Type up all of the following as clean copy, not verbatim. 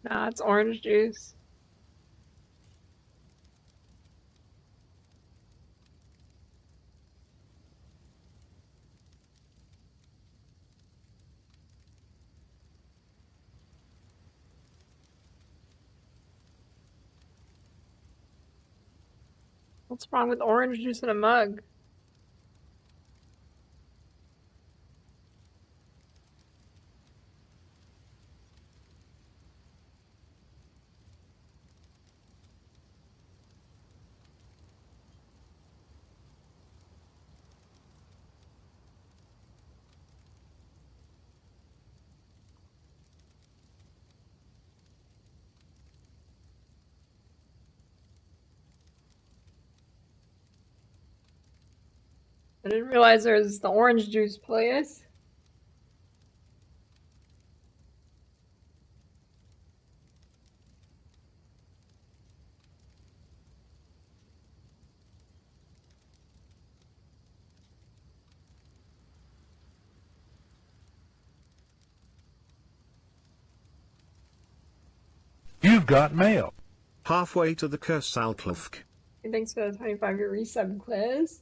Nah, it's orange juice. What's wrong with orange juice in a mug? I didn't realize there was the orange juice place. You've got mail. Halfway to the Kursalklufk. Thanks for the 25-year resub quiz.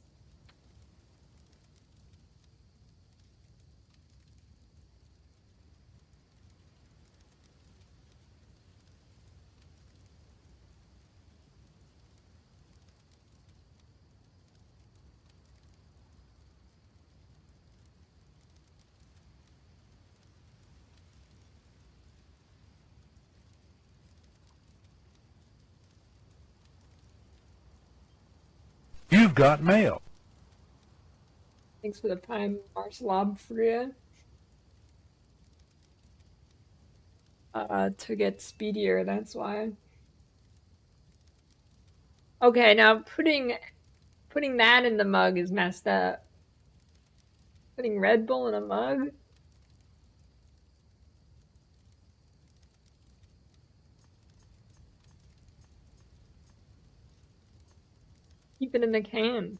You've got mail. Thanks for the prime Marcelob Freya. To get speedier, that's why. Okay, now putting that in the mug is messed up. Putting Red Bull in a mug? Keep it in the can.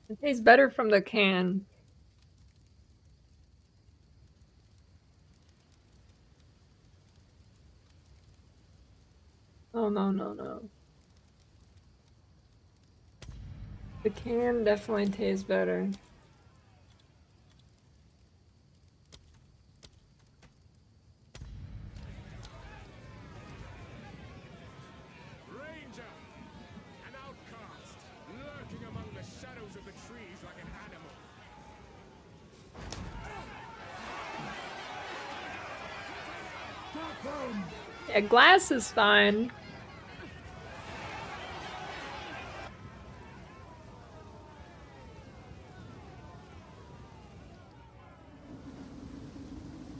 It tastes better from the can. Oh, no, no, no. The can definitely tastes better. Ranger, an outcast, lurking among the shadows of the trees like an animal. Yeah, glass is fine.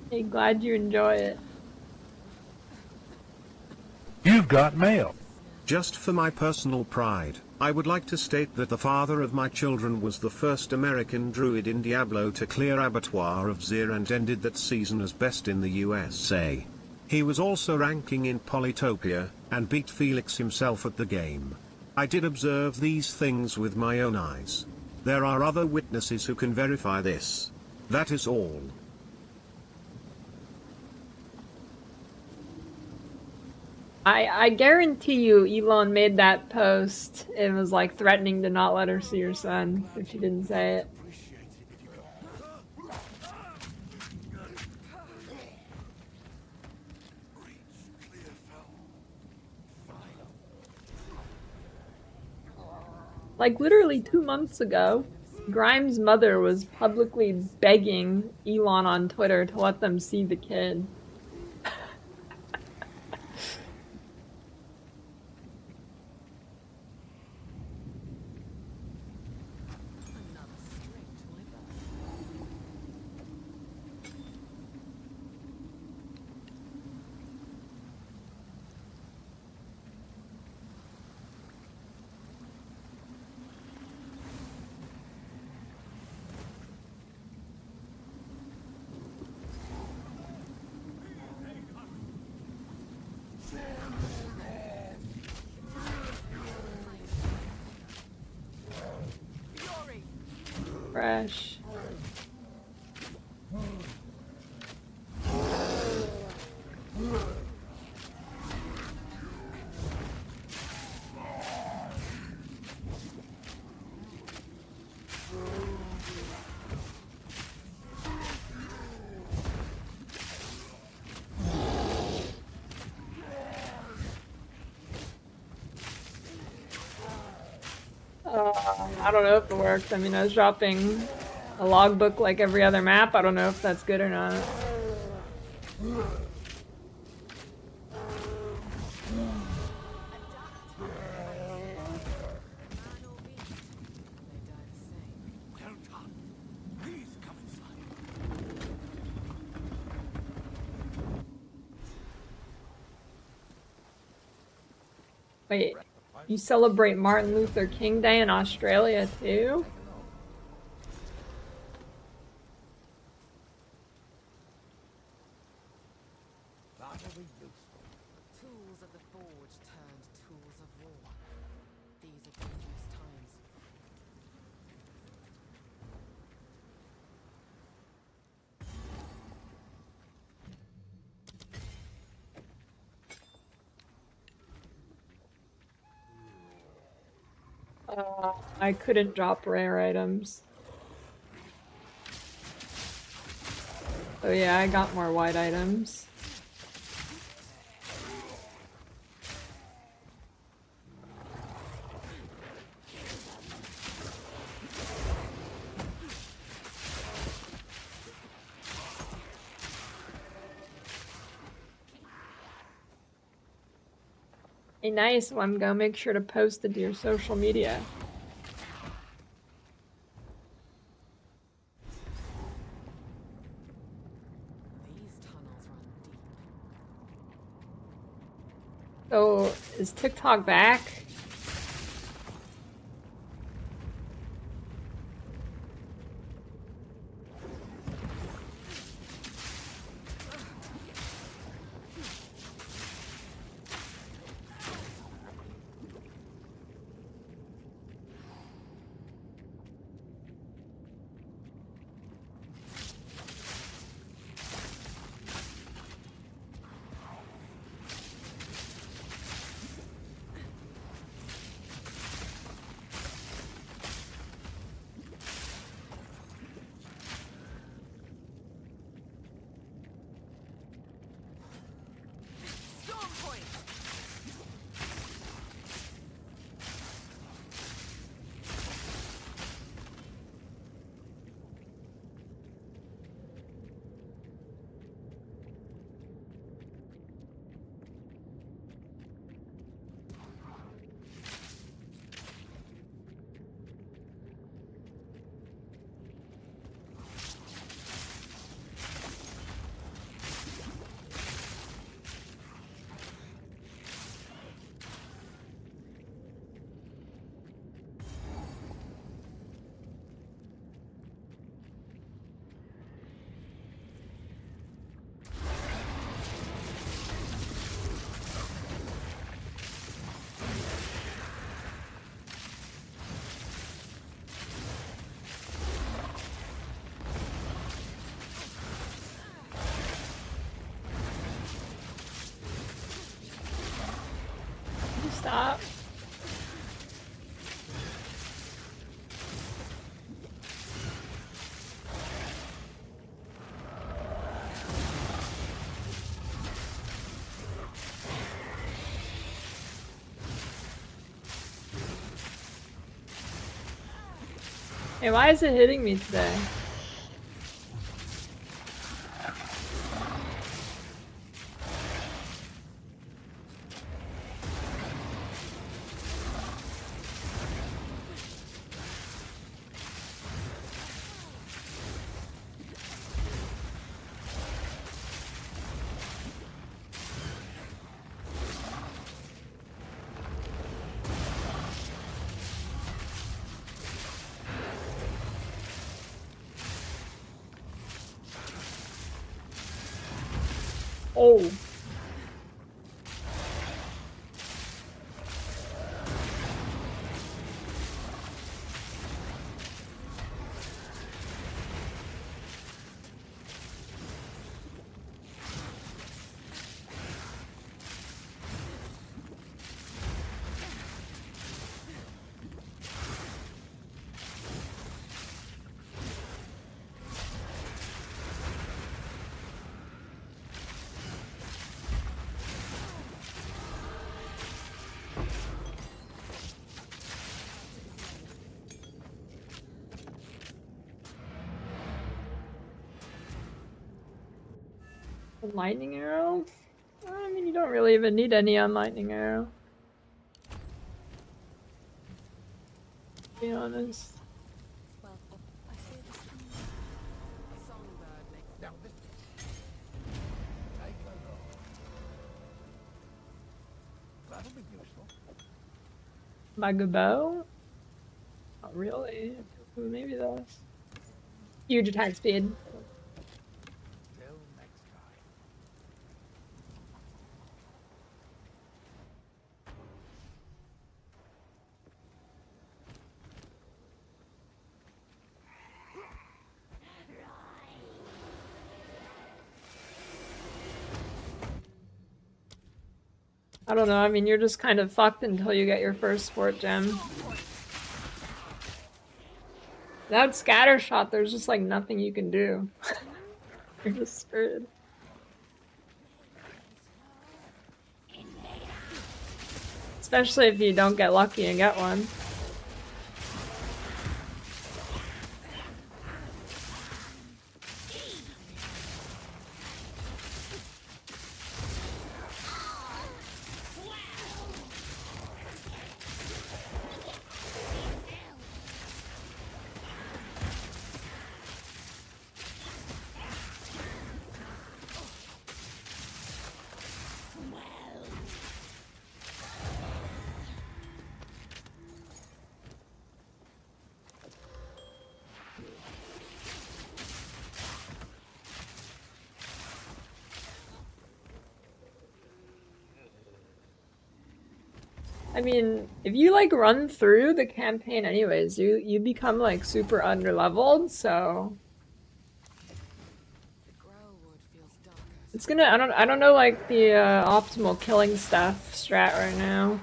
Hey, glad you enjoy it. You've got mail. Just for my personal pride, I would like to state that the father of my children was the first American druid in Diablo to clear Abattoir of Zir and ended that season as best in the USA. He was also ranking in Polytopia, and beat Felix himself at the game. I did observe these things with my own eyes. There are other witnesses who can verify this. That is all. I guarantee you Elon made that post and was like threatening to not let her see her son if she didn't say it. Like literally 2 months ago, Grimes' mother was publicly begging Elon on Twitter to let them see the kid. refresh. I don't know if it worked. I mean, I was dropping a logbook like every other map. I don't know if that's good or not. Wait, you celebrate Martin Luther King Day in Australia too? Tools of the forge turned tools of war. These are dangerous times. I couldn't drop rare items. Oh yeah, I got more white items. Hey, nice one. Go make sure to post it to your social media. These tunnels run deep. So, is TikTok back? Storm point! Stop. Hey, why is it hitting me today? Oh. Lightning arrow? I mean, you don't really even need any on lightning arrow. To be honest. Well, I fear this songbird makes Now this. Take a look. That'll be useful. Bugabo? Not really. Maybe that's huge attack speed. Till next time. I don't know, I mean, you're just kind of fucked until you get your first sport gem. Without scattershot, there's just like nothing you can do. You're just screwed. Especially if you don't get lucky and get one. I mean, if you like run through the campaign anyways, you become like super underleveled, so the growwood feels darker. it's gonna I don't know like the optimal killing stuff strat right now.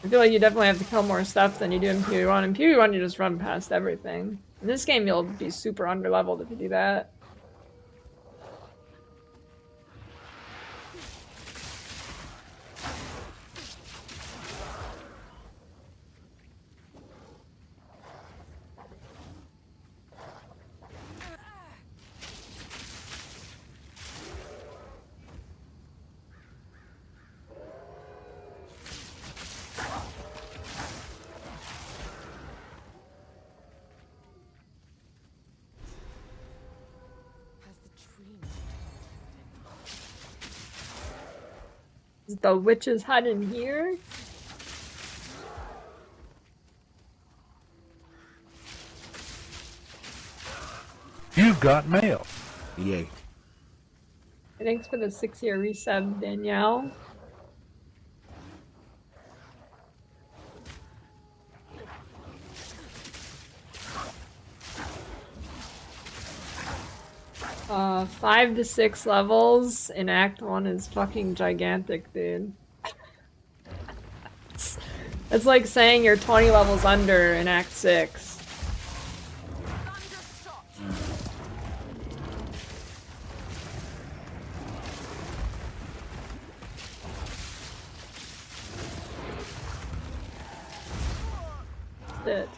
I feel like you definitely have to kill more stuff than you do in PoE1. In PoE1 you just run past everything. In this game you'll be super underleveled if you do that. Has the tree Is the witch's hut in here? You've got mail. Yay. Thanks for the 6-year resub, Danielle. Uh, 5 to 6 levels in Act 1 is fucking gigantic, dude. It's like saying you're 20 levels under in Act 6. Shit.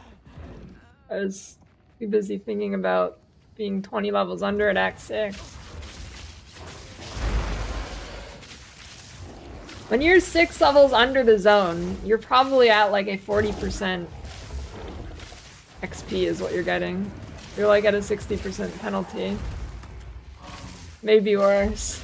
I was too busy thinking about being 20 levels under at Act 6. When you're 6 levels under the zone, you're probably at like a 40% XP is what you're getting. You're like at a 60% penalty. Maybe worse.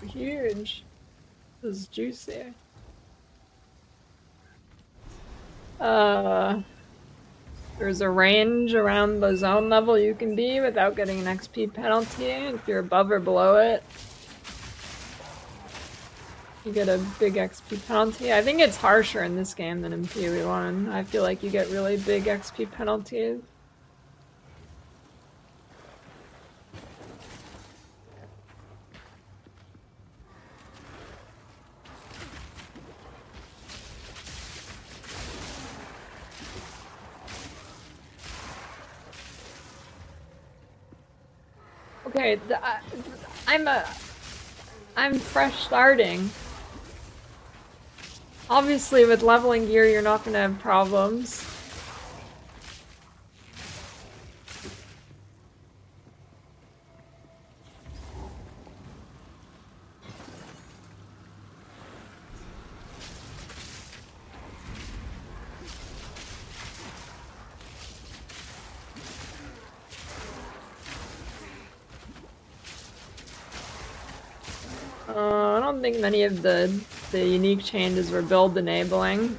Huge. This is juicy. There's a range around the zone level you can be without getting an XP penalty. If you're above or below it, you get a big XP penalty. I think it's harsher in this game than in PoE1. I feel like you get really big XP penalties. Okay, I'm fresh starting. Obviously, with leveling gear, you're not gonna have problems. I don't think many of the unique changes were build enabling.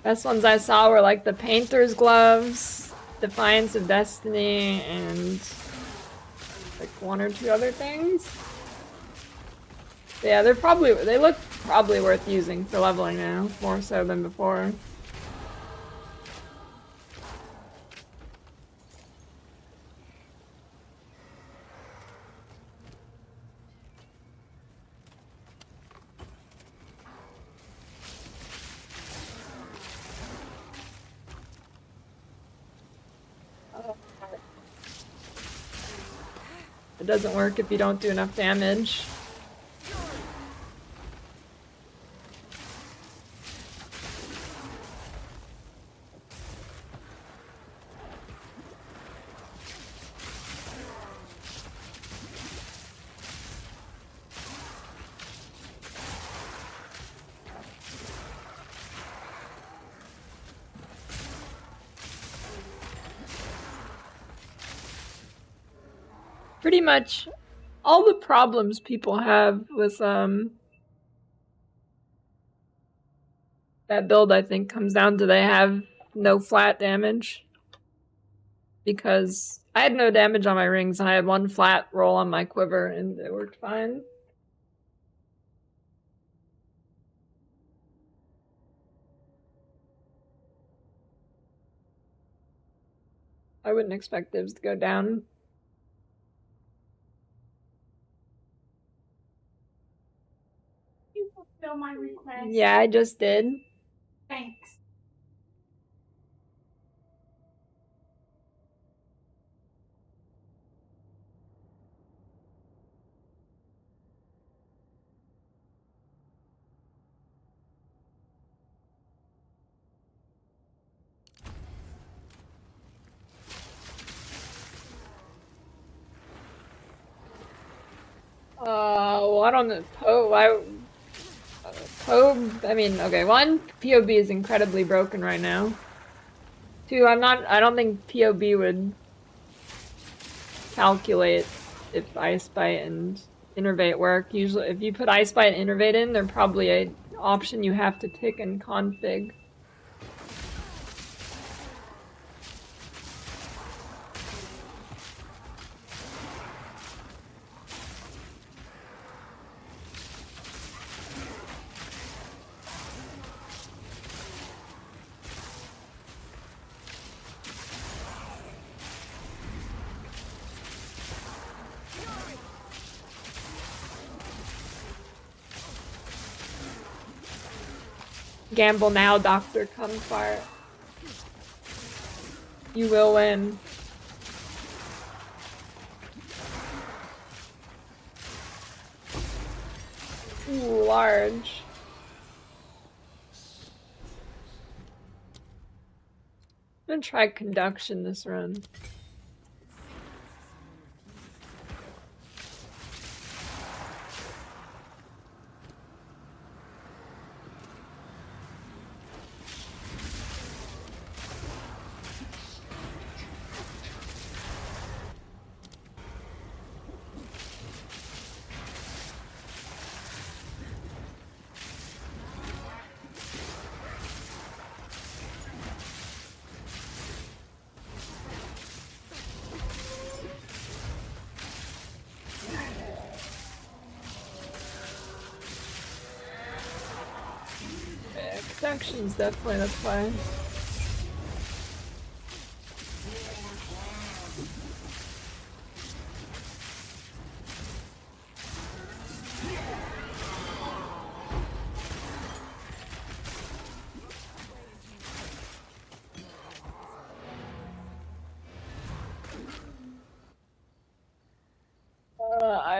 Best ones I saw were like the Painter's Gloves, Defiance of Destiny, and like one or two other things. But yeah, they look probably worth using for leveling now, more so than before. It doesn't work if you don't do enough damage. Pretty much all the problems people have with that build, I think, comes down to they have no flat damage. Because I had no damage on my rings and I had one flat roll on my quiver and it worked fine. I wouldn't expect those to go down. You fulfill my request. Yeah, I just did. Thanks. Well, I don't know. PoE, I mean, okay, one, POB is incredibly broken right now. Two, I don't think POB would calculate if Ice Bite and Innervate work. Usually, if you put Ice Bite and Innervate in, they're probably an option you have to tick and config. Gamble now, Dr. Cumfire. You will win. Ooh, large. I'm gonna try conduction this run. Conduction's definitely the play.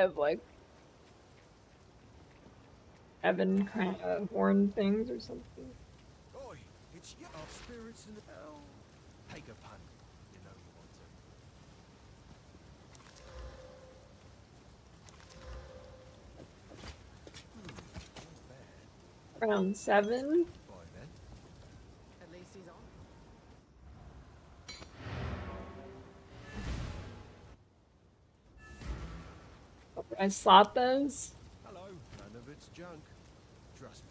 5 like 7 horn things or something. Oi, it's your spirits in hell. Take a pun. You know you want to. Round 7. Bye then. At least he's on. I slot those. Hello. None of it's junk. Trust me.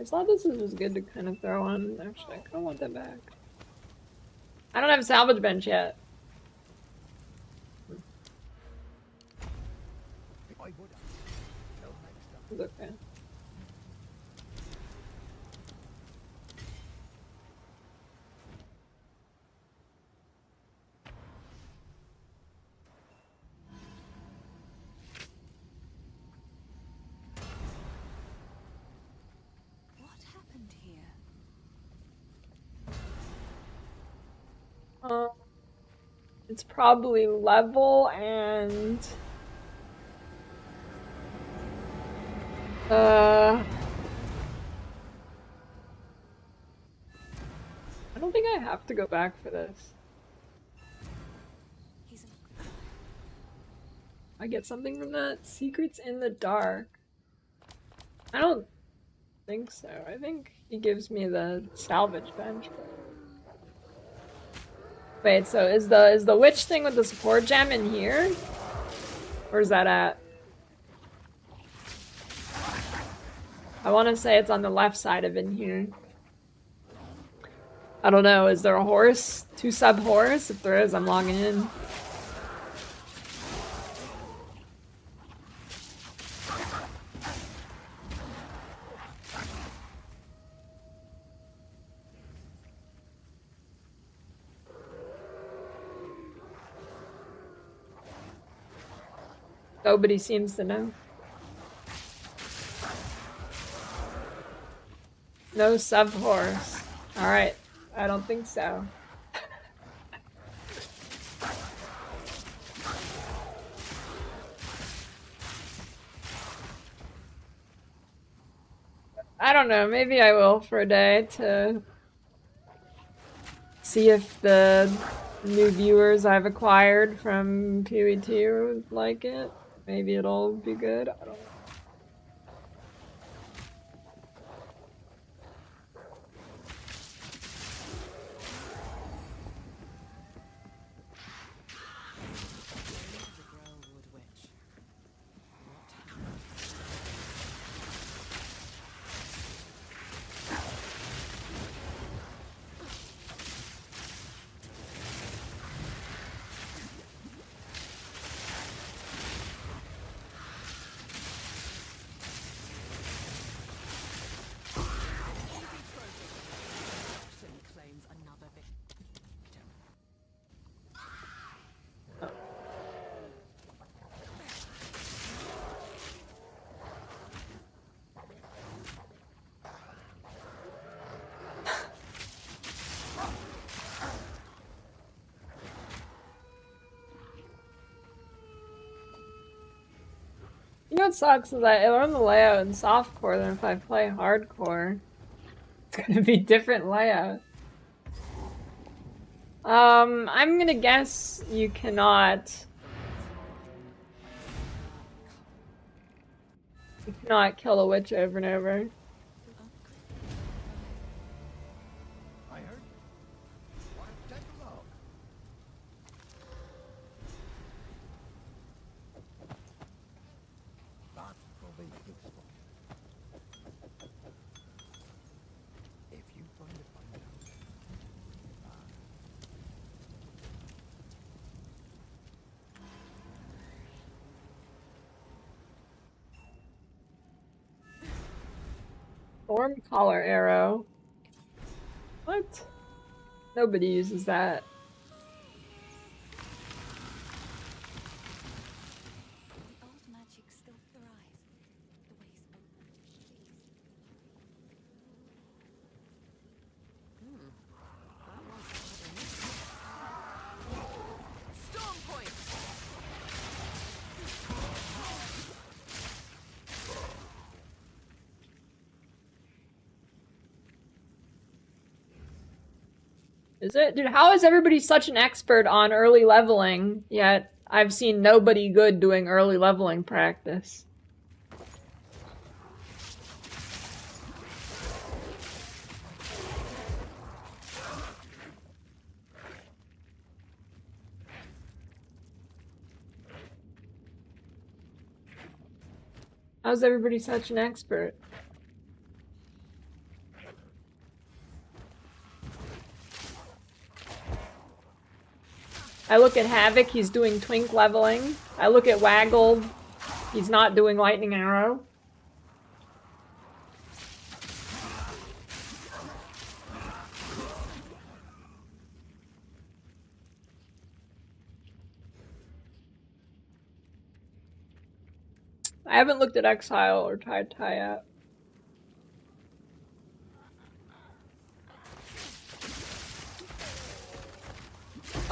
I thought this was good to kind of throw on. Actually, I kind of want that back. I don't have a salvage bench yet. I would have. Till next time. It's okay. What happened here? It's probably level and I don't think I have to go back for this. He's I get something from that? Secrets in the dark. I don't think so. I think he gives me the salvage bench. Wait, so is the witch thing with the support gem in here? Where's that at? I want to say it's on the left side of in here. I don't know, is there a horse? 2 sub horse? If there is, I'm logging in. Nobody seems to know. No sub horse. Alright, I don't think so. I don't know, maybe I will for a day to see if the new viewers I've acquired from PoE 2 like it. Maybe it'll be good. I don't know. The Growlwood Witch. What happened? Jackson claims another victim. You know what sucks is I learn the layout in softcore, then if I play hardcore, it's gonna be different layout. I'm gonna guess you cannot kill a witch over and over. I heard you. Why don't you take a look? That will be useful. If you find a find out. Storm collar arrow. What? Nobody uses that. The old magic still thrives. The ways open to trees. Storm point! Is it? Dude, how is everybody such an expert on early leveling, yet I've seen nobody good doing early leveling practice? How's everybody such an expert? I look at Havoc, he's doing twink leveling. I look at Waggle, he's not doing lightning arrow. I haven't looked at Exile or Tai yet.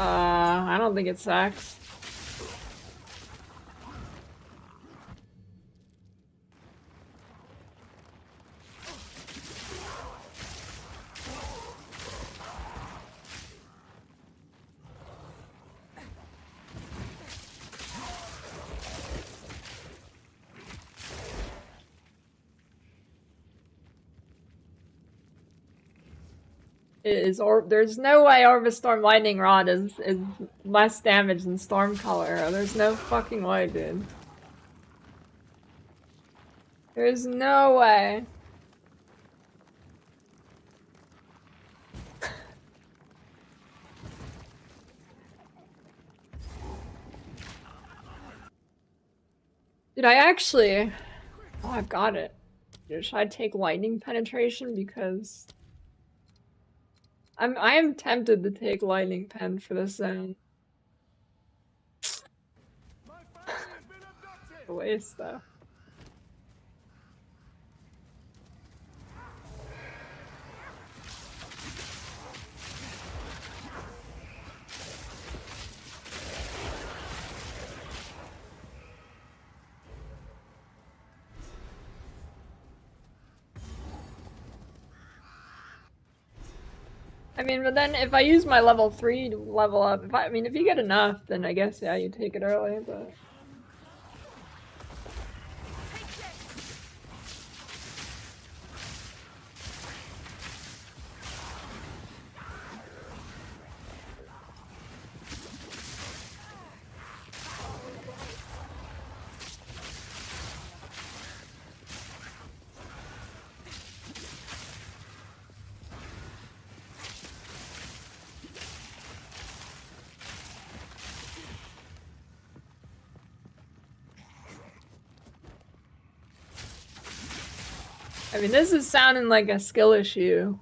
I don't think it sucks. There's no way Orb Storm Lightning Rod is less damage than Storm Color. There's no fucking way, dude. There's no way. Dude, I actually... Oh, I've got it. Dude, should I take Lightning Penetration? Because... I am tempted to take Lightning Pen for this zone. A waste, though. I mean, but then if I use my level 3 to level up, if you get enough, then I guess, yeah, you take it early, but... I mean, this is sounding like a skill issue.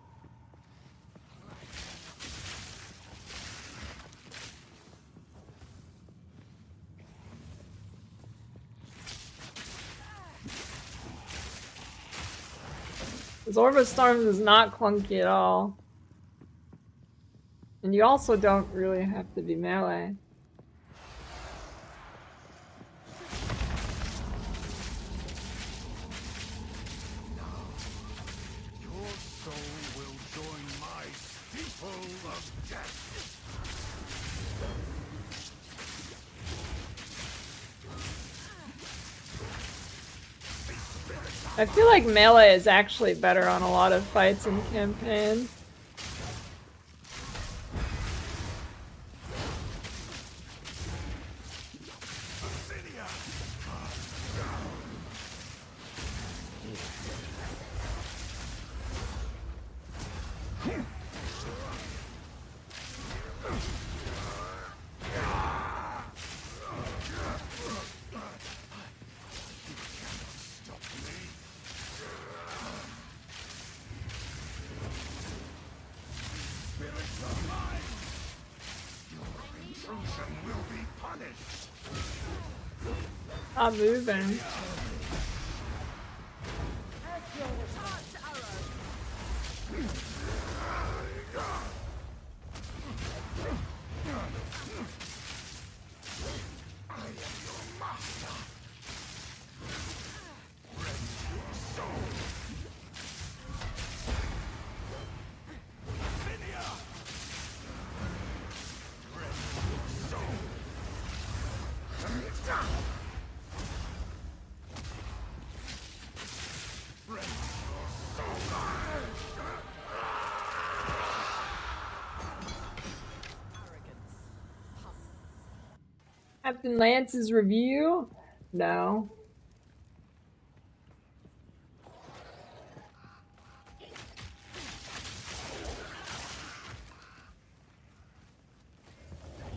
This Orb Storms is not clunky at all. And you also don't really have to be melee. I feel like melee is actually better on a lot of fights in campaign. Not moving. Captain Lance's review? No.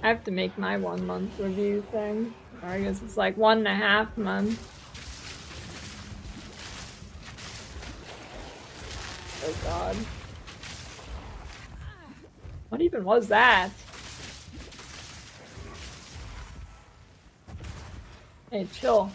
I have to make my 1 month review thing. Or I guess it's like 1.5 months. Oh god. What even was that? Hey, chill.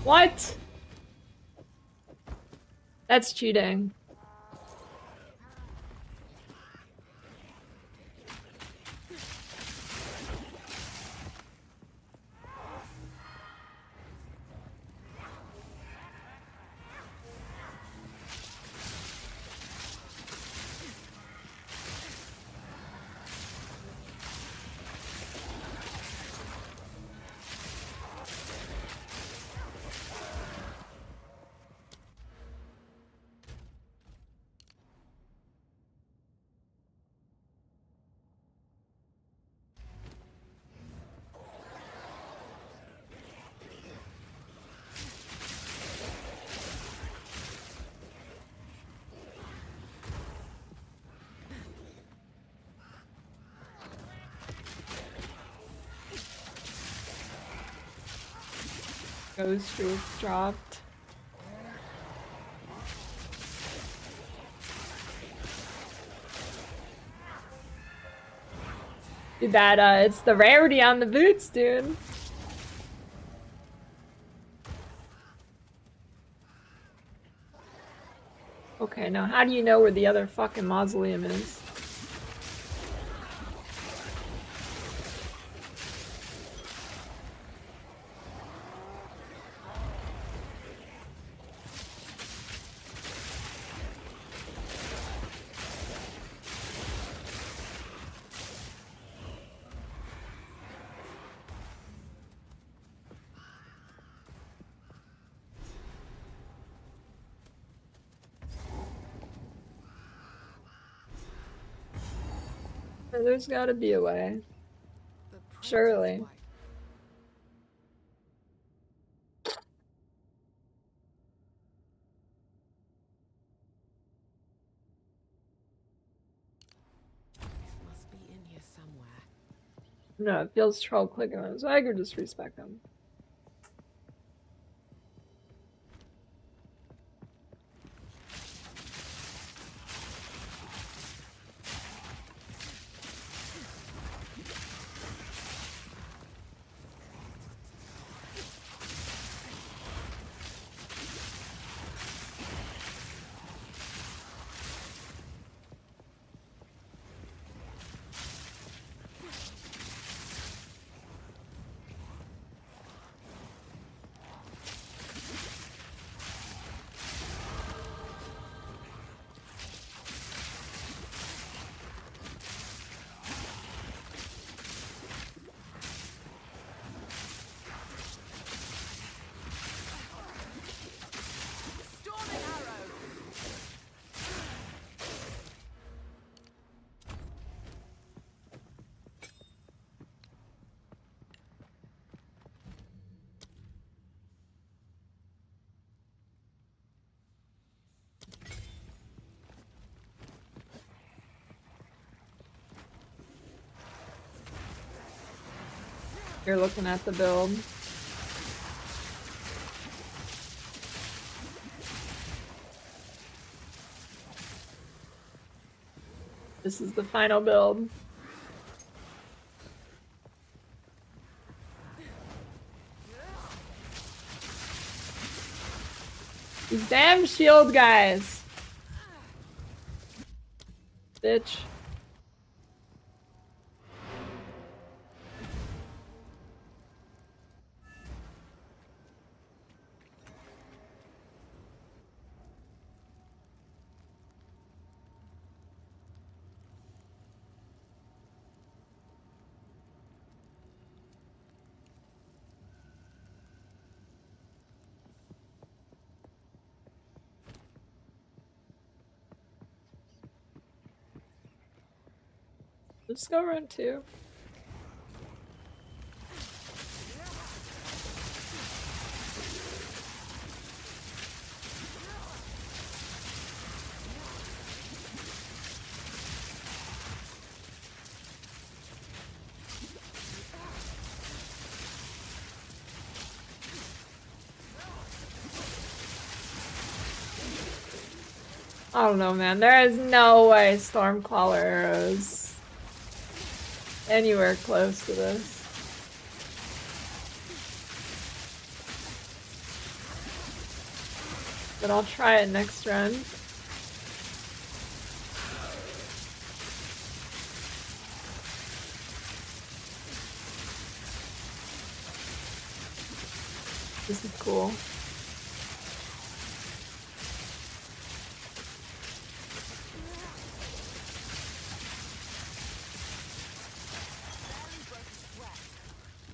What? That's cheating. Ghost roof dropped. Dude, that, it's the rarity on the boots, dude. Okay, now how do you know where the other fucking mausoleum is? There's gotta be a way. The Prince's Surely. wife. This must be in here somewhere. No, it feels troll clicking on it, so I could just respect them. Storming arrow. You're looking at the build. This is the final build. These damn shield guys. Bitch. Let's go run 2. I don't know, man. There is no way Stormcaller arrows anywhere close to this. But I'll try it next run. This is cool.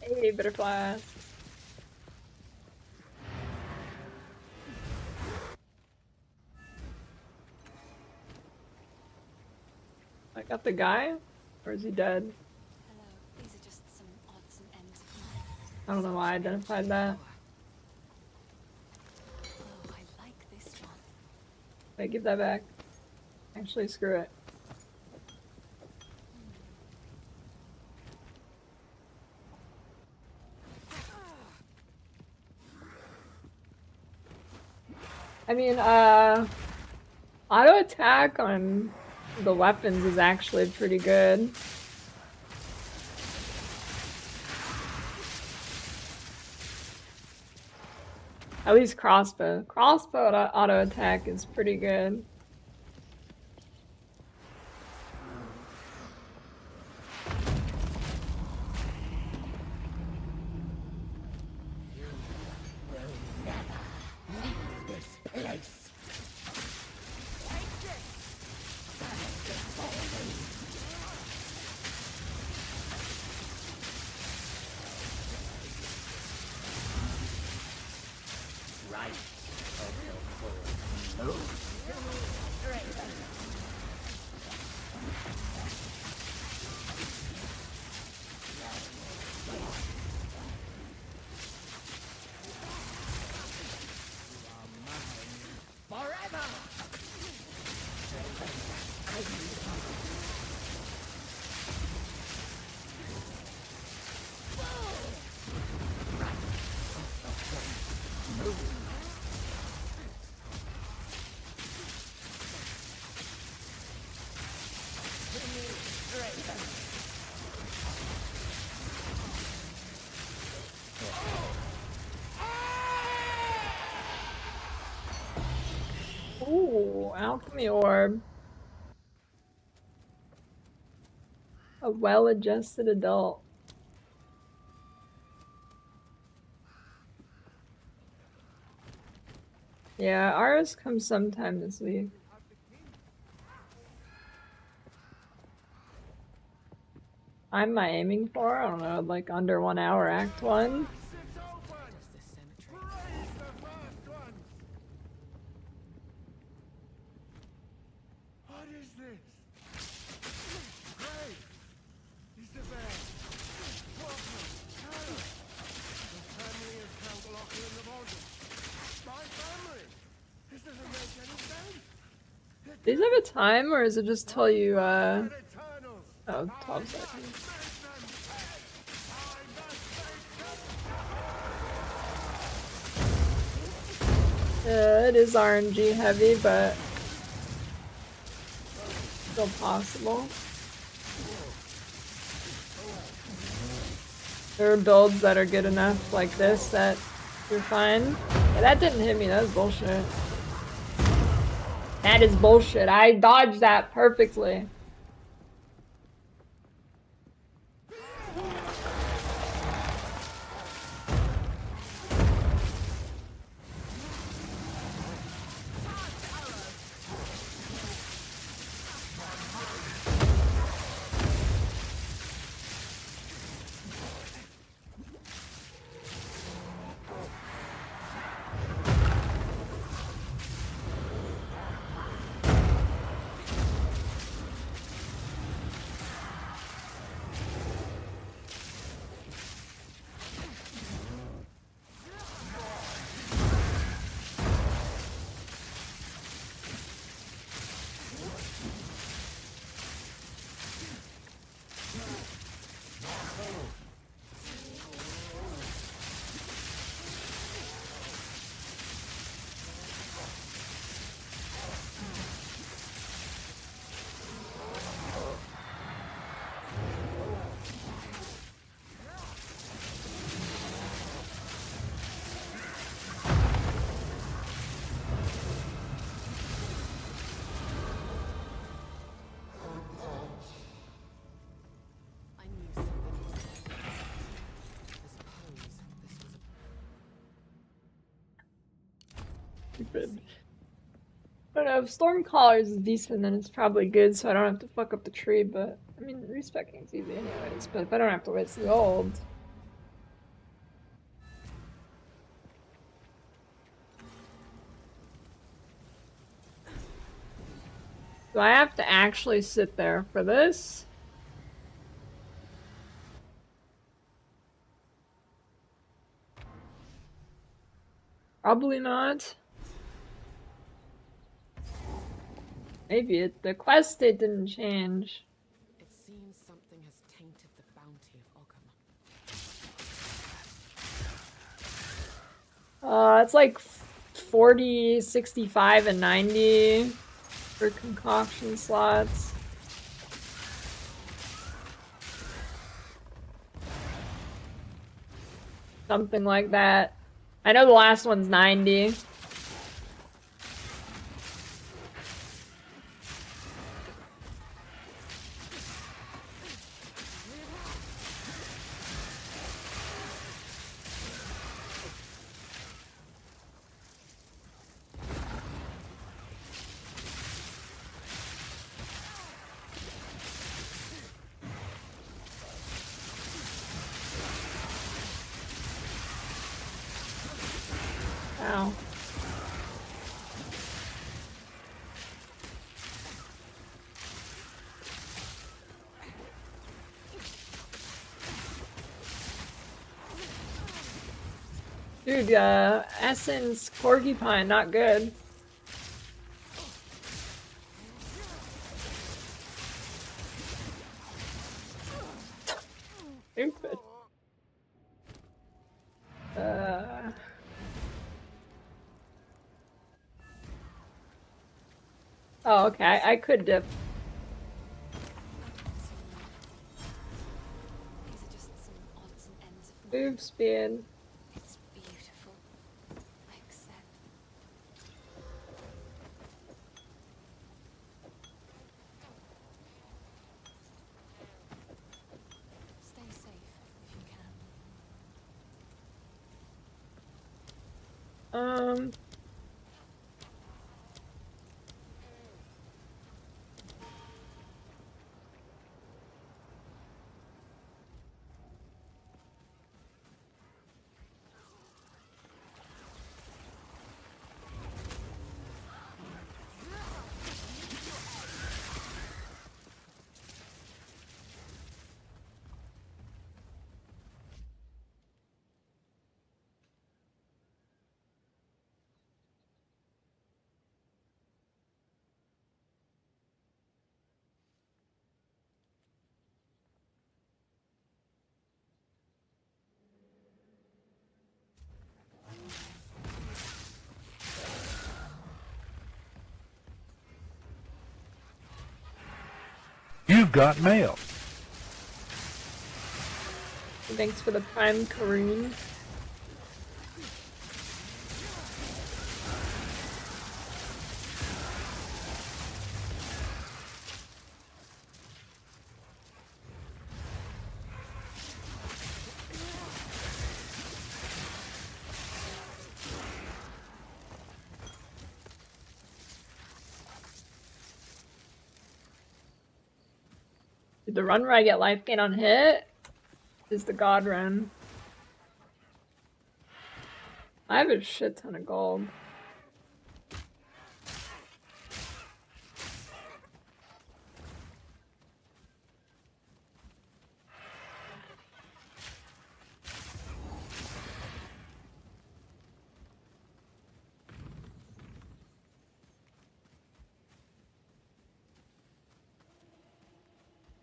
Hey, butterflies. I got the guy? Or is he dead? Hello, these are just some odds and ends of mine. I don't know why I identified that. Oh, I like this one. Wait, give that back. Actually, screw it. I mean, auto attack on the weapons is actually pretty good. At least crossbow. Crossbow auto attack is pretty good. Ooh, alchemy orb. A well-adjusted adult. Yeah, ours comes sometime this week. I'm my aiming for, I don't know, like under 1 hour Act 1. Sit open! The cemetery. Praise the first ones! What is this? Grave! Is the bear? Welcome! Carol! The family of Count Locker in the Vaulting. My family! This doesn't make any sense! Do these have a time, or is it just till you, Eternals! oh, 12 seconds. Make them dead! I must take It is RNG heavy, but still possible. There are builds that are good enough like this that you're fine. Yeah, that didn't hit me, that was bullshit. That is bullshit. I dodged that perfectly. Stupid. I don't know, if Stormcallers is decent, then it's probably good, so I don't have to fuck up the tree, but, I mean, respecing's easy anyways, but if I don't have to waste the gold. Do I have to actually sit there for this? Probably not. Maybe the quest state didn't change. It seems something has tainted the bounty of Ogham. It's like 40, 65, and 90 for concoction slots. Something like that. I know the last one's 90. Ow. Dude, Essence Porcupine, not good. Stupid. Oh, okay, I could dip. These are just some odds and ends of Move speed. It's beautiful. I accept. Stay safe if you can. You've got mail. Thanks for the prime Karoon. The run where I get life gain on hit is the god run. I have a shit ton of gold.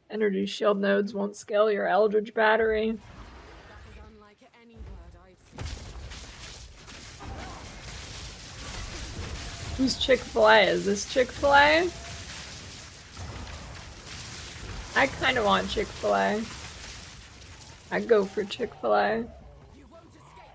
Energy shield nodes won't scale your Eldritch battery. That is unlike any bird I've seen. Who's Chick-fil-A? Is this Chick-fil-A? I kinda want Chick-fil-A. I'd go for Chick-fil-A. You won't escape.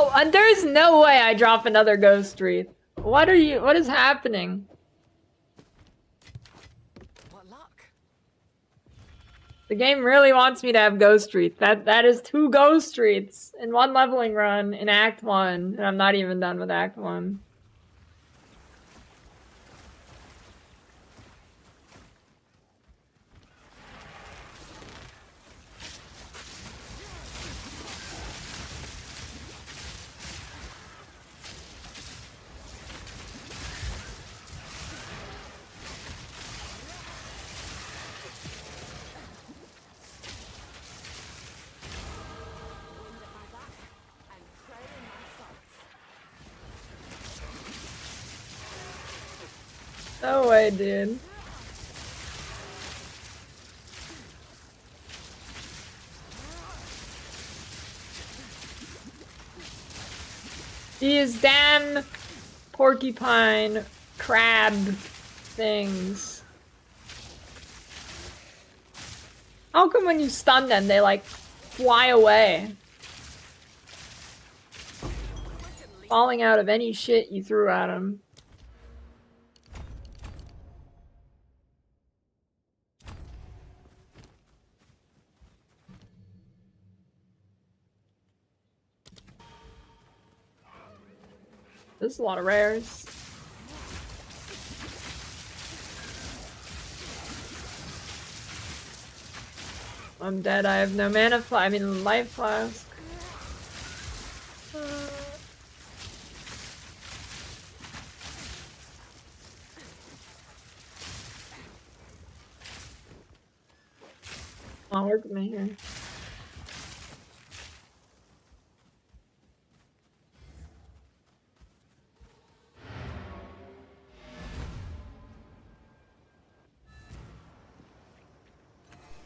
Oh, and there's no way I drop another ghost wreath. What is happening? What luck? The game really wants me to have ghost wreath. That is 2 ghost wreaths in 1 leveling run in Act 1, and I'm not even done with Act 1. Wind at my back and prey in my sights. No way, dude. These damn porcupine crab things. How come when you stun them, they like fly away? Falling out of any shit you threw at them. This is a lot of rares. I'm dead. I have no mana life flask. Come on, work with me here.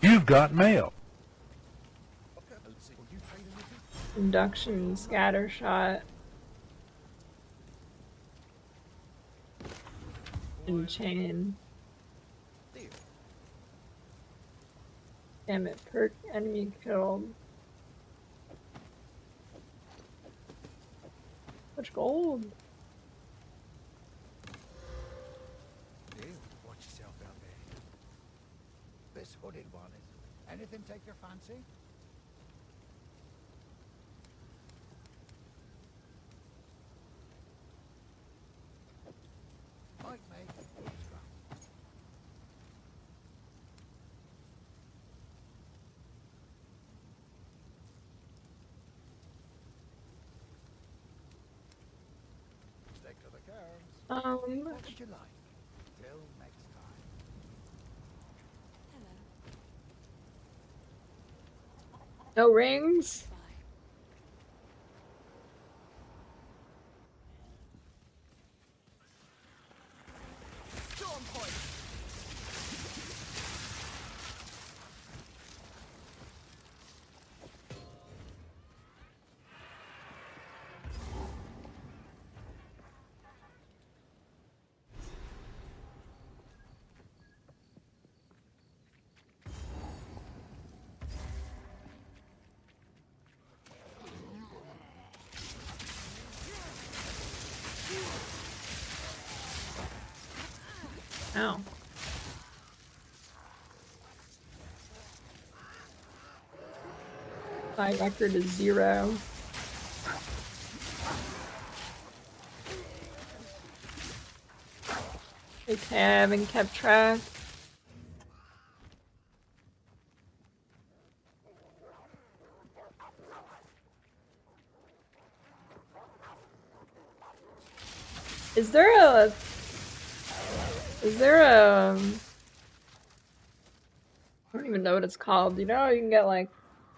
You've got mail. Induction, scatter shot. And chain. Damn it, perk enemy killed. Much gold. Watch yourself out there. This hooded one is. Anything take your fancy? Might make a good scrap. Stick to the cards. What would you like? Till next time. Hello. No rings? Bye. Storm point. Ow. My record is 0. Okay, I haven't kept track. Is there a I don't even know what it's called. You know, you can get like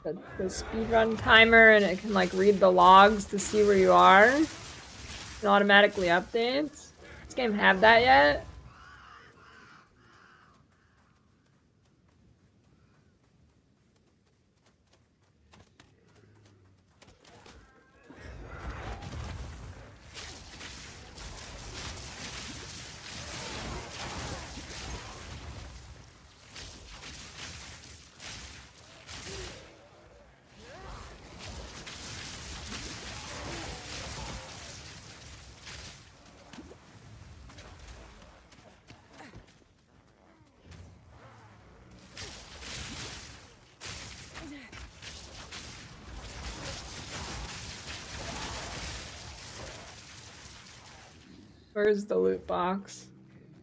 the speedrun timer and it can like read the logs to see where you are. It automatically updates. This game have that yet? Where's the loot box?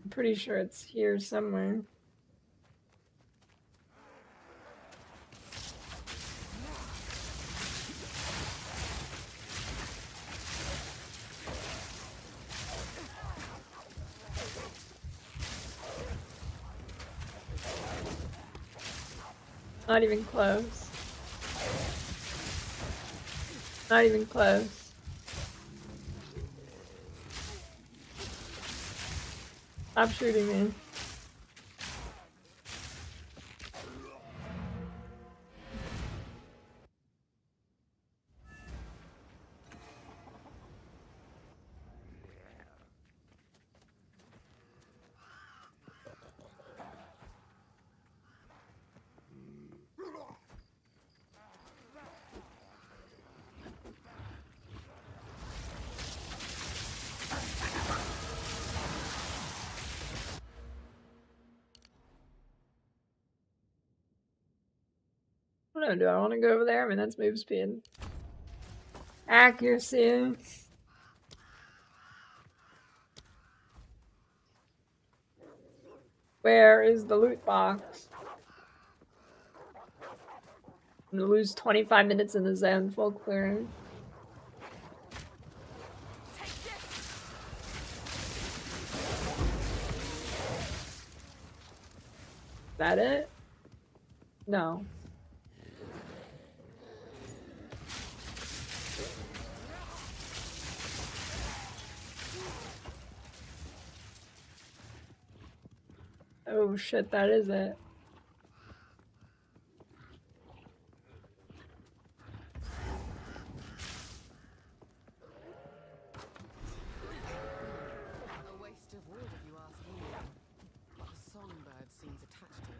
I'm pretty sure it's here somewhere. Not even close. Not even close. Stop shooting me. I don't know, do I want to go over there? I mean, that's move speed. Accuracy. Where is the loot box? I'm gonna lose 25 minutes in the zone full clearing. Is that it? No. Oh shit, that is it. A waste of wood, if you ask me. The songbird seems attached to it.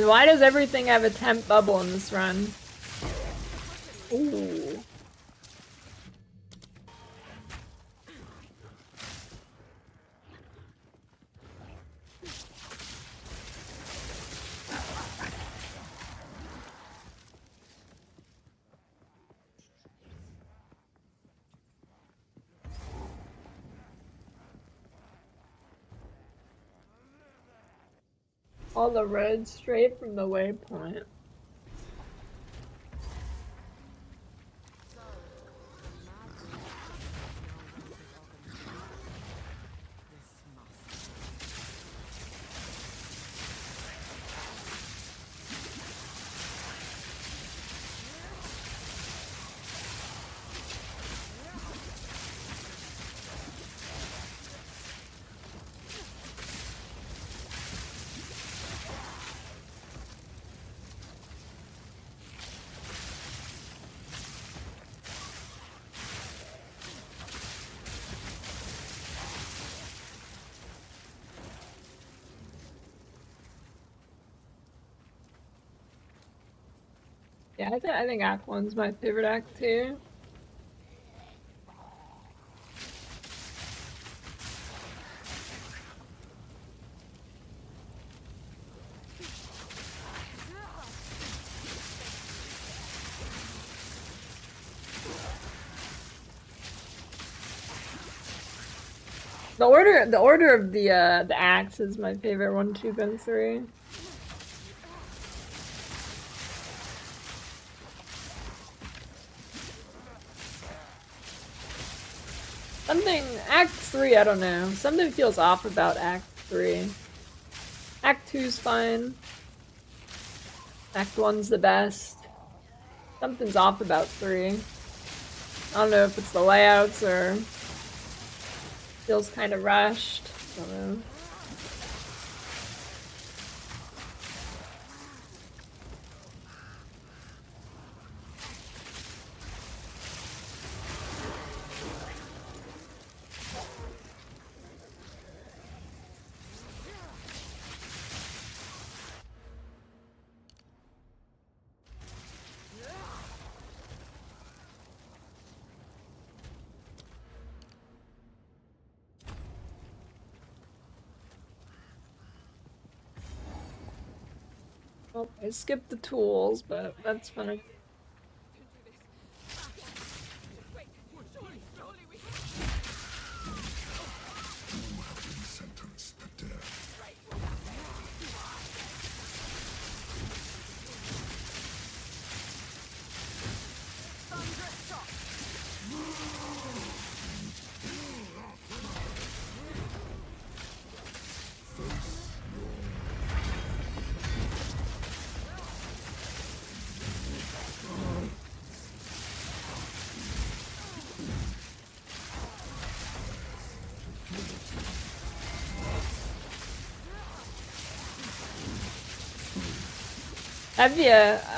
Why does everything have a temp bubble in this run? Ooh. All the roads straight from the waypoint. So, the mad now runs his Ogham. This must. Yeah, I think Act 1's my favorite act too. The order of the acts is my favorite, 1, 2, and 3. Something, Act 3, I don't know. Something feels off about Act 3. Act 2's fine. Act 1's the best. Something's off about 3. I don't know if it's the layouts or feels kind of rushed. Don't know. Oh, I skipped the tools, but that's fine.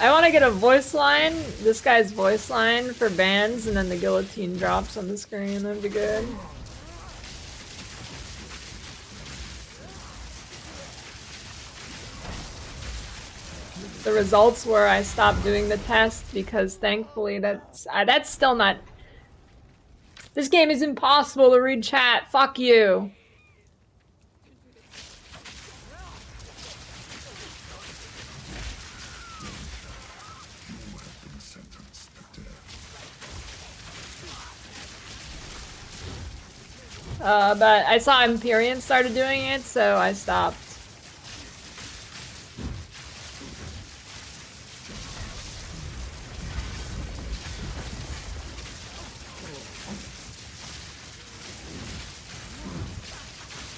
I want to get a voice line, this guy's voice line for bands, and then the guillotine drops on the screen. That'd be good. The results were I stopped doing the test because thankfully that's still not. This game is impossible to read chat. Fuck you. But I saw Empyrean started doing it, so I stopped.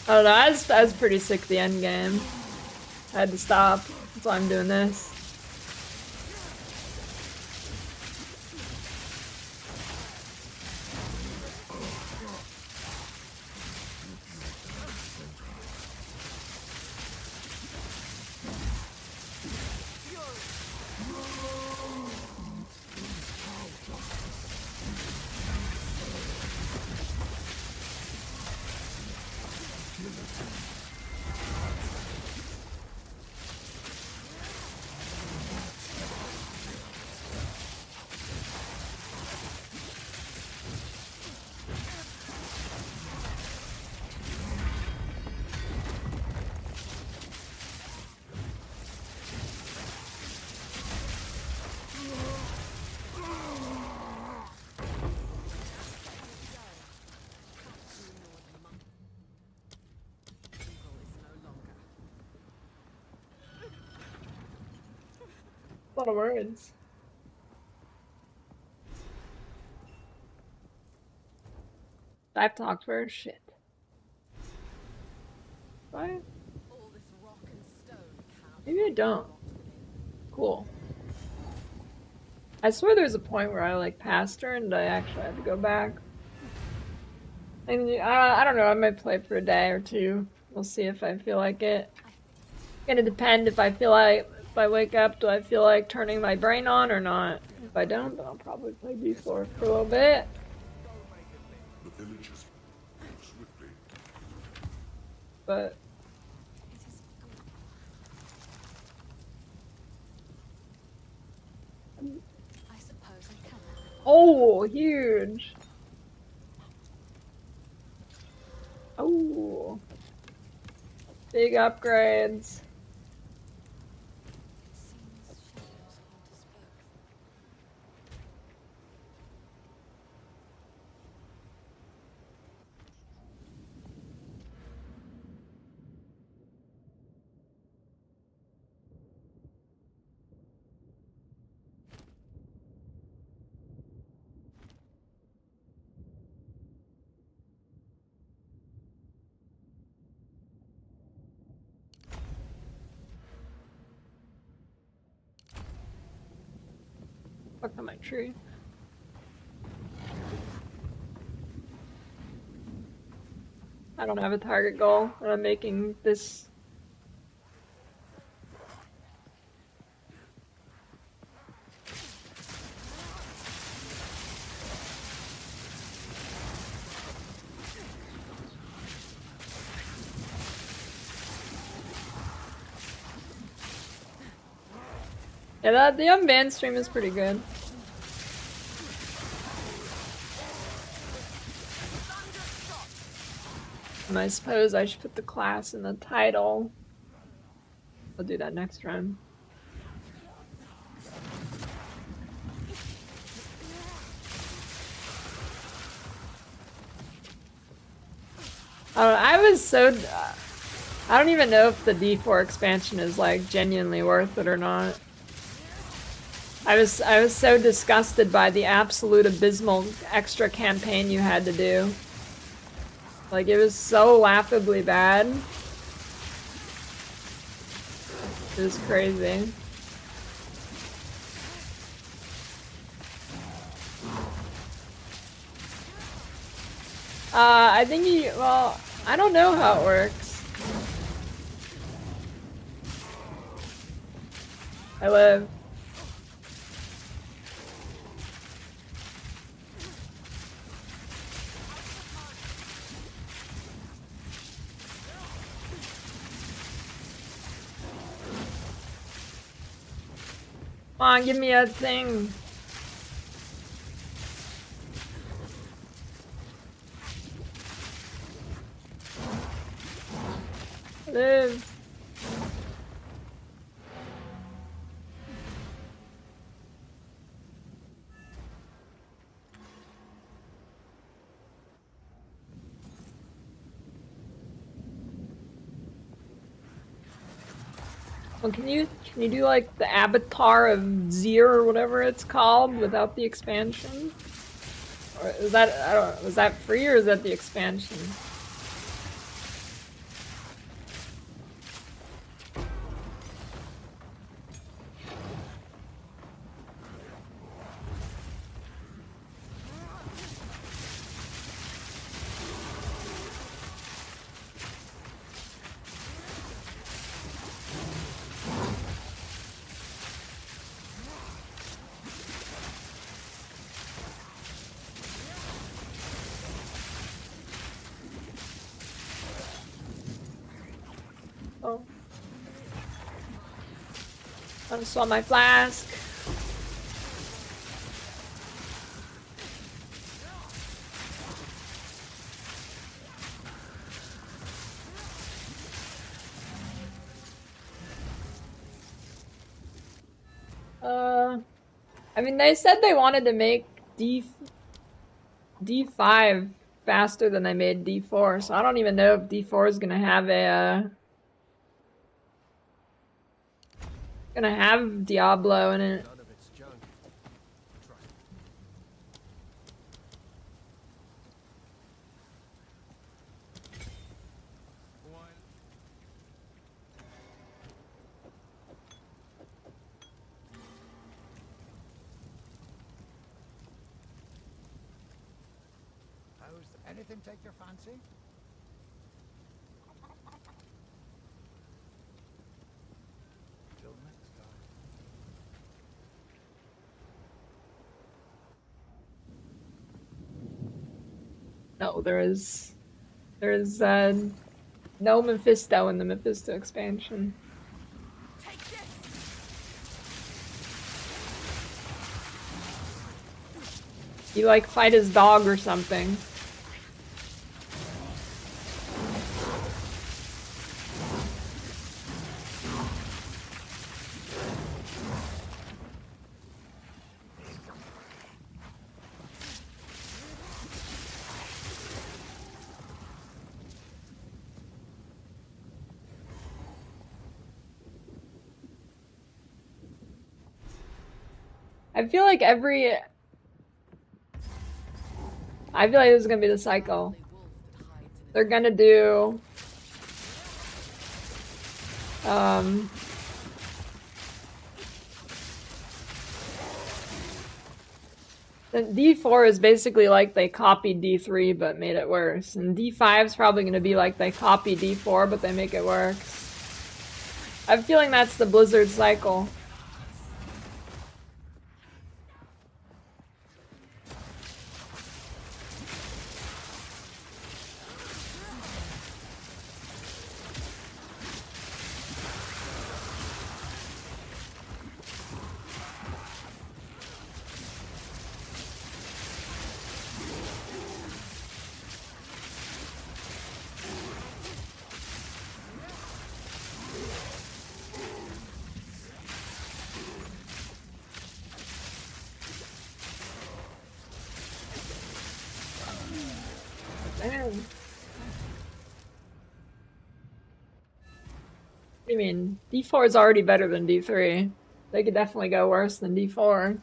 I don't know, I was pretty sick of the end game. I had to stop. That's why I'm doing this. A lot of words. I've talked for shit. What? Maybe I don't. Cool. I swear there's a point where I like passed her and I actually had to go back. And I don't know, I might play for a day or two. We'll see if I feel like it. It's gonna depend if I feel like, if I wake up, do I feel like turning my brain on or not? If I don't, then I'll probably play D4 for a little bit. But I suppose I can. oh, huge. Oh, big upgrades. Fuck on my tree. I don't have a target goal, and I'm making this. Yeah, the unbanned stream is pretty good. And I suppose I should put the class in the title. I'll do that next run. I was so... I don't even know if the D4 expansion is like genuinely worth it or not. I was so disgusted by the absolute abysmal extra campaign you had to do. Like, it was so laughably bad. It was crazy. I think you, well, I don't know how it works. I live. Come on, give me a thing. Live. Well, can you do like the avatar of Zir or whatever it's called without the expansion? Or is that, I don't know, was that free or is that the expansion? Oh. I just saw my flask. I mean, they said they wanted to make D5 faster than they made D4, so I don't even know if D4 is gonna have a gonna have Diablo in it. None of it's junk. Trust me. How's anything take your fancy? Till next time. No, there is no Mephisto in the Mephisto expansion. You like fight his dog or something. I feel like this is gonna be the cycle. They're gonna do Then D4 is basically like they copied D3 but made it worse. And D5 is probably going to be like they copy D4 but they make it worse. I have a feeling that's the Blizzard cycle. Damn. What do you mean? D4 is already better than D3. They could definitely go worse than D4.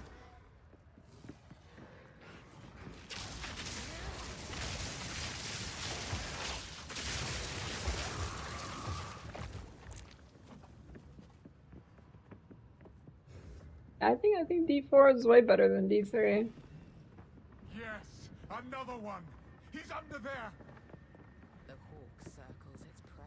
I think D4 is way better than D3. Yes, another one. He's under there. The hawk circles its prey.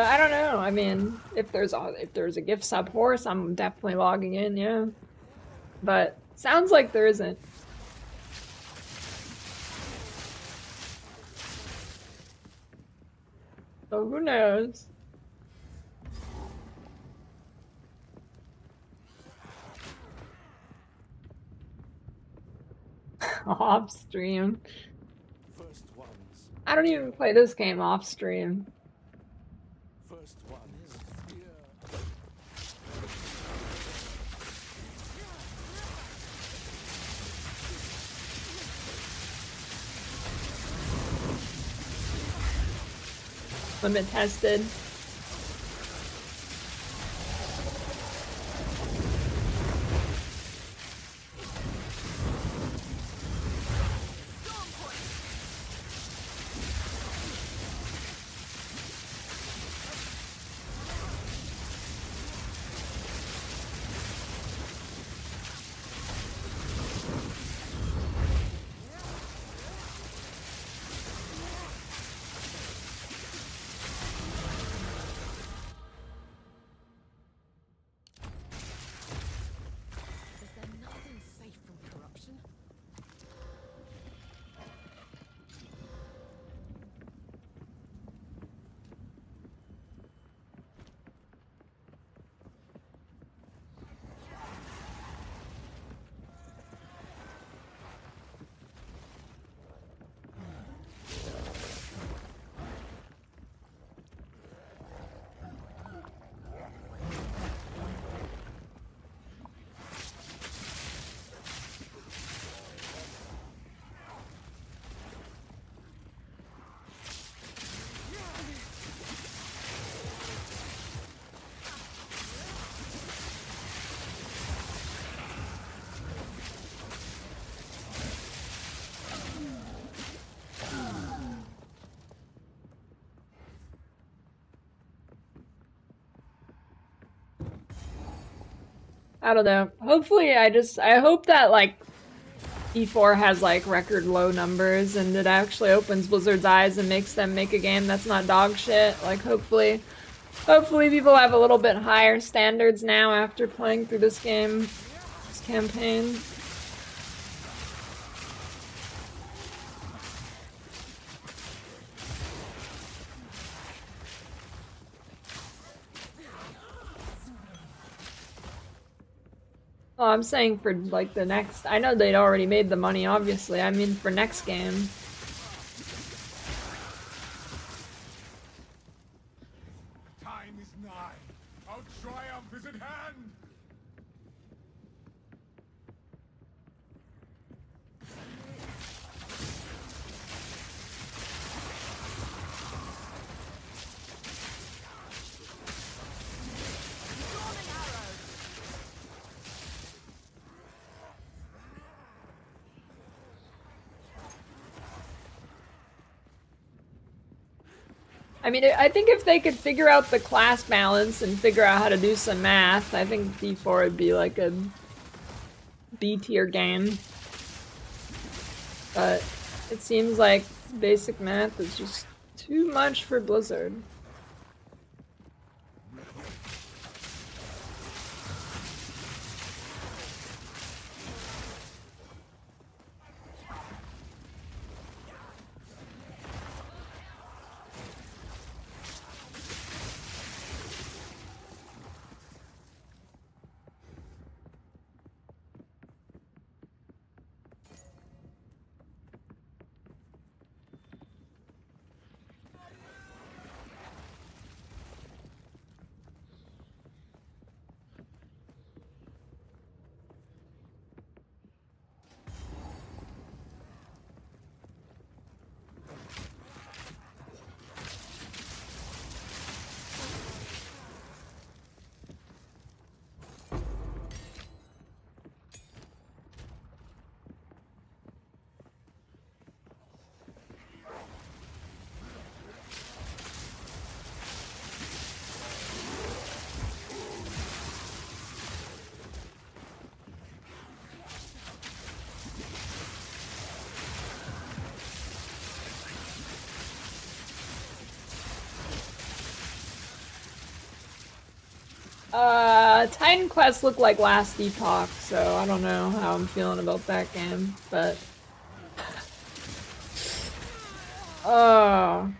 I don't know. I mean, if there's a gift sub horse, I'm definitely logging in, yeah. But sounds like there isn't. So who knows? Off stream. First ones. I don't even play this game off stream. First ones. Here. Limit tested. Is there nothing safe from corruption? I don't know. Hopefully I hope that like E4 has like record low numbers and it actually opens Blizzard's eyes and makes them make a game that's not dog shit. Like hopefully people have a little bit higher standards now after playing through this game, this campaign. Oh, I'm saying for like the next, I know they'd already made the money obviously, I mean for next game. Time is nigh. Our triumph is at hand. I mean, I think if they could figure out the class balance and figure out how to do some math, I think D4 would be like a B tier game. But it seems like basic math is just too much for Blizzard. Titan Quest looked like Last Epoch, so I don't know how I'm feeling about that game, but... Oh...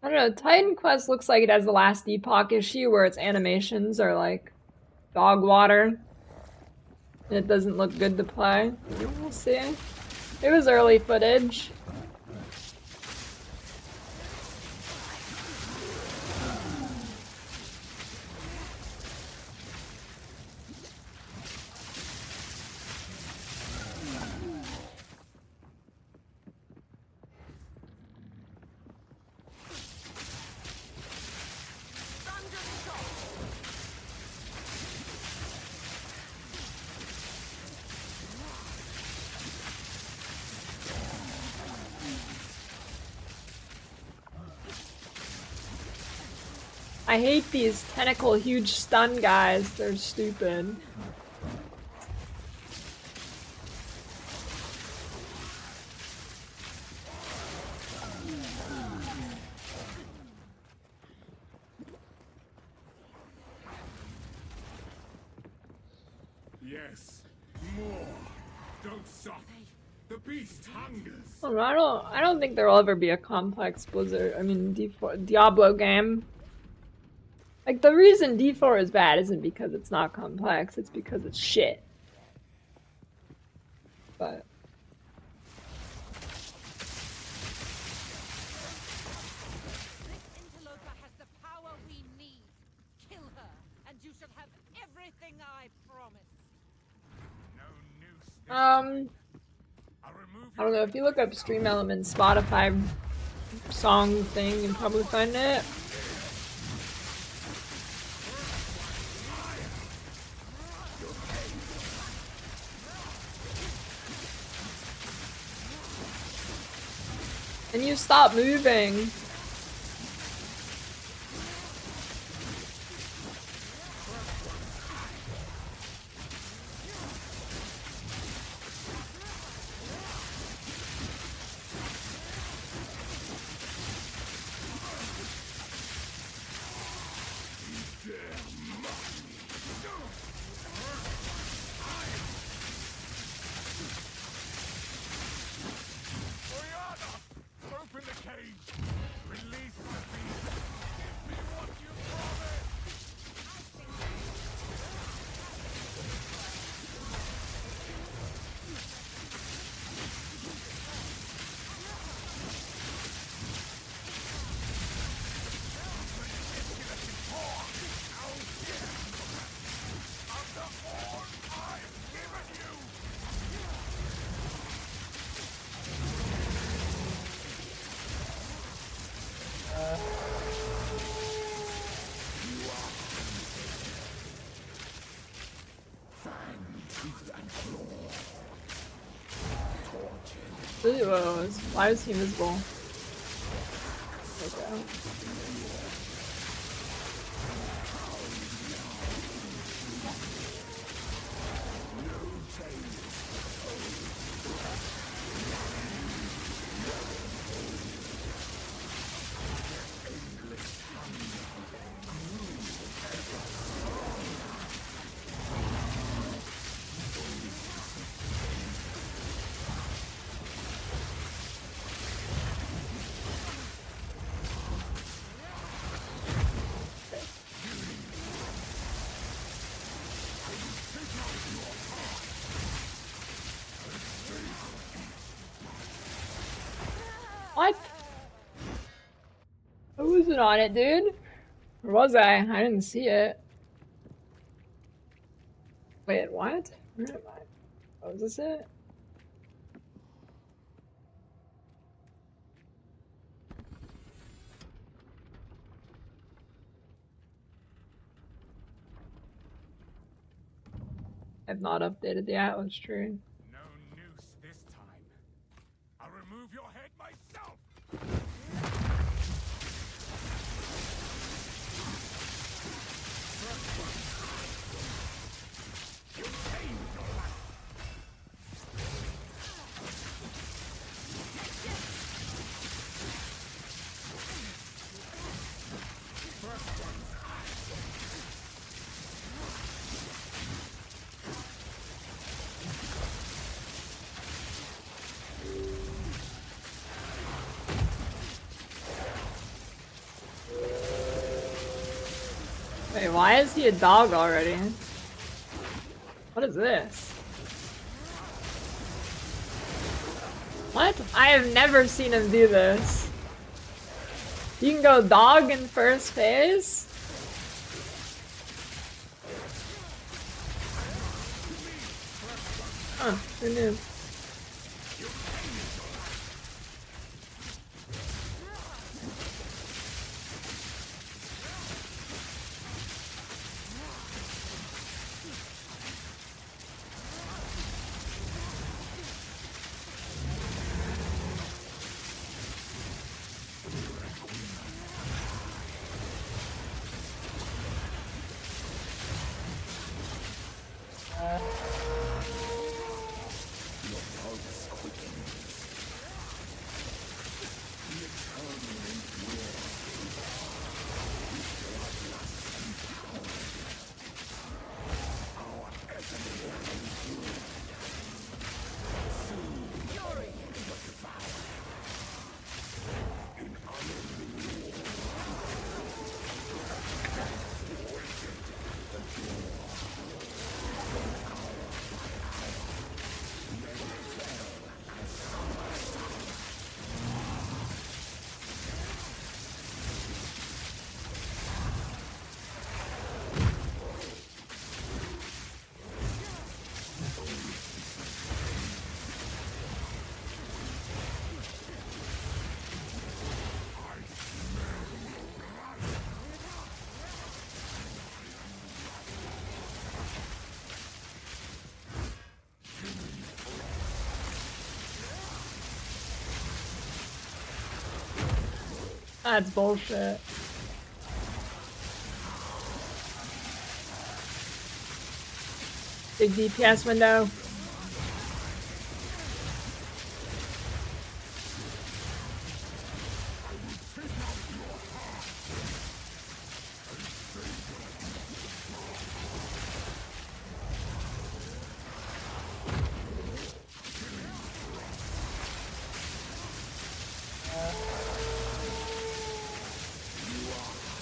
I don't know, Titan Quest looks like it has the Last Epoch issue where its animations are like dog water. And it doesn't look good to play. We'll see. It was early footage. I hate these tentacle huge stun guys, they're stupid. Yes, more. Don't stop. The beast hungers. I don't think there'll ever be a complex Blizzard, Diablo game. Like, the reason D4 is bad isn't because it's not complex, it's because it's shit. But... This interloper has the power we need. Kill her, and you shall have everything I promised. No noose. I don't know, if you look up Stream Elements Spotify song thing, you'll probably find it. And you stop moving. Open the cage. Whoa, why is he invisible? Okay. What? I wasn't on it, dude. Or was I? I didn't see it. Wait, what? Where am I? Oh, is this it? I've not updated the Atlas tree. No noose this time. I'll remove your head myself. Wait, why is he a dog already? What is this? What? I have never seen him do this. You can go dog in first phase? Huh, who knew? That's bullshit. Big DPS window.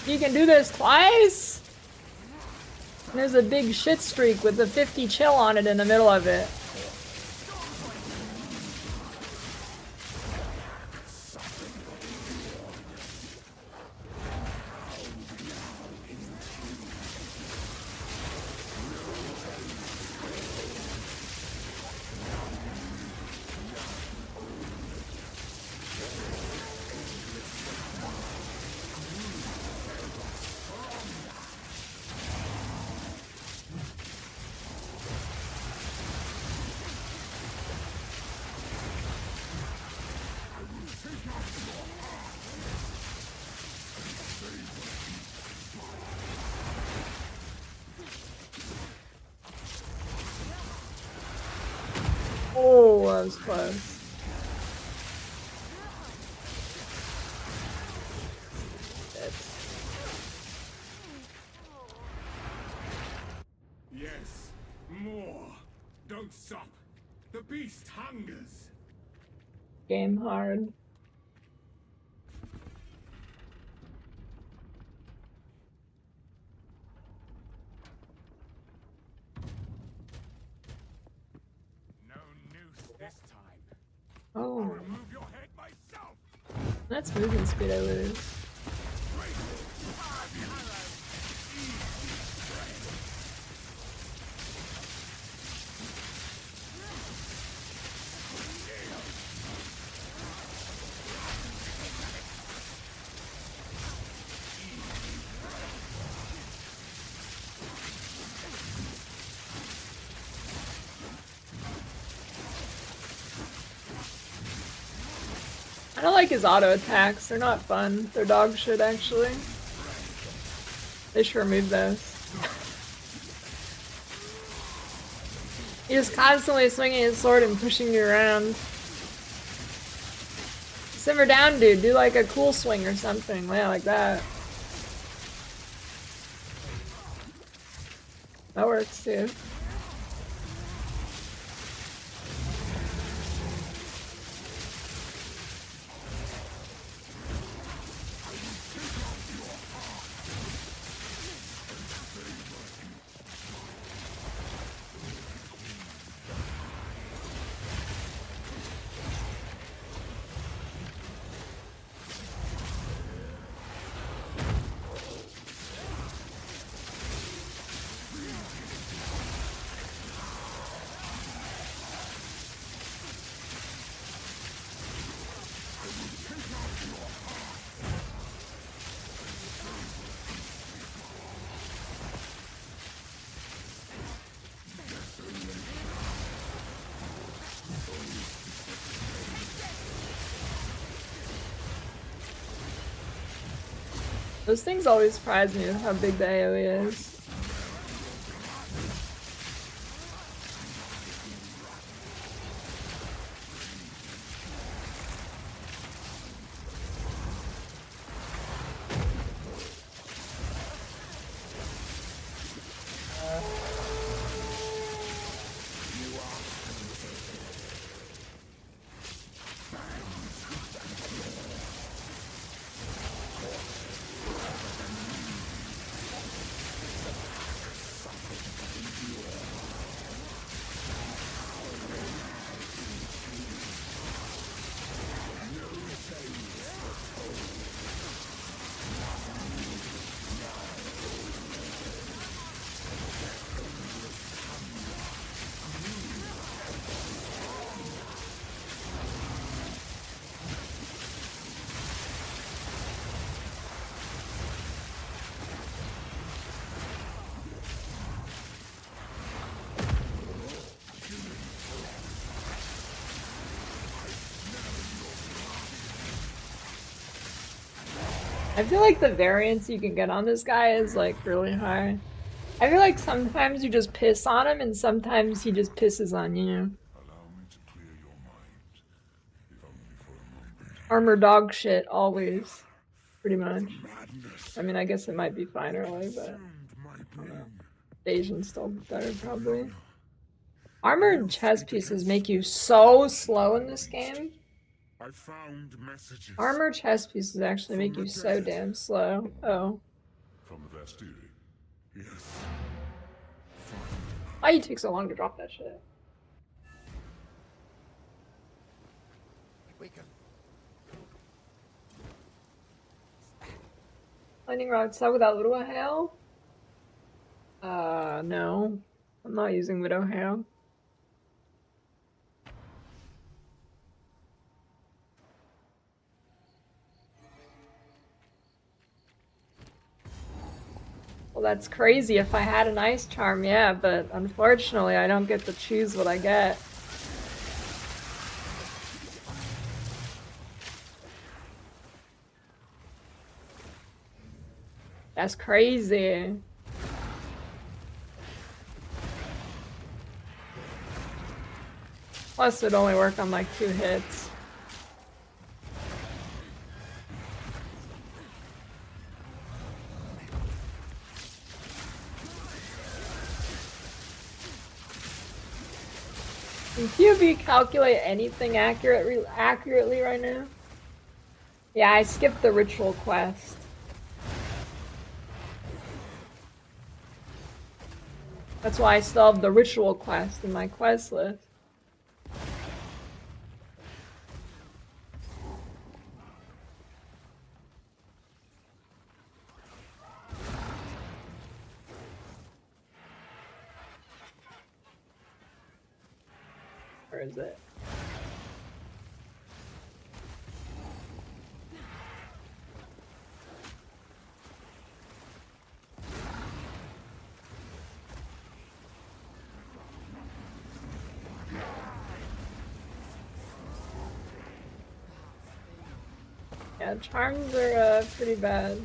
You can do this twice? And there's a big shit streak with a 50 chill on it in the middle of it. that was close. Yes, more. Don't stop. The beast hungers. Game hard. No noose this time. Oh, Remove your head myself. that's movement speed I lose. I don't like his auto attacks. They're not fun. They're dog shit, actually. They should remove those. He's constantly swinging his sword and pushing you around. Simmer down, dude. Do like a cool swing or something. Yeah, like that. That works too. Those things always surprise me with how big the AoE is. I feel like the variance you can get on this guy is like really high. I feel like sometimes you just piss on him and sometimes he just pisses on you. Allow me to clear your mind, if only for a moment. Armor dog shit, always. Pretty much. I mean, I guess it might be fine early, but I don't know. Asian's still better, probably. Armored chess pieces make you so slow in this game. I found messages Armor chess pieces actually make you so damn slow. Oh. from the Vastiri. Yes. Why you take so long to drop that shit? We can. Lightning rod set without Widow Hail? No. I'm not using Widow Hail. Well, that's crazy. If I had an ice charm, yeah, but unfortunately I don't get to choose what I get. That's crazy. Plus, it'd only work on like 2 hits. Can PoE calculate anything accurately right now? Yeah, I skipped the ritual quest. That's why I still have the ritual quest in my quest list. Where is it? Yeah, charms are pretty bad.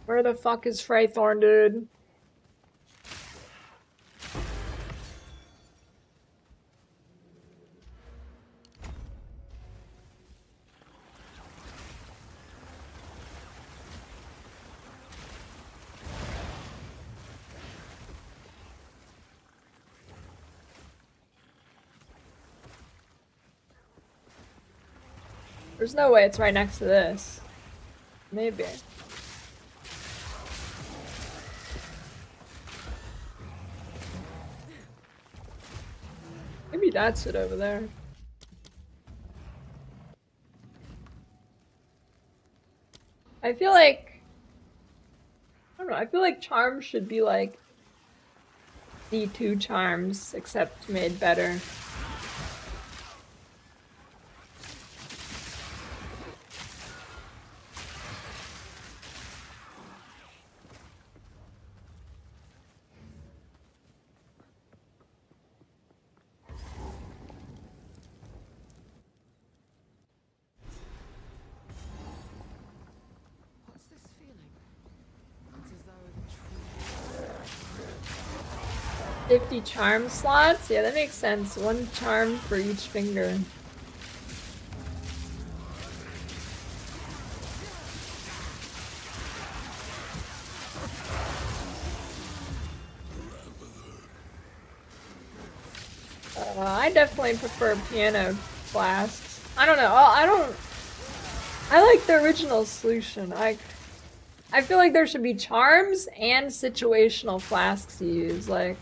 Where the fuck is Freythorn, dude? There's no way it's right next to this. Maybe. Maybe that's it over there. I feel like... I don't know, I feel like charms should be like D2 charms, except made better. What's this feeling? It's as though the tree... 50 charm slots? Yeah, that makes sense. 1 charm for each finger. I definitely prefer piano flasks. I don't know. I like the original solution. I feel like there should be charms and situational flasks you use. Like,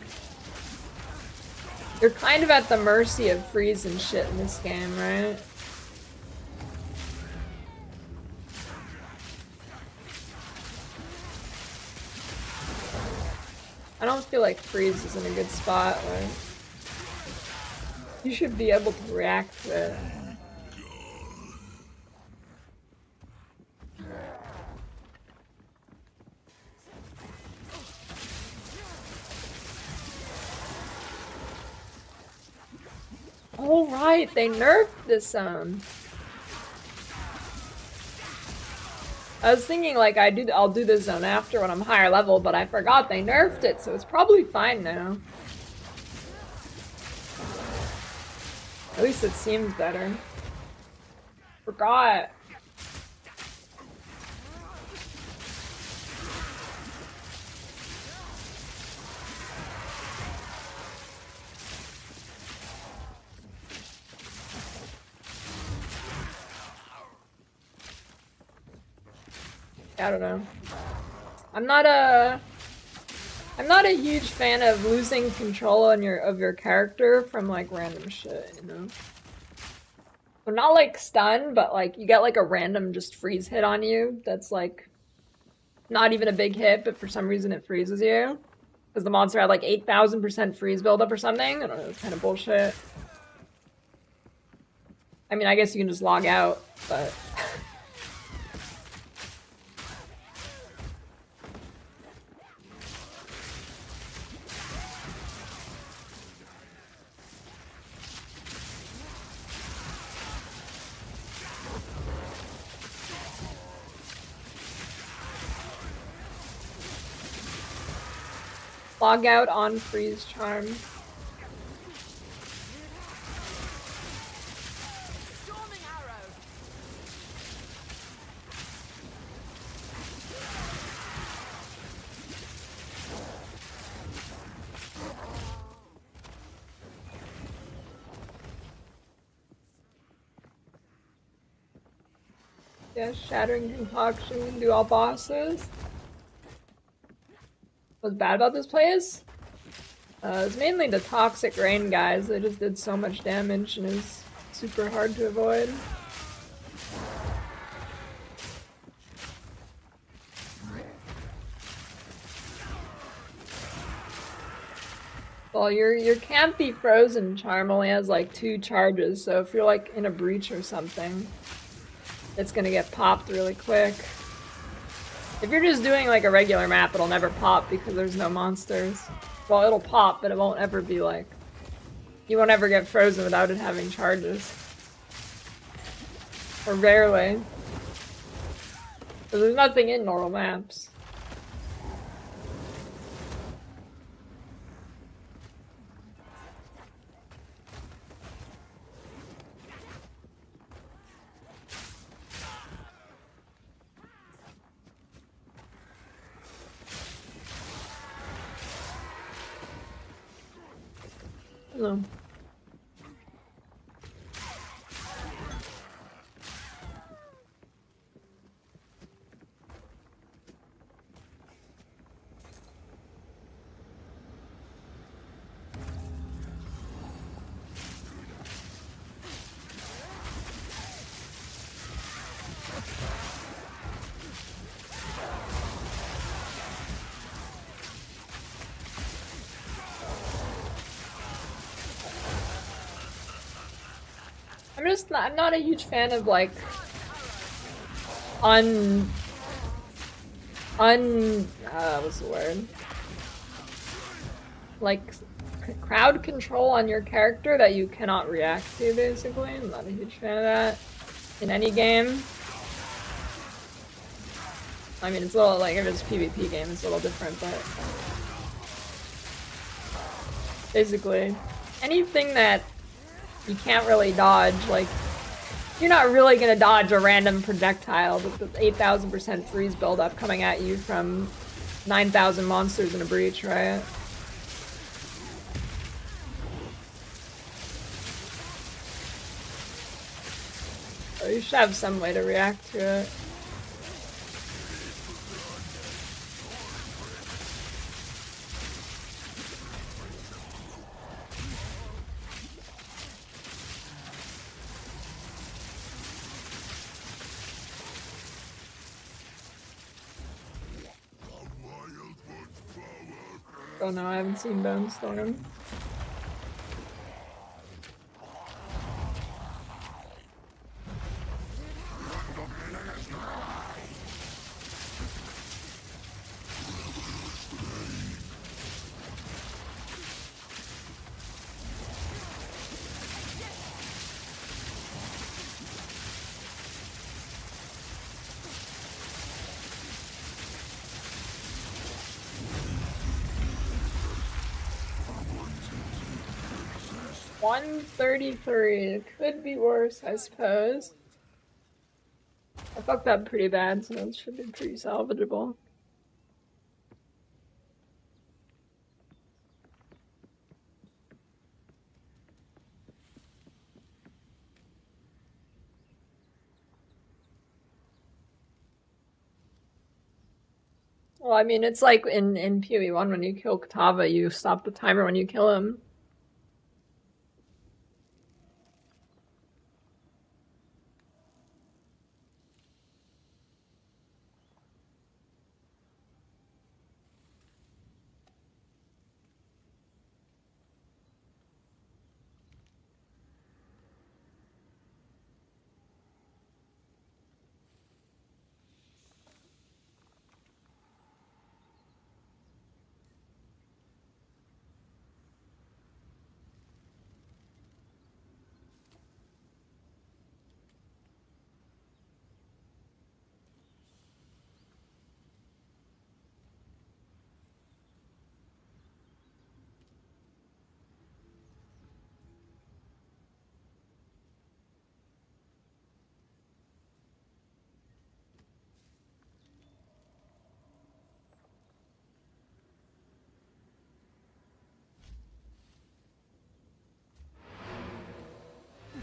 you're kind of at the mercy of freeze and shit in this game, right? I don't feel like freeze is in a good spot. Like, you should be able to react to it. Oh right, they nerfed this I was thinking like I'll do this zone after when I'm higher level, but I forgot they nerfed it, so it's probably fine now. At least it seems better. Forgot. I don't know. I'm not a huge fan of losing control of your character from like random shit, you know? So not like stun, but like you get like a random just freeze hit on you that's like not even a big hit, but for some reason it freezes you. Because the monster had like 8,000% freeze buildup or something. I don't know, it's kind of bullshit. I mean, I guess you can just log out, but... Log out on freeze charm. Storming arrow. Yeah, shattering concoction can do all bosses. What's bad about this place? It's mainly the toxic rain guys. They just did so much damage and is super hard to avoid. Well, your can't be frozen charm only has like 2 charges, so if you're like in a breach or something, it's gonna get popped really quick. If you're just doing like a regular map, it'll never pop because there's no monsters. Well, it'll pop, but it won't ever be like... You won't ever get frozen without it having charges. Or rarely. Because there's nothing in normal maps. No. I'm not a huge fan of like what's the word? Like crowd control on your character that you cannot react to, basically. I'm not a huge fan of that in any game. I mean, it's a little like if it's a PvP game, it's a little different, but basically anything that you can't really dodge, like, you're not really gonna dodge a random projectile with the 8,000% freeze buildup coming at you from 9,000 monsters in a breach, right? So you should have some way to react to it. Oh no, I haven't seen Bone Storm. $133. It could be worse, I suppose. I fucked up pretty bad, so it should be pretty salvageable. Well, I mean, it's like in PoE 1 when you kill Katava, you stop the timer when you kill him.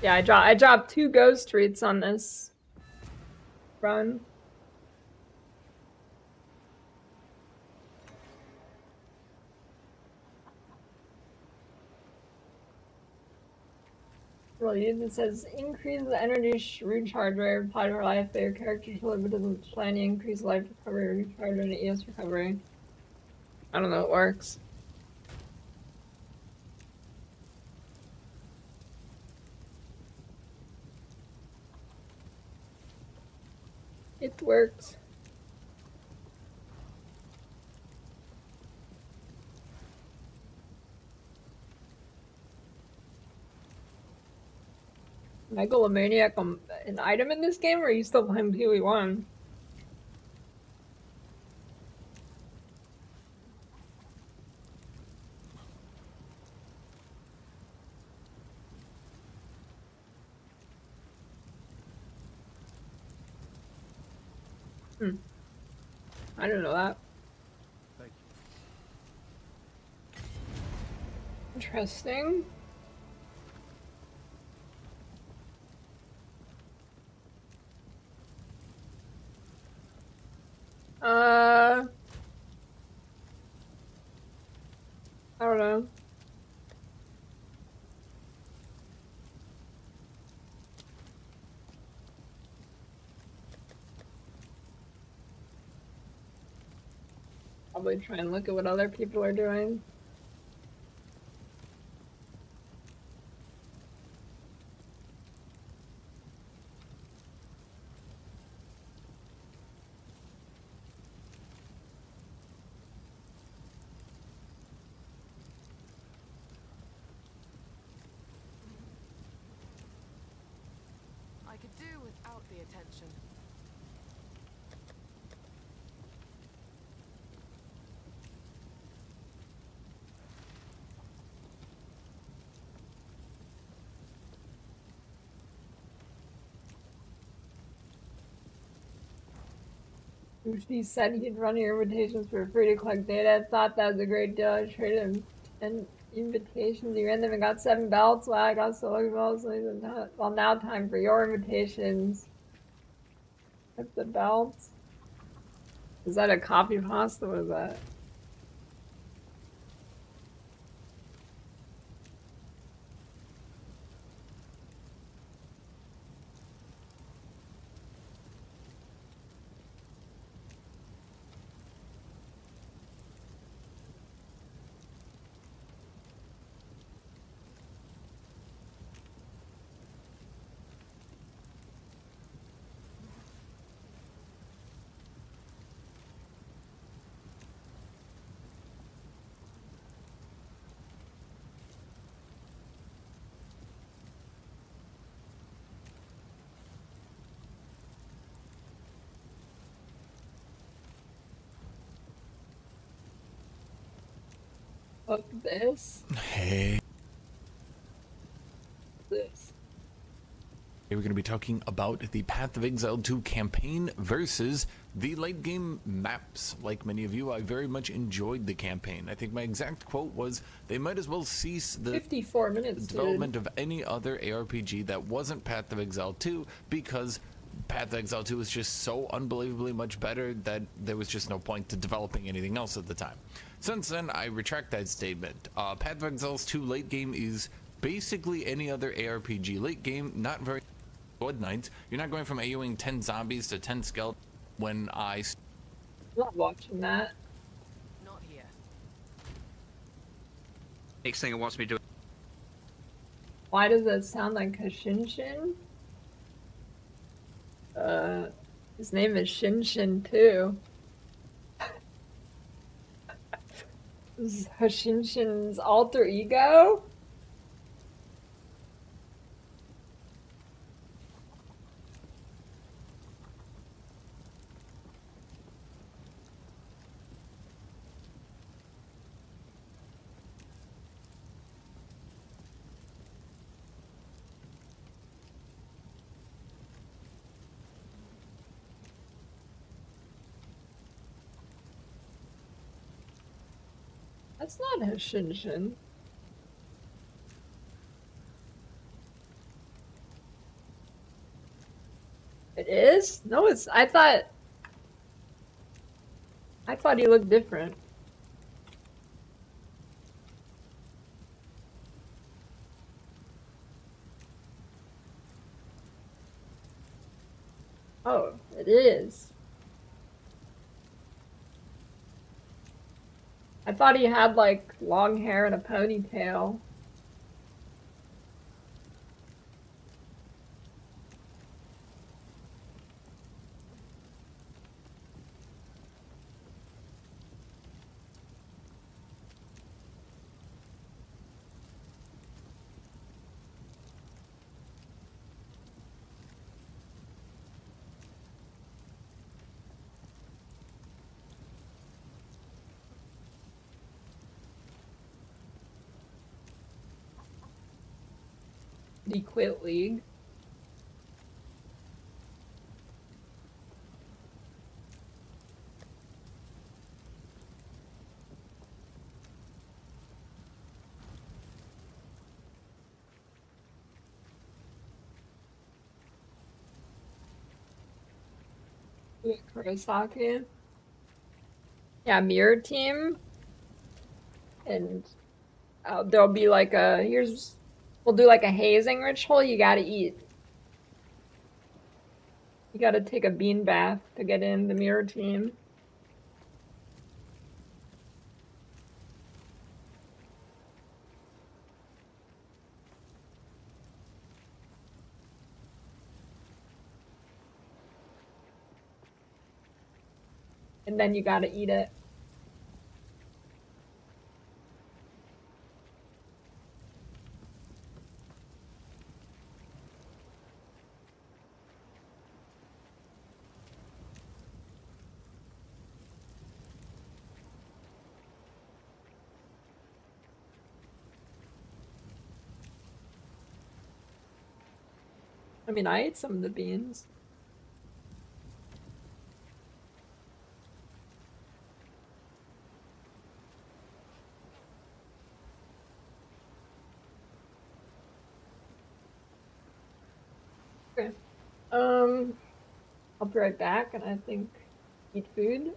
Yeah, I dropped 2 ghost treats on this run. Well, it says increase the energy recharge rate applied to life, but your character totally doesn't apply any increase life recovery, recharge, and ES recovery. I don't know, it works. It works. Megalomaniac, an item in this game, or are you still playing PoE 1? I didn't know that. Thank you. Interesting. I don't know. Probably try and look at what other people are doing. I could do without the attention. He said he'd run your invitations for free to collect data. I thought that was a great deal. I traded him 10 invitations. He ran them and got 7 belts. Wow, I got so lucky belts. Well, now time for your invitations. With the belts. Is that a copy pasta? What is that? Fuck this. Hey. This. We're going to be talking about the Path of Exile 2 campaign versus the late game maps. Like many of you, I very much enjoyed the campaign. I think my exact quote was, they might as well cease the 54 minutes, development of any other ARPG that wasn't Path of Exile 2 because Path of Exile 2 was just so unbelievably much better that there was just no point to developing anything else at the time. Since then, I retract that statement. Path of Exile 2 late game is basically any other ARPG late game, not very Blood Knights. You're not going from AOing 10 zombies to 10 skeletons when I... Not watching that. Not here. Next thing it wants me to do. Why does that sound like a Shinshin? His name is Shinshin too. This is Shinshin's alter ego? That's not a Shinshin. It is? No, it's. I thought he looked different. Oh, it is. I thought he had like long hair and a ponytail. Did he quit League? Kurosaki? Yeah, mirror team. And there'll be like we'll do like a hazing ritual. You gotta eat. You gotta take a bean bath to get in the mirror team. And then you gotta eat it. I mean, I ate some of the beans. Okay. I'll be right back and I think eat food.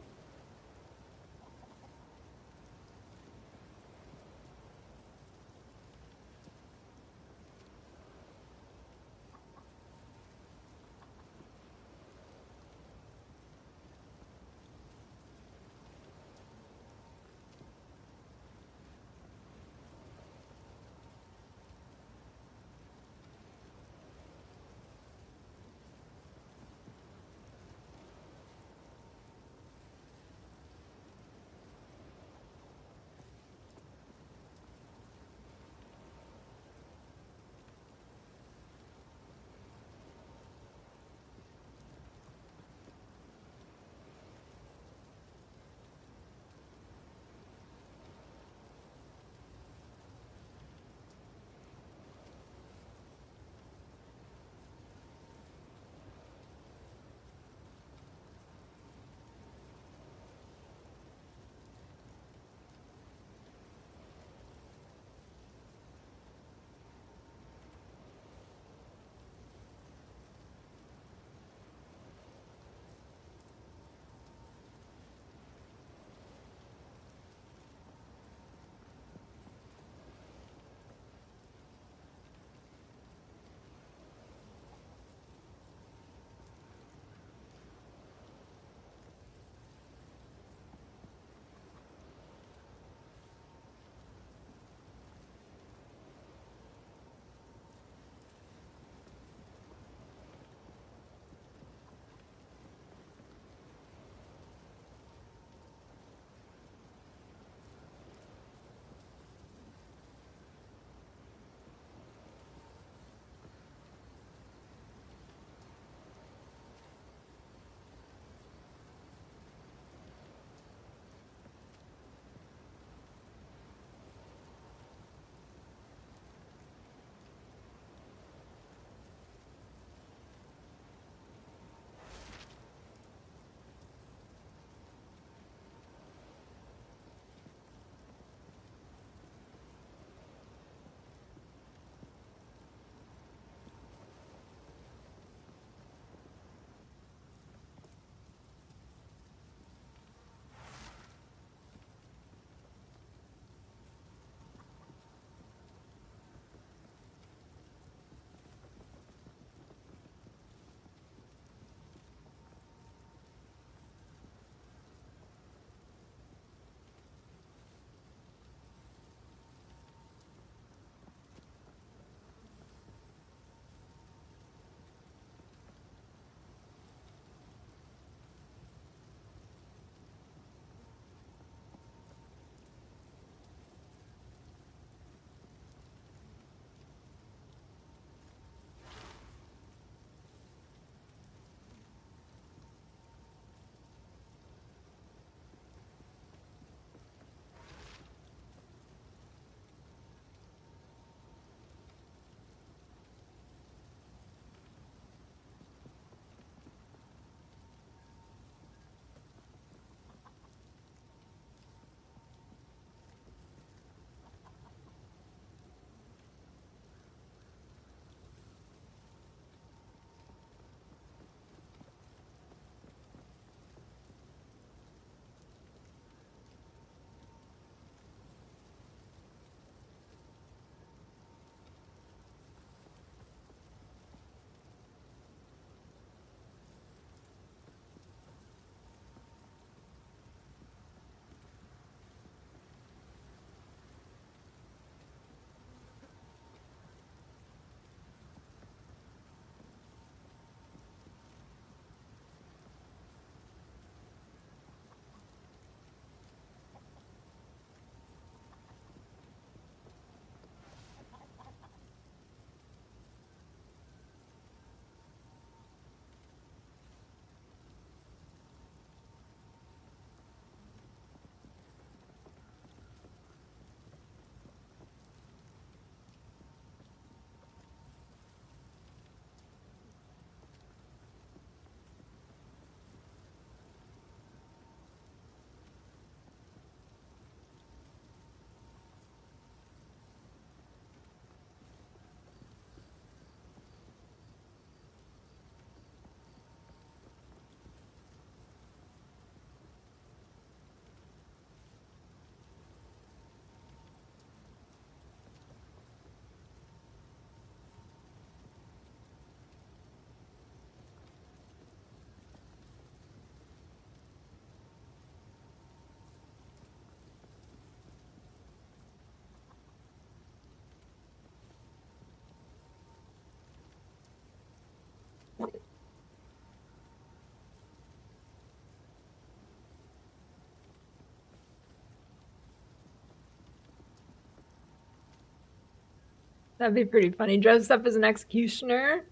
That'd be pretty funny. Dress up as an executioner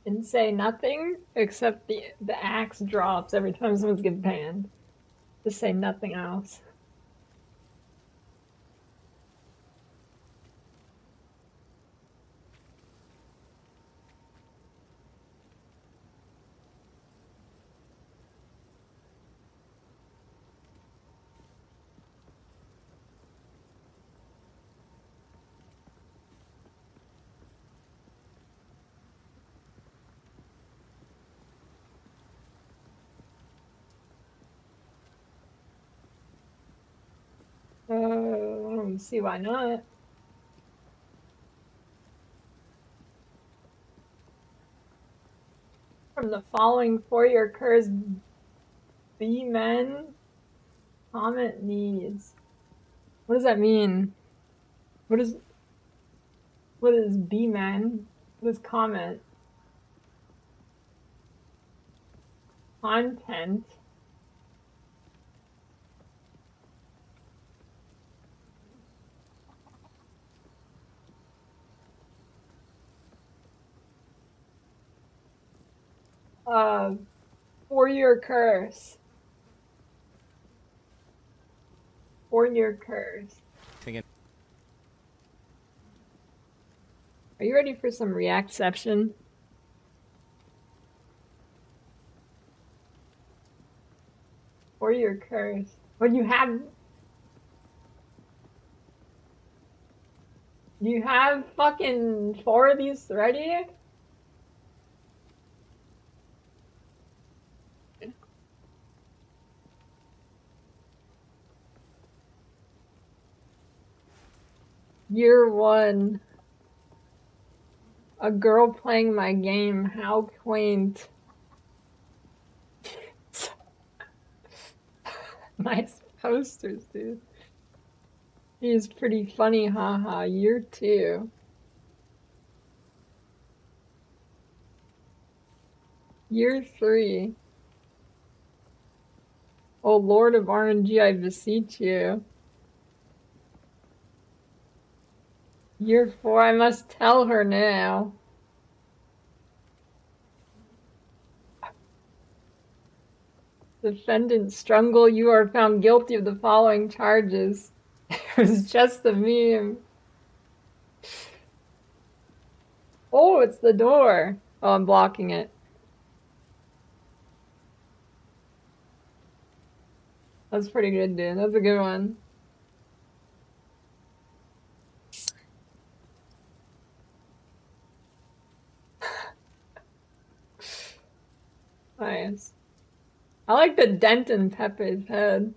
and say nothing except the axe drops every time someone's getting banned. Just say nothing else. I don't see why not. From the following four-year curse, B-men comment needs. What does that mean? What is B-men? What is comment? Content. Four-year curse. Four-year curse. Are you ready for some reactception? Four-year curse. What do you have? Do you have fucking four of these ready? Year one. A girl playing my game. How quaint. Nice posters, dude. He's pretty funny, haha. Year two. Year three. Oh, Lord of RNG, I beseech you. Year four, I must tell her now. Defendant Strungle, you are found guilty of the following charges. It was just a meme. Oh, it's the door. Oh, I'm blocking it. That's pretty good, dude. That's a good one. Nice. I like the dent in Pepe's head.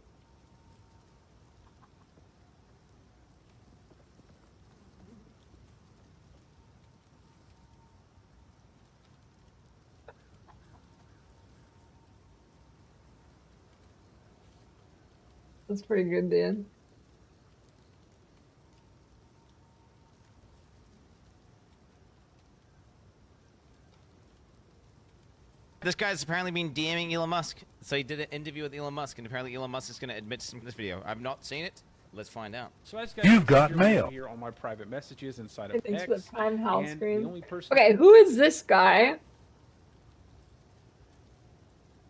That's pretty good, dude. This guy's apparently been DMing Elon Musk. So he did an interview with Elon Musk, and apparently Elon Musk is going to admit to something in this video. I've not seen it. Let's find out. So as guys, You've got mail. Here on my private messages inside of Thanks X, for the time hell and screen. the only person Okay, who is this guy?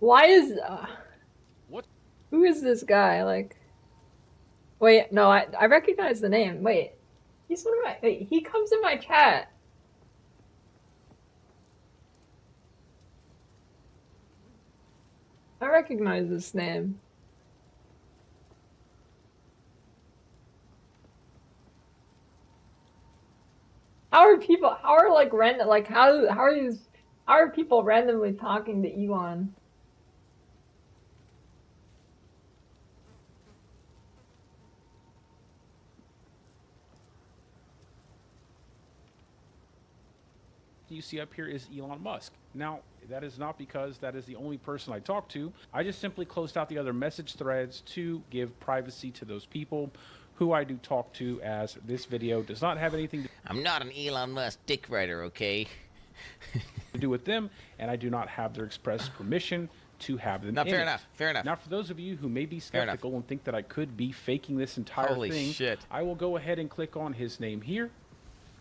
Why is What? Who is this guy? Like, wait, no, I recognize the name. Wait, he's one of my. Wait, he comes in my chat. I recognize this name. How are people? How are like random? Like how are you? How are people randomly talking to Elon? you see up here is Elon Musk. Now, that is not because that is the only person I talk to. I just simply closed out the other message threads to give privacy to those people who I do talk to, as this video does not have anything I'm not an Elon Musk dick writer, okay? to do with them, and I do not have their express permission to have them. No, fair enough. Fair enough. Now, for those of you who may be skeptical and think that I could be faking this entire Holy thing, shit. I will go ahead and click on his name here,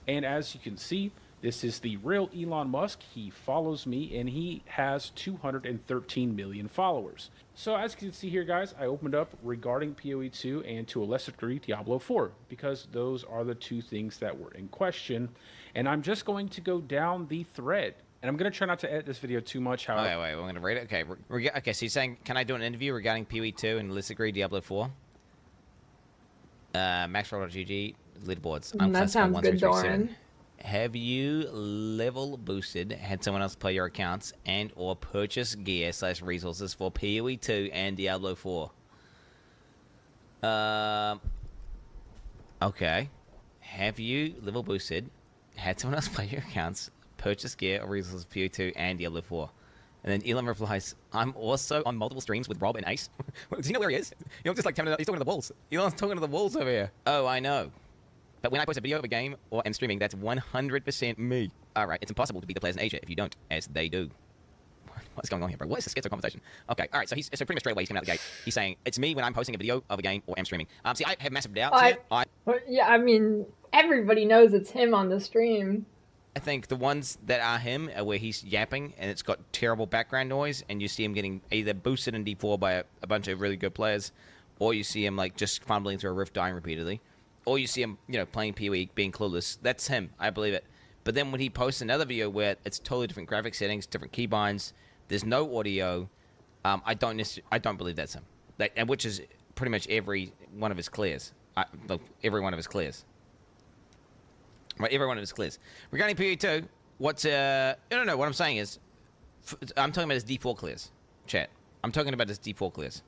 And as you can see, this is the real Elon Musk. He follows me and he has 213 million followers. So as you can see here, guys, I opened up regarding PoE 2 and to a lesser degree Diablo 4 because those are the two things that were in question. And I'm just going to go down the thread. And I'm going to try not to edit this video too much. However, Okay, wait, we're going to read it. Okay, okay. So you're saying, can I do an interview regarding PoE 2 and lesser degree Diablo 4? Maxroll.gg leaderboards. I'm That sounds good, Doran. Have you level boosted, had someone else play your accounts, and or purchase gear / resources for PoE 2 and Diablo 4? Okay. Have you level boosted, had someone else play your accounts, purchase gear or resources for PoE 2 and Diablo 4? And then Elon replies, I'm also on multiple streams with Rob and Ace. Do you know where he is? Elon's just like he's talking to the walls. Elon's talking to the walls over here. Oh, I know. But when I post a video of a game or am streaming, that's 100% me. Alright, it's impossible to beat the players in Asia if you don't, as they do. What's going on here, bro? What is this schizo conversation? Okay, alright, so pretty much straight away he's coming out the gate. He's saying, it's me when I'm posting a video of a game or am streaming. See, I have massive doubts here. Yeah, I mean, everybody knows it's him on the stream. I think the ones that are him are where he's yapping and it's got terrible background noise and you see him getting either boosted in D4 by a bunch of really good players, or you see him like just fumbling through a rift dying repeatedly, or you see him, playing PoE, being clueless. That's him. I believe it. But then when he posts another video where it's totally different graphic settings, different keybinds, there's no audio, I don't believe that's him. And which is pretty much every one of his clears. Every one of his clears. Right, every one of his clears. Regarding PoE 2, what I'm saying is, I'm talking about his D4 clears. Chat. I'm talking about his D4 clears.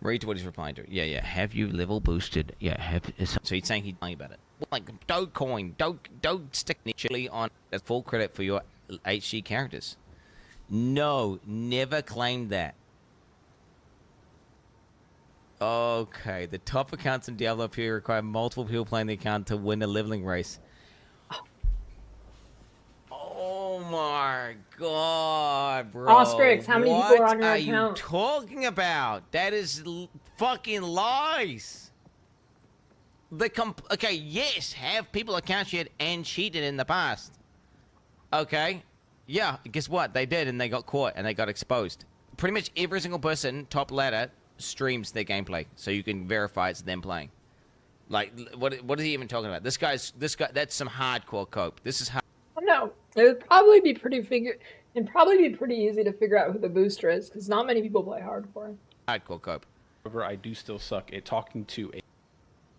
Read what he's replying to. Yeah. Have you level boosted? Yeah, so he's saying he's lying about it. Like, don't stick initially on as full credit for your HG characters. No, never claimed that. Okay, the top accounts in Diablo PoE require multiple people playing the account to win a leveling race. Oh my god, bro. Oscrix, how many people are on your account? What are you talking about? That is fucking lies. Okay, yes, have people account shared and cheated in the past. Okay, yeah, guess what? They did, and they got caught, and they got exposed. Pretty much every single person, top ladder, streams their gameplay, so you can verify it's them playing. Like, what is he even talking about? This guy, that's some hardcore cope. This is No, it would probably be pretty easy to figure out who the booster is, because not many people play hardcore. Hardcore cope. However, I do still suck at talking to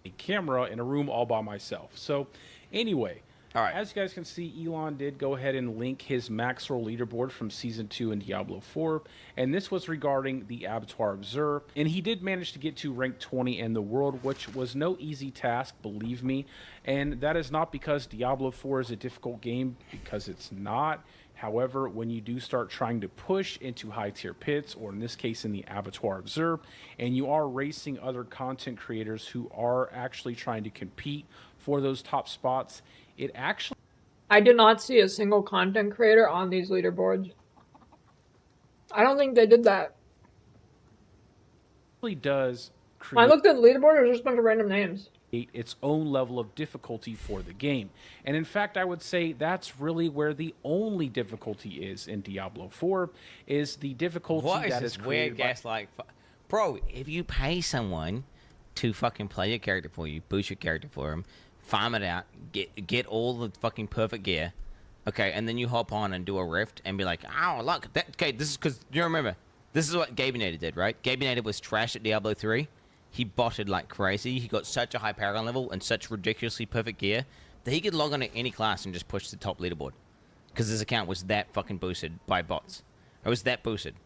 a camera in a room all by myself. So, anyway, all right. As you guys can see, Elon did go ahead and link his max roll leaderboard from Season 2 in Diablo 4, and this was regarding the Abattoir Observer, and he did manage to get to rank 20 in the world, which was no easy task, believe me, and that is not because Diablo 4 is a difficult game, because it's not. However, when you do start trying to push into high-tier pits, or in this case in the Abattoir Observer, and you are racing other content creators who are actually trying to compete for those top spots, it actually... I did not see a single content creator on these leaderboards. I don't think they did that. It really does create... When I looked at the leaderboard, it was just a bunch of random names. Its own level of difficulty for the game. And in fact, I would say that's really where the only difficulty is in Diablo 4, is the difficulty that is weird gaslight. Bro, if you pay someone to fucking play your character for you, boost your character for him, farm it out, get all the fucking perfect gear, okay, and then you hop on and do a rift and be like, oh, look, okay, this is because, you remember, this is what Gabenator did, right? Gabenator was trash at Diablo 3. He botted like crazy. He got such a high Paragon level and such ridiculously perfect gear that he could log on to any class and just push the top leaderboard. Because his account was that fucking boosted by bots. It was that boosted.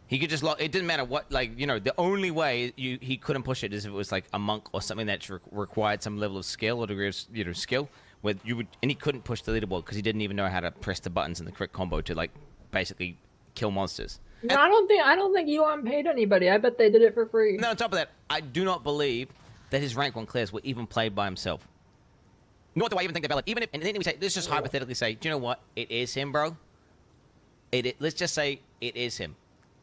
He could just log... It didn't matter what... Like, the only way he couldn't push it is if it was like a monk or something that required some level of skill or degree of, skill. Where you would... And he couldn't push the leaderboard because he didn't even know how to press the buttons in the correct combo to, like, basically kill monsters. No, I don't think Elon paid anybody. I bet they did it for free. No, on top of that, I do not believe that his rank 1 clears were even played by himself. Nor do I even think they're valid. Even if, and then we say, let's just hypothetically say, do you know what? It is him, bro. Let's just say it is him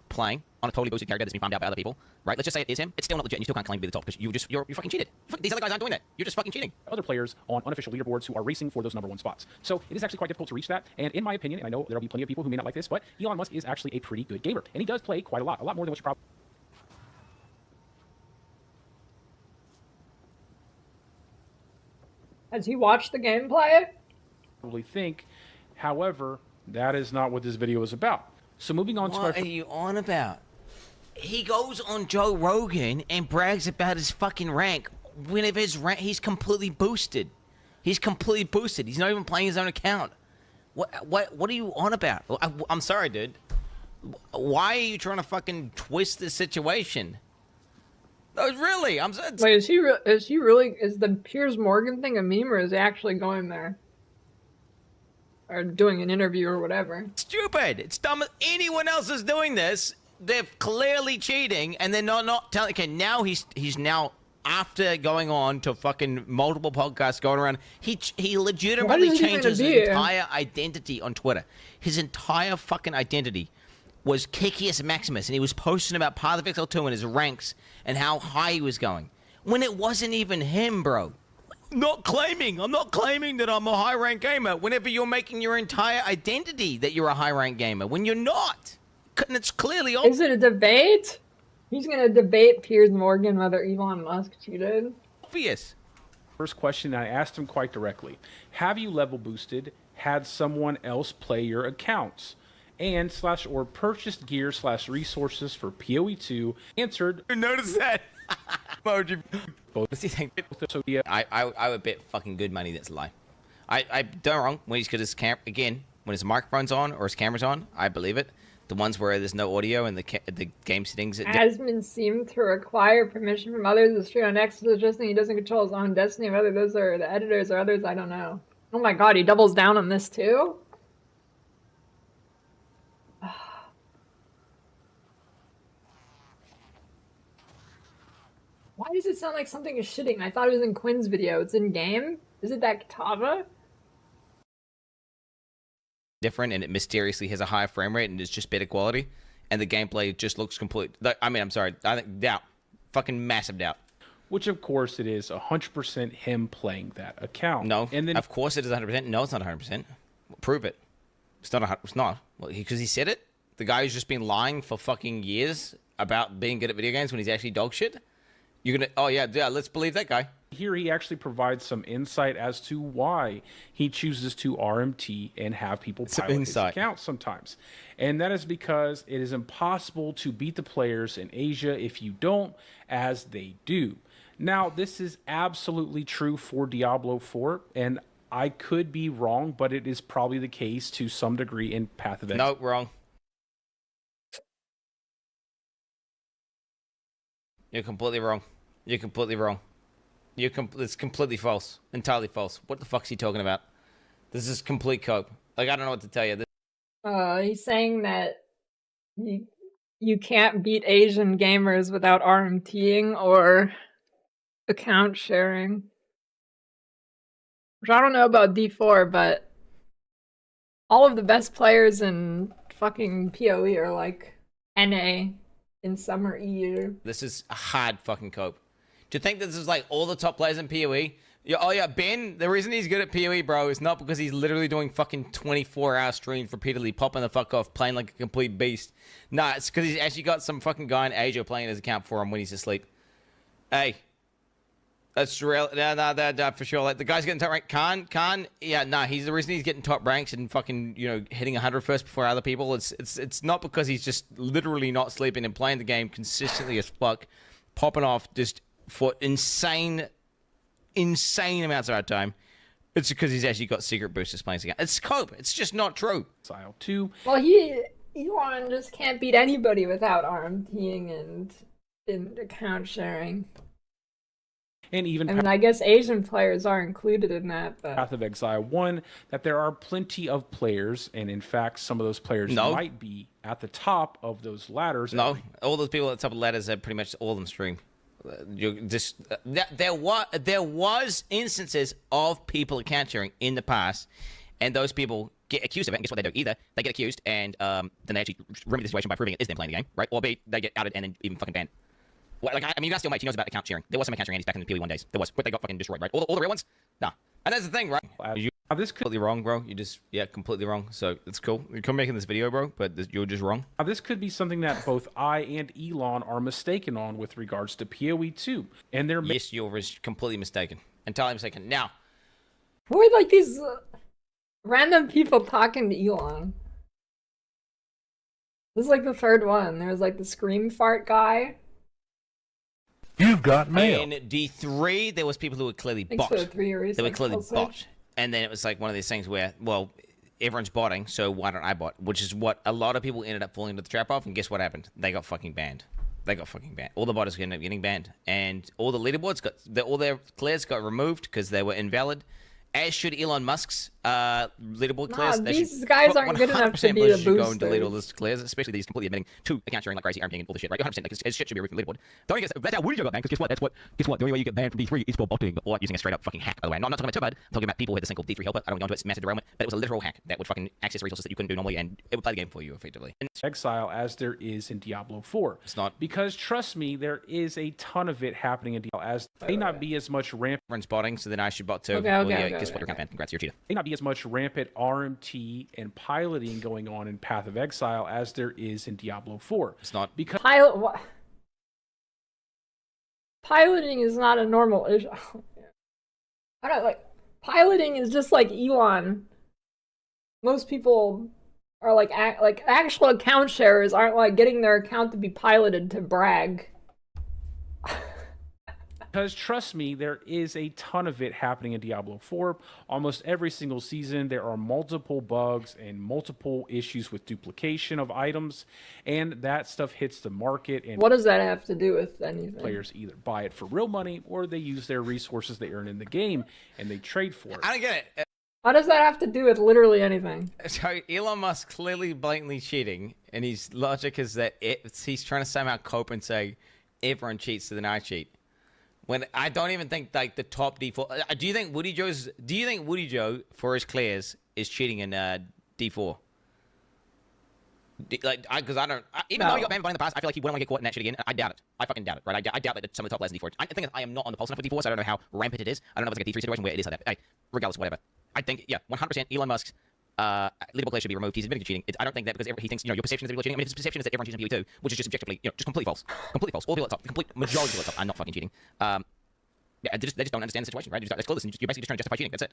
playing. on a totally boosted character that's been farmed out by other people, right? Let's just say it is him. It's still not legit, and you still can't claim to be the top because you're fucking cheated. These other guys aren't doing that. You're just fucking cheating. Other players on unofficial leaderboards who are racing for those number 1 spots. So it is actually quite difficult to reach that. And in my opinion, and I know there'll be plenty of people who may not like this, but Elon Musk is actually a pretty good gamer, and he does play quite a lot more than what you probably. Has he watched the gameplay? Think. However, that is not what this video is about. So moving on to what are you on about? He goes on Joe Rogan and brags about his fucking rank. Whenever his rank, he's completely boosted. He's completely boosted. He's not even playing his own account. What are you on about? I'm sorry, dude. Why are you trying to fucking twist the situation? No, really, I'm. Wait, is he really? Is the Piers Morgan thing a meme, or is he actually going there? Or doing an interview or whatever? Stupid. It's dumb. Anyone else is doing this, they're clearly cheating, and they're not telling. Okay, now he's now after going on to fucking multiple podcasts going around. He legitimately changes his entire identity on Twitter. His entire fucking identity was Kickius Maximus, and he was posting about Path of Exile 2 and his ranks and how high he was going when it wasn't even him, bro. I'm not claiming that I'm a high rank gamer whenever you're making your entire identity that you're a high rank gamer when you're not. And it's clearly obvious. Is it a debate? He's gonna debate Piers Morgan whether Elon Musk cheated. Obvious. First question, I asked him quite directly. Have you level boosted, had someone else play your accounts? And / or purchased gear / resources for PoE 2? Answered. Notice that. Emoji. Both. So, yeah. I would bet fucking good money that's a lie. I don't wrong when he's got his when his microphone's on or his camera's on. I believe it. The ones where there's no audio and the game settings. Asmon seemed to require permission from others to stream on X, suggesting he doesn't control his own destiny. Whether those are the editors or others, I don't know. Oh my god, he doubles down on this too? Why does it sound like something is shitting? I thought it was in Quinn's video. It's in game? Is it that Katava? Different, and it mysteriously has a higher frame rate and it's just better quality, and the gameplay just looks complete. I mean, I'm sorry. I think doubt. Fucking massive doubt. Which, of course, it is 100% him playing that account. No, and then of course it is 100%. No, it's not 100%. Prove it. It's not. It's not. Well, because he said it. The guy who's just been lying for fucking years about being good at video games when he's actually dog shit. You're gonna. Oh yeah. Let's believe that guy. Here he actually provides some insight as to why he chooses to RMT and have people pilot his account sometimes. And that is because it is impossible to beat the players in Asia if you don't, as they do. Now, this is absolutely true for Diablo 4, and I could be wrong, but it is probably the case to some degree in Path of Exile. Nope, wrong. You're completely wrong. You're completely wrong. It's completely false. Entirely false. What the fuck's he talking about? This is complete cope. Like, I don't know what to tell you. He's saying that you can't beat Asian gamers without RMTing or account sharing. Which I don't know about D4, but all of the best players in fucking PoE are like NA in summer EU. This is a hard fucking cope. Do you think this is like all the top players in PoE? Yeah, oh yeah, Ben, the reason he's good at PoE, bro, is not because he's literally doing fucking 24-hour streams repeatedly, popping the fuck off, playing like a complete beast. Nah, it's because he's actually got some fucking guy in Asia playing his account for him when he's asleep. Hey. That's real. No, for sure. Like, the guy's getting top rank. Khan, yeah, nah, he's the reason he's getting top ranks and fucking, you know, hitting 100 first before other people. It's not because he's just literally not sleeping and playing the game consistently as fuck, popping off just for insane amounts of our time. It's because he's actually got secret boosters playing again. It's cope. It's just not true. Style 2. Well, Elon just can't beat anybody without RMTing and account sharing. And even I mean, I guess Asian players are included in that, but Path of Exile 1, that there are plenty of players, and in fact, some of those players might be at the top of those ladders. No, all those people at the top of the ladders have pretty much all of them stream. There was instances of people account sharing in the past, and those people get accused of it, and guess what they do? Either they get accused, and then they actually remedy the situation by proving it is them playing the game, right? Or B, they get outed and then even fucking banned. Well, like, I mean, you guys still mates. He knows about account sharing. There was some account sharing back in the PoE 1 days. There was, but they got fucking destroyed, right? All the real ones? Nah. And that's the thing, right? This could Completely wrong, bro. You just, yeah, completely wrong. So it's cool. You're making this video, bro, but you're just wrong. Now, this could be something that both I and Elon are mistaken on with regards to PoE 2. And they're yes, you're completely mistaken. Entirely mistaken. Now, who are like these random people talking to Elon? This is like the third one. There's like the scream fart guy. You've got mail. in D3, there was people who were clearly Thanks bot. for the 3 years. They were clearly bot. And then it was like one of these things where, well, everyone's botting, so why don't I bot? Which is what a lot of people ended up falling into the trap of, and guess what happened? They got fucking banned. They got fucking banned. All the botters ended up getting banned. And all the leaderboards all their clears got removed because they were invalid. As should Elon Musk's leaderboard clears. These guys aren't good enough to be the boosters. Go and delete all those clears, especially these completely admitting to account sharing like crazy, arming and all this shit, right? 100%, like, his shit should be removed from the leaderboard. Don't get that's how Woody got banned, because guess what? The only way you get banned from D3 is for botting, or using a straight up fucking hack, by the way. I'm not talking about Turbad, I'm talking about people who had this thing called D3 helper. I don't go into its massive derailment, but it was a literal hack that would fucking access resources that you couldn't do normally, and it would play the game for you, effectively. exile as there is in Diablo 4. It's not. Because trust me, there is a ton of it happening in Diablo, as may not be as much rampant. Everyone's botting, so then I should bot too. Okay, Guess what? You're banned. Congrats, you're a cheater. May not be as much rampant RMT and piloting going on in Path of Exile as there is in Diablo 4. It's not. Because piloting is not a normal issue. I don't like piloting is just like Elon. Most people are like actual account sharers aren't like getting their account to be piloted to brag. Because trust me, there is a ton of it happening in Diablo 4. Almost every single season, there are multiple bugs and multiple issues with duplication of items, and that stuff hits the market. And what does that have to do with anything? Players either buy it for real money or they use their resources they earn in the game and they trade for it. I don't get it. How does that have to do with literally anything? So Elon Musk clearly blatantly cheating, and his logic is that he's trying to somehow cope and say everyone cheats, so then I cheat. When I don't even think like the top default. Do you think Woody Joe for his clears is cheating in D4? Because I don't. Even though he got banned in the past, I feel like he wouldn't want to get caught in that shit again. I doubt it. I fucking doubt it. Right? I doubt that some of the top players in D4. I think I am not on the pulse enough with D4, so I don't know how rampant it is. I don't know if it's like a D3 situation where it is like that. Hey, regardless, whatever. I think 100% Elon Musk's leaderboard player should be removed. He's admitting to cheating. I don't think that because he thinks your perception is that people are cheating. I mean, his perception is that everyone cheats in PoE 2, which is just objectively just completely false. Completely false. All people at the top, the complete majority of people at the top are not fucking cheating. They just don't understand the situation, right? That's clueless, and you're basically just trying to justify cheating. That's it.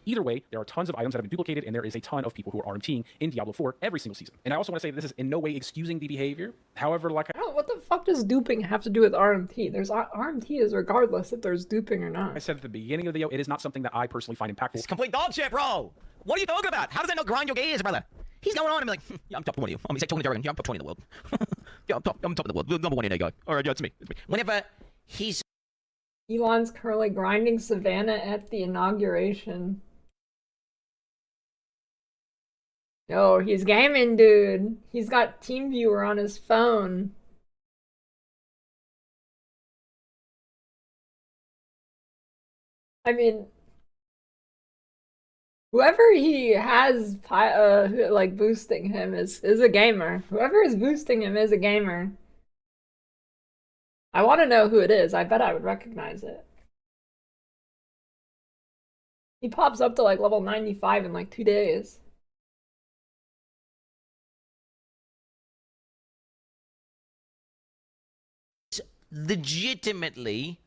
Either way, there are tons of items that have been duplicated, and there is a ton of people who are RMTing in Diablo 4 every single season. And I also want to say that this is in no way excusing the behavior. However, what the fuck does duping have to do with RMT? There's RMT is regardless if there's duping or not. I said at the beginning of the video, it is not something that I personally find impactful. It's complete dog shit, bro. What are you talking about? How does that not grind your gears, brother? He's going on and be like, yeah, I'm top 20. He's like talking to Jordan. Yeah, I'm top 20 in the world. Yeah, I'm top of the world. Number one in guy. All right, yeah, it's me. Whenever he's Elon's currently grinding Savannah at the inauguration. Oh, he's gaming, dude. He's got TeamViewer on his phone. I mean, whoever he has like boosting him is a gamer. Whoever is boosting him is a gamer. I want to know who it is. I bet I would recognize it. He pops up to like level 95 in like 2 days. Legitimately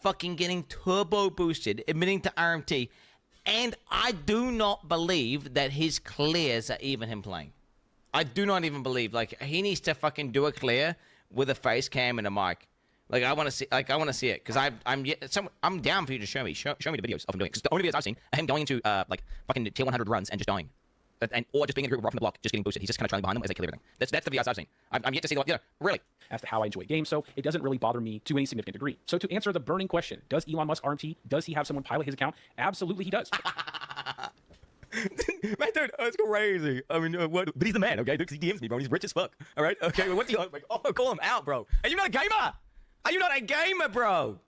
fucking getting turbo boosted, admitting to RMT, and I do not believe that his clears are even him playing. I do not even believe. Like, he needs to fucking do a clear with a face cam and a mic. Like, I want to see. Like, I want to see it because I'm down for you to show me the videos of him doing it. Because the only videos I've seen are him going into like fucking tier 100 runs and just dying, or just being in a group right from the block, just getting boosted. He's just kind of trailing behind them as they kill everything. That's the videos I've seen. I'm yet to see the really. As to how I enjoy games, so it doesn't really bother me to any significant degree. So to answer the burning question, does Elon Musk RMT? Does he have someone pilot his account? Absolutely, he does. Man, dude, it's crazy. I mean, what? But he's the man, okay? Because he DMs me, bro. He's rich as fuck. All right, okay. What's he like? Oh, call him out, bro. Are you not a gamer? Are you not a gamer, bro?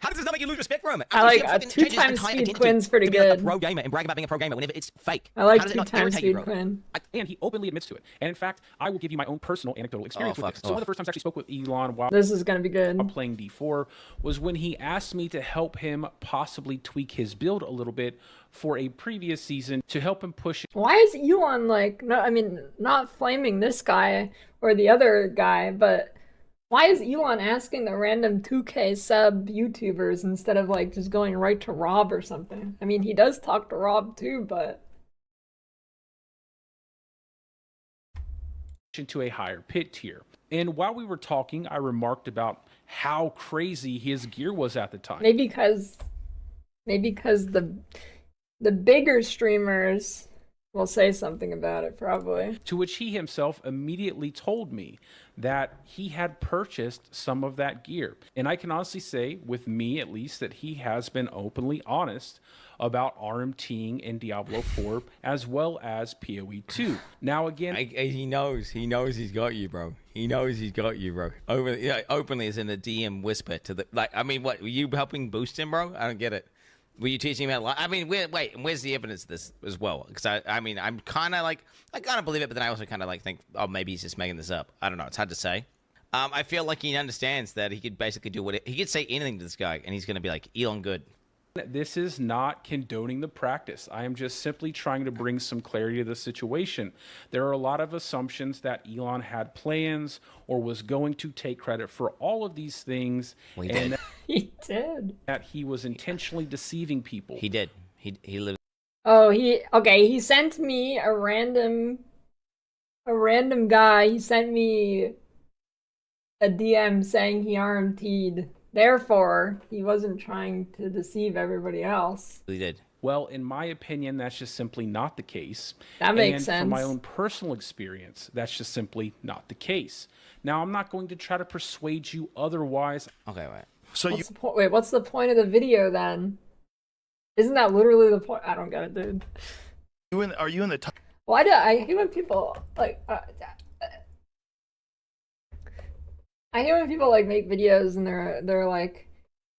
How does this not make you lose respect for him? I like 2x speed Quinn's pretty good. A pro gamer and brag about being a pro gamer whenever it's fake. I like How does it not 2x irritate you, speed bro? Quinn. And he openly admits to it. And in fact, I will give you my own personal anecdotal experience with this. So one of the first times I actually spoke with Elon while This is gonna be good. playing D4 was when he asked me to help him possibly tweak his build a little bit for a previous season to help him push. Why is Elon like, no, I mean, not flaming this guy or the other guy, but why is Elon asking the random 2K sub YouTubers instead of like just going right to Rob or something? I mean, he does talk to Rob too, but into a higher pit tier. And while we were talking, I remarked about how crazy his gear was at the time. maybe because the bigger streamers will say something about it, probably. To which he himself immediately told me that he had purchased some of that gear. And I can honestly say, with me at least, that he has been openly honest about RMTing in Diablo 4 as well as PoE 2. Now again, he knows he's got you, bro. He knows he's got you, bro. Openly as in a DM whisper to the, like, I mean, what, were you helping boost him, bro? I don't get it. Were you teaching him how to, I mean, wait, and where's the evidence of this as well? Because I mean, I'm kind of like, I kind of believe it, but then I also kind of like think, oh, maybe he's just making this up. I don't know. It's hard to say. I feel like he understands that he could basically do he could say anything to this guy, and he's going to be like, Elon good. this is not condoning the practice. I am just simply trying to bring some clarity to the situation. There are a lot of assumptions that Elon had plans or was going to take credit for all of these things. Well, he did. He did. That he was intentionally deceiving people. He did. He lived. Oh, he sent me a random guy. He sent me a DM saying he RMT'd. Therefore, he wasn't trying to deceive everybody else. He did. Well, in my opinion, that's just simply not the case. That makes and sense. From my own personal experience, that's just simply not the case. Now, I'm not going to try to persuade you otherwise. Okay, right. So what's the point of the video then? Isn't that literally the point? I don't get it, dude. are you in the top? Why do I hate when people like? I hate when people like make videos and they're like,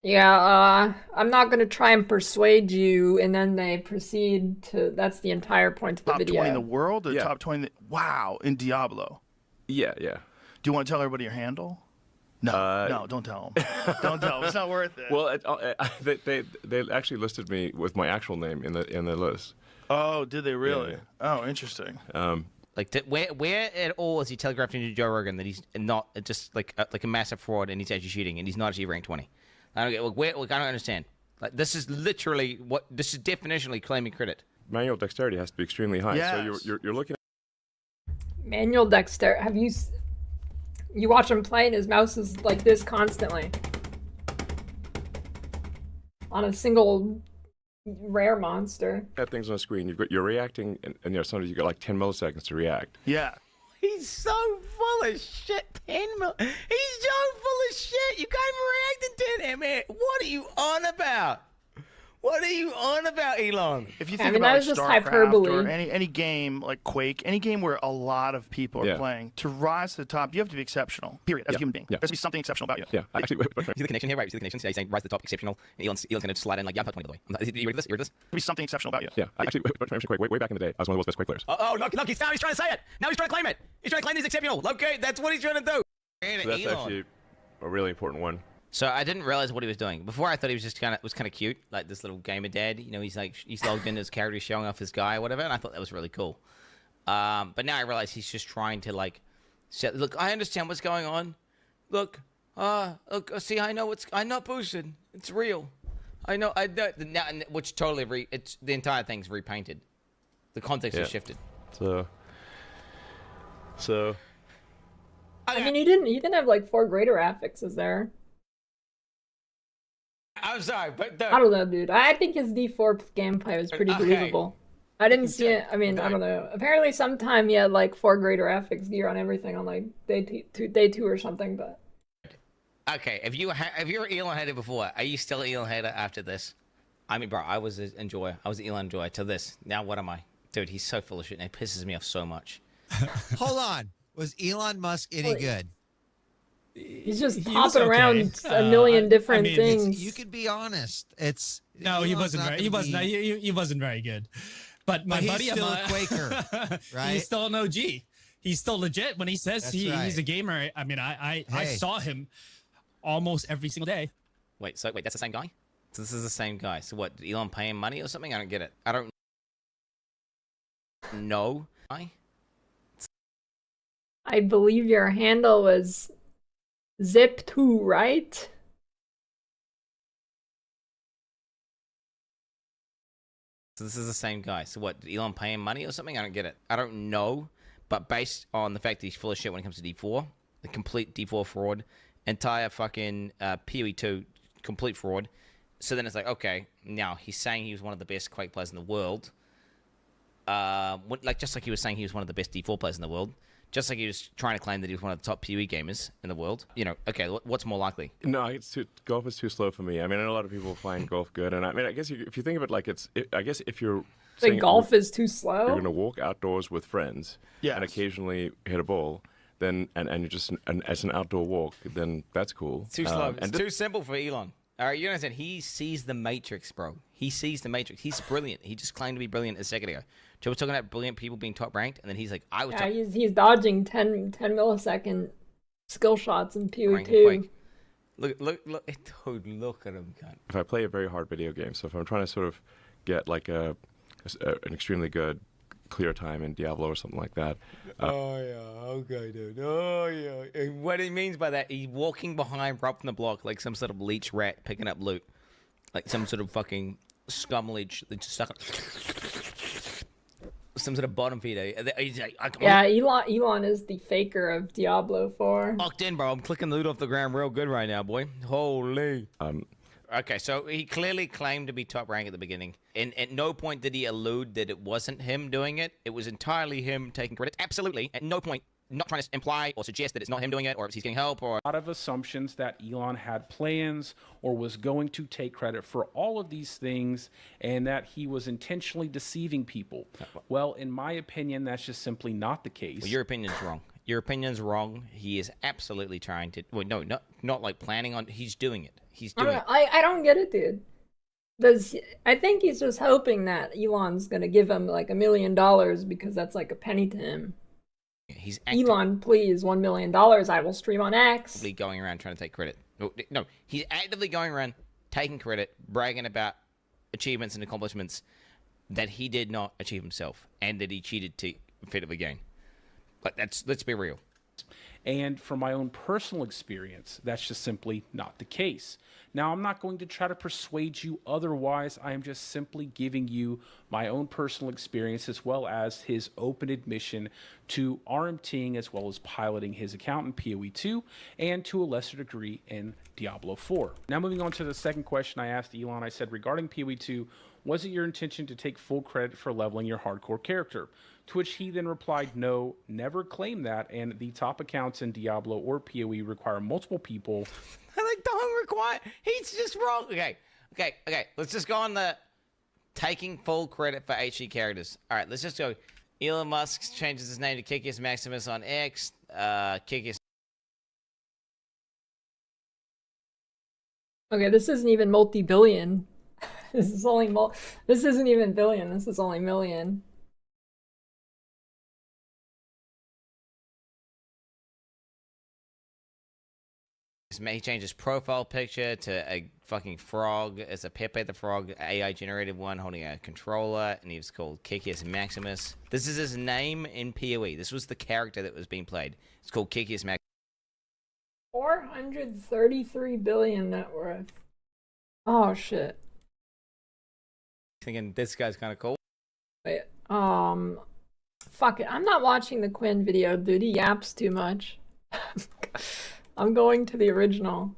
yeah, I'm not gonna try and persuade you, and then they proceed to. That's the entire point of the video. Top 20 in the world, or Yeah. top 20? Wow, in Diablo. Yeah. Do you want to tell everybody your handle? No, no, don't tell them. Don't tell them. It's not worth it. Well, they actually listed me with my actual name in the list. Oh, did they really? Yeah. Oh, interesting. Like, where at all is he telegraphed into Joe Rogan that he's not just like a massive fraud and he's actually cheating and he's not actually ranked 20? I don't get. I don't understand. Like, this is literally this is definitionally claiming credit. Manual dexterity has to be extremely high. Yes. So you're looking at Manual dexter. Have you watch him play and his mouse is like this constantly on a single rare monster. things on the screen. You're reacting, and sometimes you got like 10 milliseconds to react. Yeah. He's so full of shit. He's so full of shit. You can't even react in 10 minutes. What are you on about? What are you on about, Elon? If you think that about was just StarCraft hyperbole. or any game like Quake, any game where a lot of people are Yeah. playing, to rise to the top, you have to be exceptional. Period. As a human being, Yeah. there has to be something exceptional about you. Yeah, actually, See the connection here, right? See the connection? See, saying rise to the top, exceptional. And Elon's gonna slide in like, yeah, I'm top 20 by the way. You ready for this? You ready for this? There has to be something exceptional about you. yeah. Actually, way back in the day, I was one of the world's best Quake players. Oh, look, he's trying to say it. Now he's trying to claim it. He's trying to claim he's exceptional. Okay, that's what he's trying to do. So that's actually a really important one. So I didn't realize what he was doing. Before I thought he was just kind of cute, like this little gamer dad. You know, he's logged in as character, showing off his guy or whatever, and I thought that was really cool. But now I realize he's just trying to like, look, I understand what's going on. Look, see, I'm not boosted. It's real. I know. Now, which totally it's the entire thing's repainted. The context has shifted. So. I mean, you didn't have like 4 greater affixes there. I'm sorry, but I don't know, dude. I think his D4 gameplay was pretty believable. I didn't see it. I mean, I don't know. Apparently, sometime he had like 4 greater affix gear on everything on like day two or something. But okay, if you were Elon hater before, are you still Elon hater after this? I mean, bro, I was an enjoyer. I was an Elon enjoyer till this. Now what am I? Dude, he's so full of shit and it pisses me off so much. Hold on. Was Elon Musk any good? He's just He was hopping okay. around a million different mean, things. You could be honest. It's No, he Elon's wasn't not very. gonna He wasn't. be- He wasn't very good. But my But he's buddy, still a Quaker, right? He's still an OG. He's still legit when he says That's he's right. a gamer. I mean, I Hey. saw him almost every single day. Wait, that's the same guy? So this is the same guy. So what, did Elon pay him money or something? I don't get it. I don't know. I believe your handle was Zip2, right? So this is the same guy. So what, did Elon pay him money or something? I don't get it. I don't know. But based on the fact that he's full of shit when it comes to D4, the complete D4 fraud, entire fucking PoE 2, complete fraud. So then it's like, okay, now he's saying he was one of the best Quake players in the world. Just like he was saying he was one of the best D4 players in the world. Just like he was trying to claim that he was one of the top PoE gamers in the world. You know, okay, what's more likely? No, golf is too slow for me. I mean, I know a lot of people find golf good, and I mean, I guess if you think of it like I guess if you're saying golf is too slow, you're going to walk outdoors with friends, and occasionally hit a ball, then and you're just as an outdoor walk, then that's cool. Too slow. It's too simple for Elon. All right, you understand? He sees the Matrix, bro. He sees the Matrix. He's brilliant. He just claimed to be brilliant a second ago. Joe was talking about brilliant people being top ranked, and then he's like, I was top. He's dodging 10 millisecond skill shots in PoE Rank 2. Look, dude, look at him, cunt. If I play a very hard video game, so if I'm trying to sort of get like an extremely good clear time in Diablo or something like that. Oh yeah, okay, dude. Oh yeah. And what he means by that, he's walking behind Rob from the block like some sort of leech rat picking up loot, like some sort of fucking scum leech that just stuck. Some sort of bottom feeder. He's like, Yeah, Elon is the faker of Diablo 4. Locked in, bro. I'm clicking loot off the ground real good right now, boy. Holy. Okay, so he clearly claimed to be top rank at the beginning. And at no point did he allude that it wasn't him doing it. It was entirely him taking credit. Absolutely. At no point. Not trying to imply or suggest that it's not him doing it or if he's getting help or... A lot of assumptions that Elon had plans or was going to take credit for all of these things and that he was intentionally deceiving people. Well, in my opinion, that's just simply not the case. Well, your opinion's wrong. Your opinion's wrong. He is absolutely trying to... Well, no, not like planning on... He's doing it. He's doing it. I don't get it, dude. I think he's just hoping that Elon's going to give him like $1 million because that's like a penny to him. He's Elon, please, $1 million. I will stream on X. Going around trying to take credit. No, he's actively going around taking credit, bragging about achievements and accomplishments that he did not achieve himself and that he cheated to effectively gain. But let's be real. And from my own personal experience, that's just simply not the case. Now, I'm not going to try to persuade you otherwise. I am just simply giving you my own personal experience as well as his open admission to RMTing as well as piloting his account in PoE 2 and to a lesser degree in Diablo 4. Now, moving on to the second question I asked Elon, I said, regarding PoE 2, was it your intention to take full credit for leveling your hardcore character? To which he then replied, no, never claim that, and the top accounts in Diablo or PoE require multiple people. They don't require... He's just wrong. Okay. Let's just go on the taking full credit for HE characters. All right, let's just go. Elon Musk changes his name to Kickius Maximus on X. Kickius... Okay, this isn't even multi-billion. This isn't even billion. This is only million. He changed his profile picture to a fucking frog. It's a Pepe the Frog AI generated one holding a controller, and he was called Kickius Maximus. This is his name in PoE. This was the character that was being played. It's called Kickius Maximus. 433 billion net worth. Oh shit. Thinking this guy's kind of cool. Wait, fuck it. I'm not watching the Quinn video, dude. He yaps too much. I'm going to the original.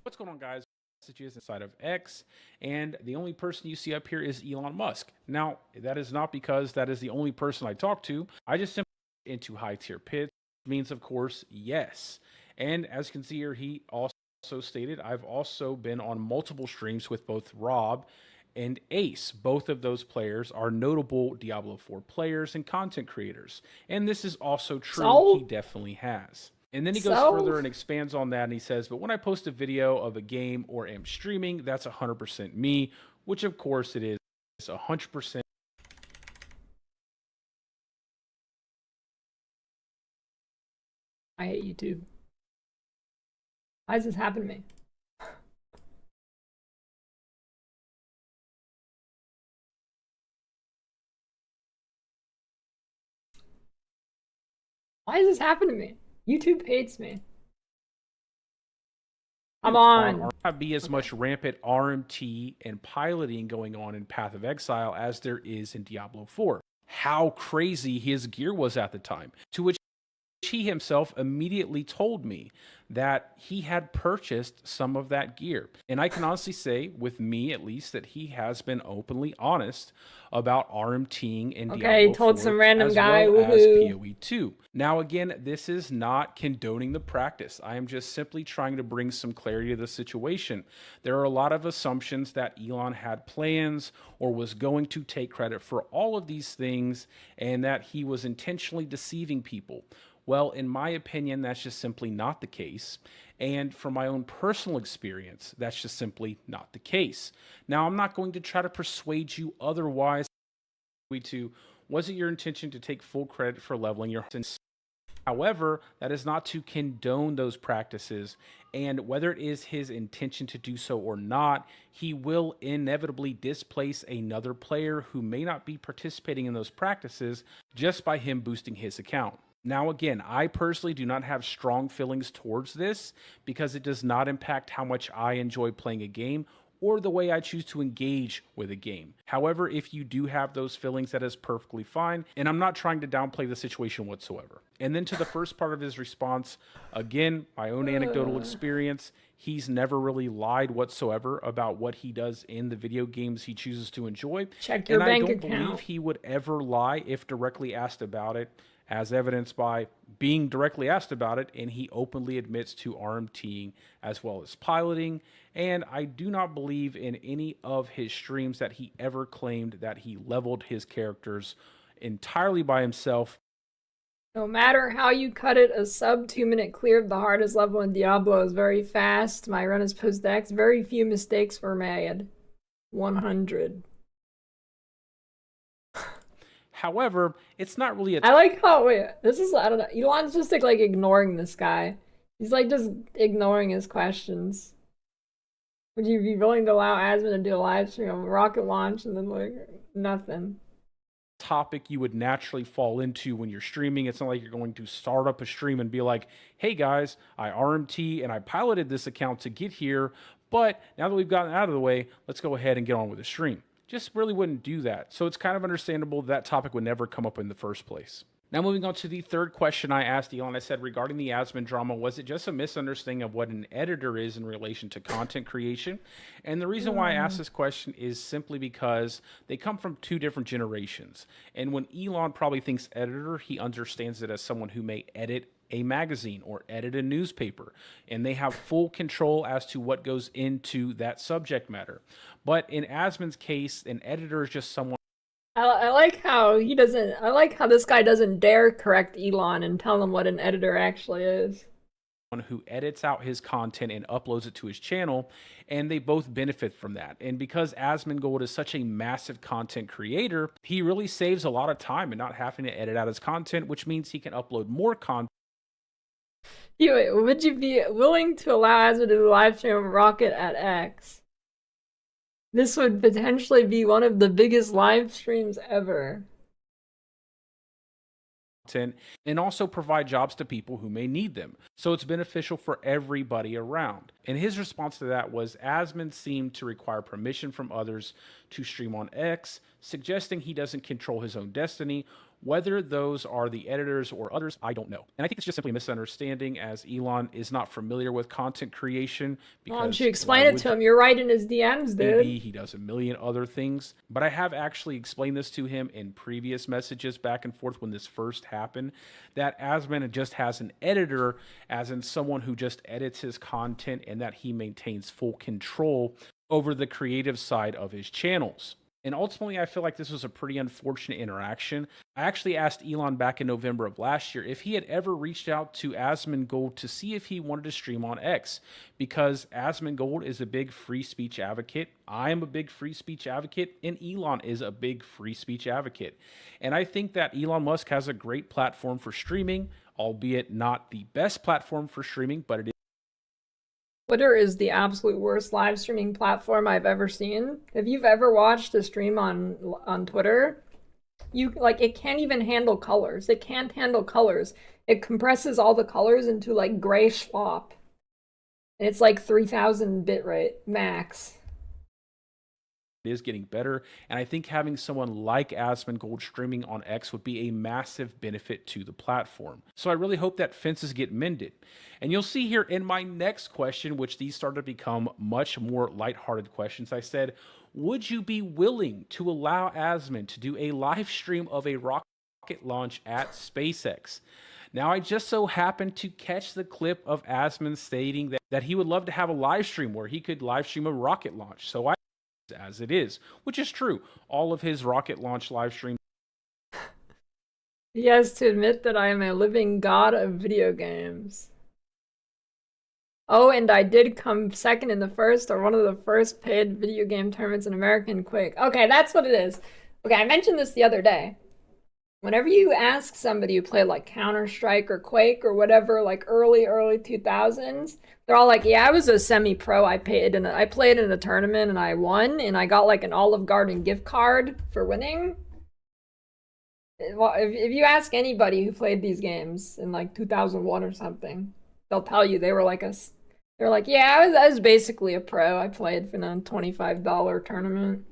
What's going on, guys? Messages inside of X, and the only person you see up here is Elon Musk. Now, that is not because that is the only person I talk to. I just simply into high tier pits means, of course, yes. And as you can see here, he also stated, I've also been on multiple streams with both Rob and Ace. Both of those players are notable Diablo 4 players and content creators. And this is also true. He definitely has. And then he goes So? further and expands on that, and he says, but when I post a video of a game or am streaming, that's 100% me, which of course it is 100%. I hate YouTube. Why does this happen to me? Why does this happen to me? YouTube hates me. I'm on. Not be as much rampant RMT and piloting going on in Path of Exile as there is in Diablo 4. How crazy his gear was at the time, to which he himself immediately told me that he had purchased some of that gear. And I can honestly say, with me at least, that he has been openly honest about RMTing and Okay, he told 4 some random as guy, well as woohoo. PoE 2. Now again, this is not condoning the practice. I am just simply trying to bring some clarity to the situation. There are a lot of assumptions that Elon had plans or was going to take credit for all of these things and that he was intentionally deceiving people. Well, in my opinion, that's just simply not the case. And from my own personal experience, that's just simply not the case. Now, I'm not going to try to persuade you otherwise. Was it your intention to take full credit for leveling your horse? However, that is not to condone those practices. And whether it is his intention to do so or not, he will inevitably displace another player who may not be participating in those practices just by him boosting his account. Now, again, I personally do not have strong feelings towards this because it does not impact how much I enjoy playing a game or the way I choose to engage with a game. However, if you do have those feelings, that is perfectly fine, and I'm not trying to downplay the situation whatsoever. And then to the first part of his response, again, my own anecdotal experience, he's never really lied whatsoever about what he does in the video games he chooses to enjoy. Check your and bank I don't account. believe he would ever lie if directly asked about it, as evidenced by being directly asked about it, and he openly admits to RMTing as well as piloting. And I do not believe in any of his streams that he ever claimed that he leveled his characters entirely by himself. No matter how you cut it, a sub 2-minute clear of the hardest level in Diablo is very fast. My run is post-X. Very few mistakes were made. 100. However, it's not really a... I like how, wait, this is, I don't know, Elon's just like ignoring this guy. He's like just ignoring his questions. Would you be willing to allow Asmon to do a live stream of a rocket launch and then like, nothing? Topic you would naturally fall into when you're streaming. It's not like you're going to start up a stream and be like, hey guys, I RMT and I piloted this account to get here, but now that we've gotten out of the way, let's go ahead and get on with the stream. Just really wouldn't do that. So it's kind of understandable that topic would never come up in the first place. Now moving on to the third question I asked Elon, I said regarding the Asmon drama, was it just a misunderstanding of what an editor is in relation to content creation? And the reason why I asked this question is simply because they come from two different generations. And when Elon probably thinks editor, he understands it as someone who may edit a magazine or edit a newspaper, and they have full control as to what goes into that subject matter. But in Asmon's case, an editor is just someone. I like how he doesn't, I like how this guy doesn't dare correct Elon and tell him what an editor actually is. Who edits out his content and uploads it to his channel, and they both benefit from that. And because Asmongold is such a massive content creator, he really saves a lot of time in not having to edit out his content, which means he can upload more content. Would you be willing to allow Asmon to do a live stream of Rocket at X? This would potentially be one of the biggest live streams ever. And also provide jobs to people who may need them. So it's beneficial for everybody around. And his response to that was Asmon seemed to require permission from others to stream on X, suggesting he doesn't control his own destiny. Whether those are the editors or others, I don't know. And I think it's just simply a misunderstanding, as Elon is not familiar with content creation. Why don't you explain it to him? You're right in his DMs, dude. He does a million other things. But I have actually explained this to him in previous messages back and forth when this first happened, that Asmon just has an editor, as in someone who just edits his content, and that he maintains full control over the creative side of his channels. And ultimately, I feel like this was a pretty unfortunate interaction. I actually asked Elon back in November of last year if he had ever reached out to Asmongold to see if he wanted to stream on X, because Asmongold is a big free speech advocate. I am a big free speech advocate, and Elon is a big free speech advocate. And I think that Elon Musk has a great platform for streaming, albeit not the best platform for streaming, but it is. Twitter is the absolute worst live streaming platform I've ever seen. If you've ever watched a stream on Twitter, you like it can't even handle colors. It can't handle colors. It compresses all the colors into like gray slop. And it's like 3000 bitrate max. It is getting better, and I think having someone like Asmongold streaming on X would be a massive benefit to the platform. So I really hope that fences get mended. And you'll see here in my next question, which these started to become much more lighthearted questions, I said, would you be willing to allow Asmon to do a live stream of a rocket launch at SpaceX? Now, I just so happened to catch the clip of Asmon stating that he would love to have a live stream where he could live stream a rocket launch. So I as it is, which is true. All of his rocket launch live streams. He has to admit that I am a living god of video games. Oh, and I did come second in the first, or one of the first paid video game tournaments in America in Quake. Okay, that's what it is. Okay, I mentioned this the other day. Whenever you ask somebody who played like Counter-Strike or Quake or whatever, like early 2000s, they're all like, yeah, I was a semi-pro. I played in a tournament and I won, and I got like an Olive Garden gift card for winning. Well, if you ask anybody who played these games in like 2001 or something, they'll tell you they're like, yeah, I was basically a pro. I played in a $25 tournament.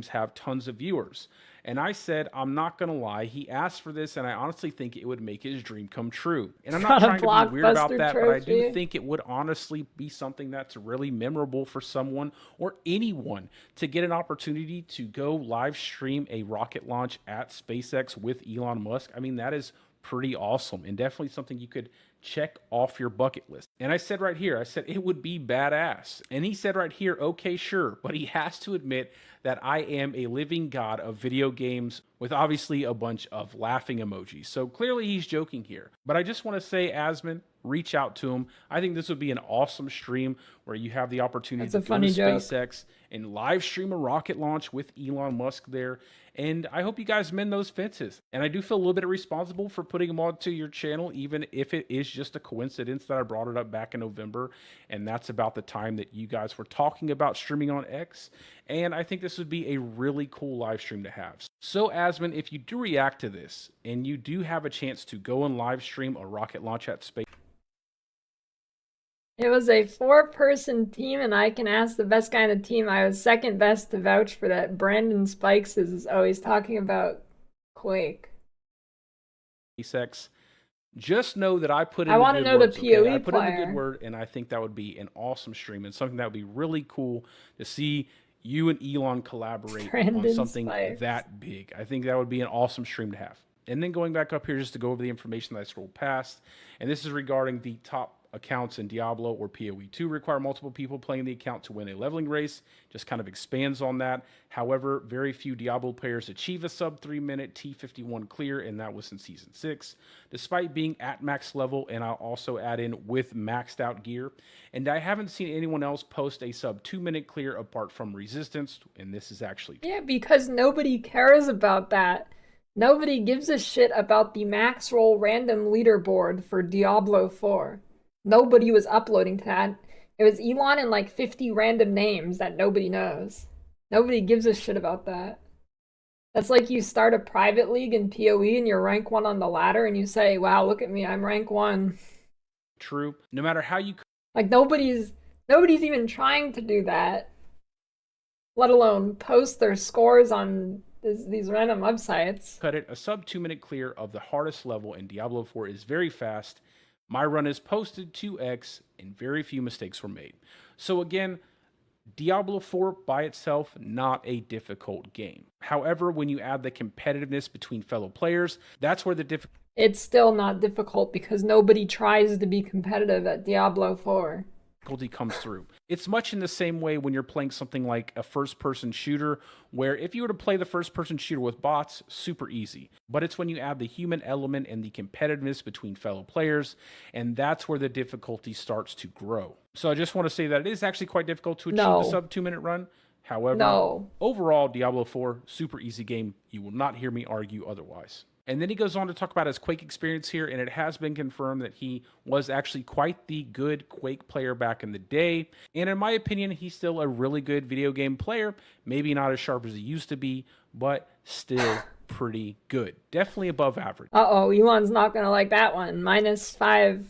Have tons of viewers. And I said, I'm not going to lie, he asked for this, and I honestly think it would make his dream come true. And I'm not trying to be weird about that, but I do think it would honestly be something that's really memorable for someone or anyone to get an opportunity to go live stream a rocket launch at SpaceX with Elon Musk. I mean, that is pretty awesome, and definitely something you could check off your bucket list. And I said right here, I said it would be badass. And he said right here, okay, sure, but he has to admit that I am a living god of video games, with obviously a bunch of laughing emojis. So clearly he's joking here. But I just want to say, Asmon, reach out to him. I think this would be an awesome stream where you have the opportunity to go to SpaceX and live stream a rocket launch with Elon Musk there. And I hope you guys mend those fences. And I do feel a little bit responsible for putting them onto your channel, even if it is just a coincidence that I brought it up back in November. And that's about the time that you guys were talking about streaming on X. And I think this would be a really cool live stream to have. So Asmon, if you do react to this and you do have a chance to go and live stream a rocket launch at space. It was a 4-person team, and I can ask the best guy in the team. I was second best to vouch for that. Brandon Spikes is always talking about Quake. SpaceX. Just know that I put in I want to know words, the PoE okay? I put in the player. good word, and I think that would be an awesome stream and something that would be really cool to see you and Elon collaborate Brandon on something Spikes. that big. I think that would be an awesome stream to have. And then going back up here just to go over the information that I scrolled past, and this is regarding the top accounts in Diablo or PoE 2 require multiple people playing the account to win a leveling race. Just kind of expands on that. However, very few Diablo players achieve a sub 3-minute T51 clear, and that was in Season 6. Despite being at max level, and I'll also add in with maxed out gear. And I haven't seen anyone else post a sub 2-minute clear apart from Resistance, and this is actually... Yeah, because nobody cares about that. Nobody gives a shit about the max roll random leaderboard for Diablo 4. Nobody was uploading to that. It was Elon and like 50 random names that nobody knows. Nobody gives a shit about that. That's like you start a private league in PoE and you're rank 1 on the ladder and you say, wow, look at me, I'm rank 1. True. No matter how you... Like nobody's even trying to do that. Let alone post their scores on these random websites. Cut it. A sub 2-minute clear of the hardest level in Diablo 4 is very fast. My run is posted to X, and very few mistakes were made. So again, Diablo 4 by itself, not a difficult game. However, when you add the competitiveness between fellow players, that's where the difficulty... It's still not difficult because nobody tries to be competitive at Diablo 4. difficulty comes through. It's much in the same way when you're playing something like a first-person shooter, where if you were to play the first-person shooter with bots, super easy. But it's when you add the human element and the competitiveness between fellow players, and that's where the difficulty starts to grow. So I just want to say that it is actually quite difficult to achieve the sub 2 minute run. However, overall, Diablo 4, super easy game. You will not hear me argue otherwise. And then he goes on to talk about his Quake experience here, and it has been confirmed that he was actually quite the good Quake player back in the day. And in my opinion, he's still a really good video game player. Maybe not as sharp as he used to be, but still pretty good. Definitely above average. Uh-oh, Elon's not going to like that one. -5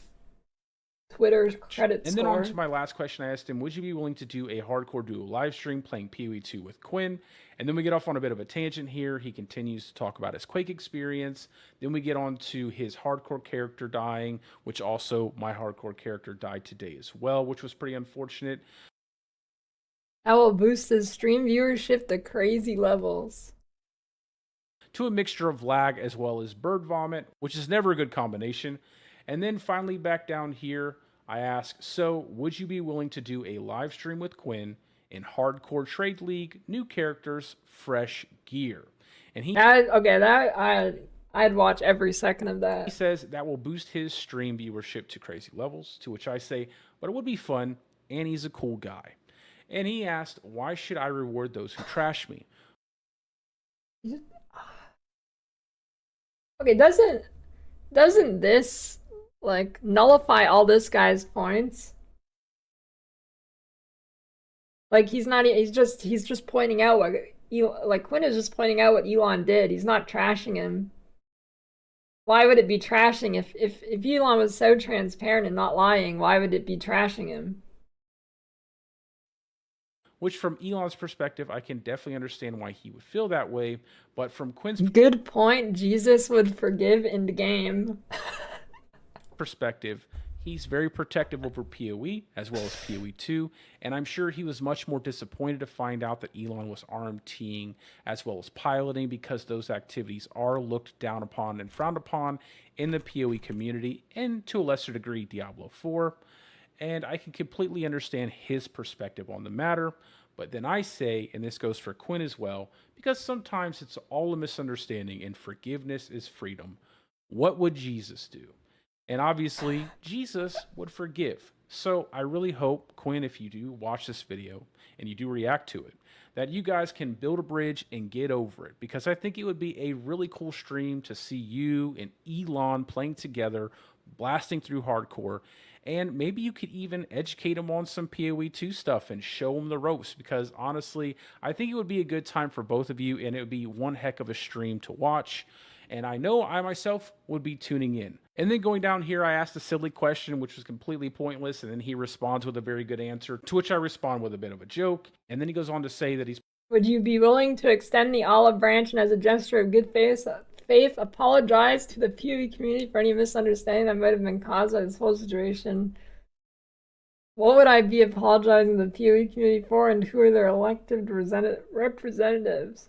Twitter's credit And score. then on to my last question, I asked him, would you be willing to do a hardcore duo live stream playing PoE 2 with Quinn? And then we get off on a bit of a tangent here. He continues to talk about his Quake experience. Then we get on to his hardcore character dying, which also my hardcore character died today as well, which was pretty unfortunate. That will boost his stream viewership to crazy levels. To a mixture of lag as well as bird vomit, which is never a good combination. And then finally back down here, I ask, so would you be willing to do a live stream with Quinn in Hardcore Trade League, new characters, fresh gear? And he I'd watch every second of that. He says that will boost his stream viewership to crazy levels, to which I say, but it would be fun, and he's a cool guy. And he asked, why should I reward those who trash me? Okay, doesn't this like nullify all this guy's points? Like he's just pointing out what like Quinn is just pointing out what Elon did. He's not trashing him. Why would it be trashing if Elon was so transparent and not lying? Why would it be trashing him? Which from Elon's perspective, I can definitely understand why he would feel that way. But from Quinn's good point, Jesus would forgive endgame. perspective, he's very protective over PoE as well as PoE 2, and I'm sure he was much more disappointed to find out that Elon was RMTing as well as piloting, because those activities are looked down upon and frowned upon in the PoE community, and to a lesser degree Diablo 4. And I can completely understand his perspective on the matter. But then I say, and this goes for Quinn as well, because sometimes it's all a misunderstanding and forgiveness is freedom. What would Jesus do? And obviously, Jesus would forgive. So I really hope, Quinn, if you do watch this video and you do react to it, that you guys can build a bridge and get over it. Because I think it would be a really cool stream to see you and Elon playing together, blasting through hardcore. And maybe you could even educate him on some PoE 2 stuff and show him the ropes, because honestly, I think it would be a good time for both of you, and it would be one heck of a stream to watch. And I know I myself would be tuning in. And then going down here, I asked a silly question, which was completely pointless, and then he responds with a very good answer, to which I respond with a bit of a joke. And then he goes on to say that he's... Would you be willing to extend the olive branch and as a gesture of good faith apologize to the PoE community for any misunderstanding that might have been caused by this whole situation? What would I be apologizing to the PoE community for, and who are their elected representatives?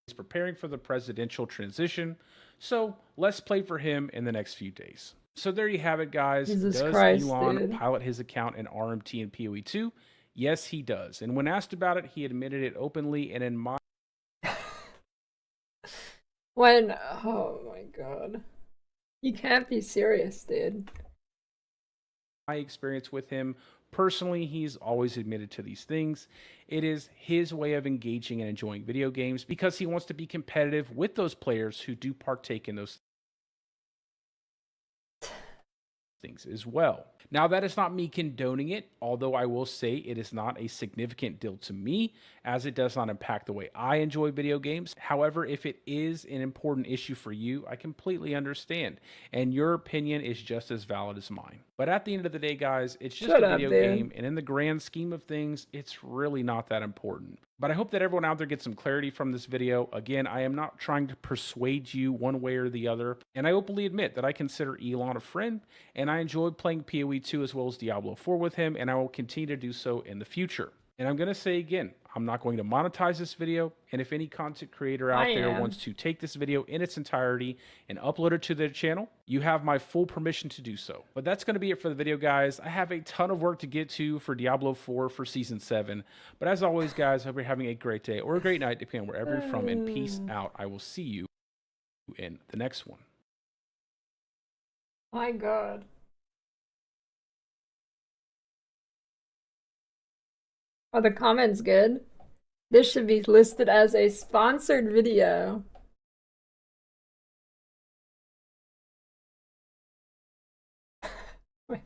He's preparing for the presidential transition, so let's play for him in the next few days. So there you have it, guys. Jesus Does Christ, Elon dude. pilot his account in RMT and PoE 2? Yes, he does. And when asked about it, he admitted it openly, and in my... Oh my god. You can't be serious, dude. My experience with him, personally, he's always admitted to these things. It is his way of engaging and enjoying video games, because he wants to be competitive with those players who do partake in those things as well. Now, that is not me condoning it, although I will say it is not a significant deal to me, as it does not impact the way I enjoy video games. However, if it is an important issue for you, I completely understand, and your opinion is just as valid as mine. But at the end of the day, guys, it's just a video game, and in the grand scheme of things, it's really not that important. But I hope that everyone out there gets some clarity from this video. Again, I am not trying to persuade you one way or the other, and I openly admit that I consider Elon a friend, and I enjoyed playing PoE 2 as well as Diablo 4 with him, and I will continue to do so in the future. And I'm going to say again, I'm not going to monetize this video. And if any content creator out there wants to take this video in its entirety and upload it to their channel, you have my full permission to do so. But that's going to be it for the video, guys. I have a ton of work to get to for Diablo 4 for Season 7. But as always, guys, I hope you're having a great day or a great night, depending on wherever you're from. And peace out. I will see you in the next one. My God. Are the comments good? This should be listed as a sponsored video. Wait,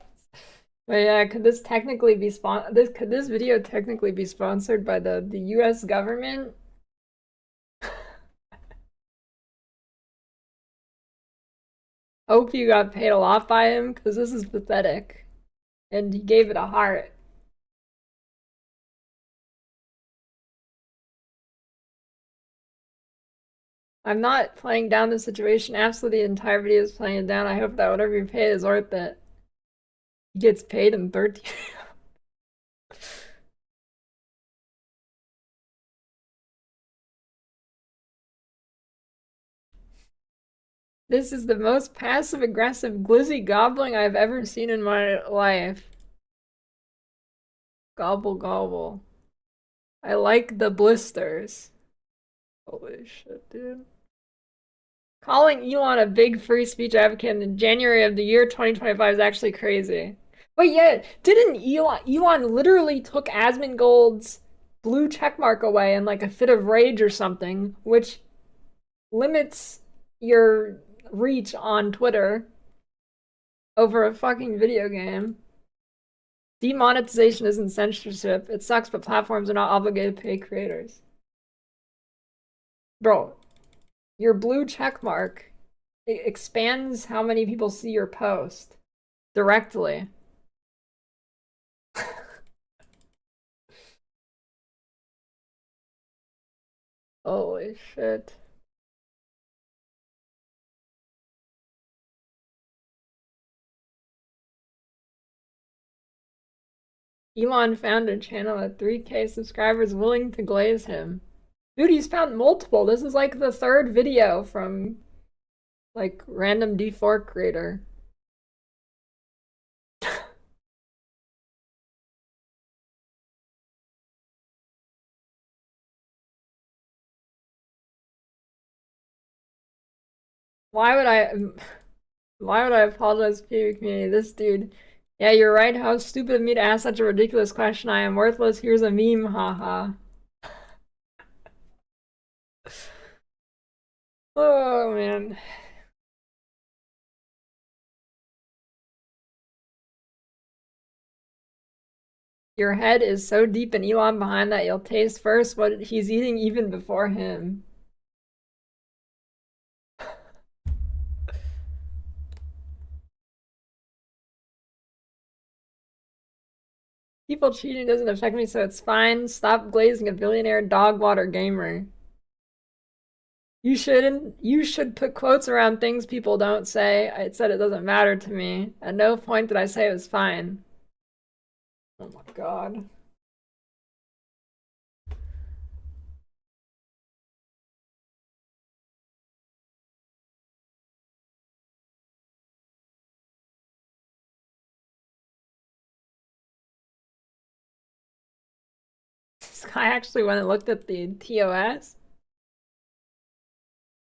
yeah, could this technically be could this video technically be sponsored by the US government? Hope you got paid a lot by him, because this is pathetic. And he gave it a heart. I'm not playing down the situation. Absolutely, the entire video is playing it down. I hope that whatever you pay is worth it. He gets paid in 13. This is the most passive-aggressive glizzy gobbling I've ever seen in my life. Gobble gobble. I like the blisters. Holy shit, dude. Calling Elon a big free speech advocate in January of the year 2025 is actually crazy. Wait, yeah, didn't Elon literally took Asmongold's blue checkmark away in like a fit of rage or something, which limits your reach on Twitter over a fucking video game. Demonetization isn't censorship. It sucks, but platforms are not obligated to pay creators. Bro, your blue checkmark expands how many people see your post directly. Holy shit. Elon found a channel at 3K subscribers willing to glaze him. Dude, he's found multiple. This is like the third video from like random D4 creator. Why would I apologize to the community? This dude. Yeah, you're right. How stupid of me to ask such a ridiculous question. I am worthless. Here's a meme, haha. Oh, man. Your head is so deep in Elon behind that you'll taste first what he's eating even before him. People cheating doesn't affect me, so it's fine. Stop glazing a billionaire dog water gamer. You shouldn't. You should put quotes around things people don't say. I said it doesn't matter to me. At no point did I say it was fine. Oh my god. This guy actually went and looked at the TOS.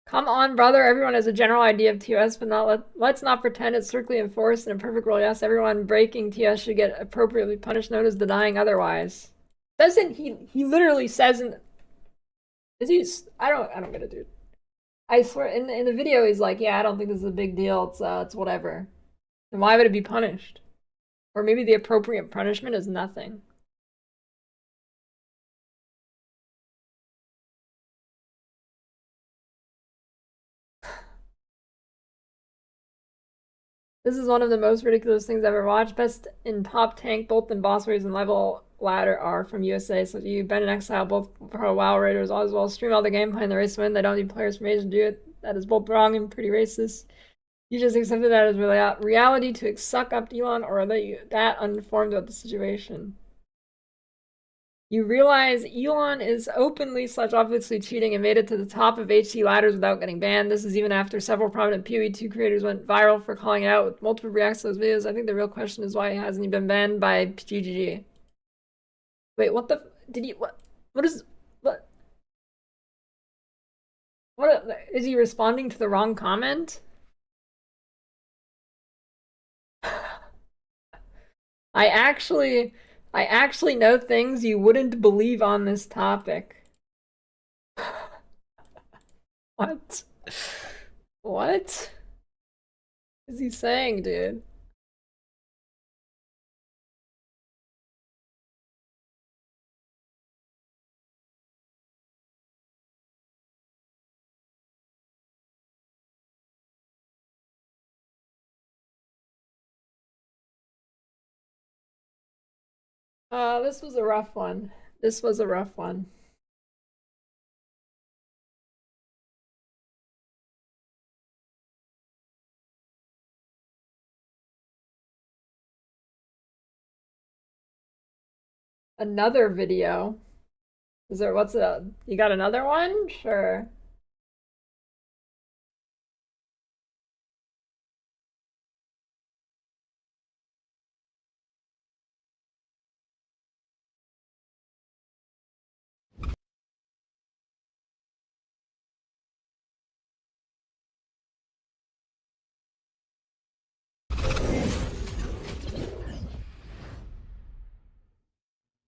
Come on, brother. Everyone has a general idea of TOS, but let's not pretend it's strictly enforced in a perfect world. Yes, everyone breaking TOS should get appropriately punished. No one is denying otherwise. Doesn't he literally says in is he I don't get it, dude. I swear in the video he's like, yeah, I don't think this is a big deal. It's whatever. Then why would it be punished? Or maybe the appropriate punishment is nothing. This is one of the most ridiculous things I've ever watched. Best in top tank, both in boss rays and level ladder are from USA. So you've been in exile, both pro WoW raiders as well. Stream all the gameplay in the race win. They don't need players from Asia to do it. That is both wrong and pretty racist. You just accepted that as reality to suck up Elon, or are they that uninformed about the situation? You realize Elon is openly / obviously cheating and made it to the top of HC ladders without getting banned. This is even after several prominent PoE 2 creators went viral for calling it out with multiple reacts to those videos. I think the real question is why hasn't he been banned by GGG? Wait, what the? Did he? What is? What? What is he responding to the wrong comment? I actually know things you wouldn't believe on this topic. What? What is he saying, dude? This was a rough one. This was a rough one. Another video. Is there, what's a, you got another one? Sure.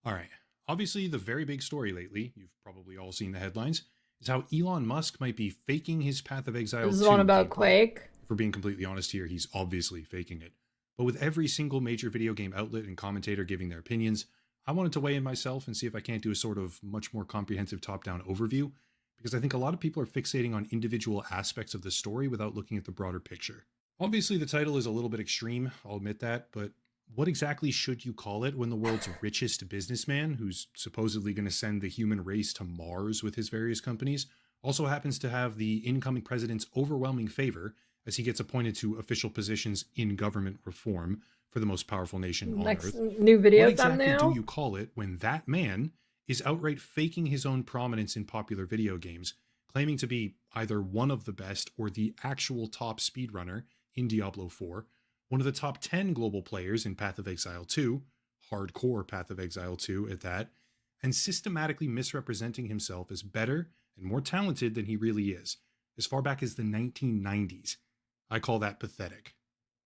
All right. Obviously, the very big story lately, you've probably all seen the headlines, is how Elon Musk might be faking his Path of Exile 2. This is one about Quake. If we're being completely honest here, he's obviously faking it. But with every single major video game outlet and commentator giving their opinions, I wanted to weigh in myself and see if I can't do a sort of much more comprehensive top-down overview, because I think a lot of people are fixating on individual aspects of the story without looking at the broader picture. Obviously, the title is a little bit extreme, I'll admit that, but what exactly should you call it when the world's richest businessman, who's supposedly going to send the human race to Mars with his various companies, also happens to have the incoming president's overwhelming favor as he gets appointed to official positions in government reform for the most powerful nation on Earth? New video what exactly thumbnail? do you call it when that man is outright faking his own prominence in popular video games, claiming to be either one of the best or the actual top speedrunner in Diablo 4, one of the top 10 global players in Path of Exile 2, hardcore Path of Exile 2 at that, and systematically misrepresenting himself as better and more talented than he really is, as far back as the 1990s. I call that pathetic.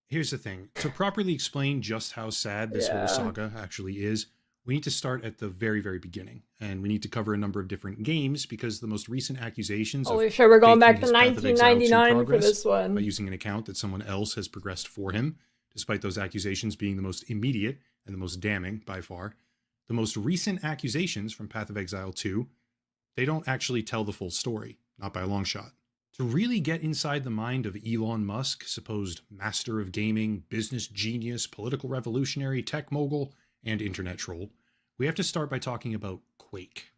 Here's the thing, to properly explain just how sad this whole saga actually is, we need to start at the very, very beginning, and we need to cover a number of different games because the most recent accusations Holy of shit, we're going faking back to his Path of Exile 2 1999 for progress this one. by using an account that someone else has progressed for him, despite those accusations being the most immediate and the most damning by far. The most recent accusations from Path of Exile 2, they don't actually tell the full story, not by a long shot. To really get inside the mind of Elon Musk, supposed master of gaming, business genius, political revolutionary, tech mogul, and internet troll, we have to start by talking about Quake.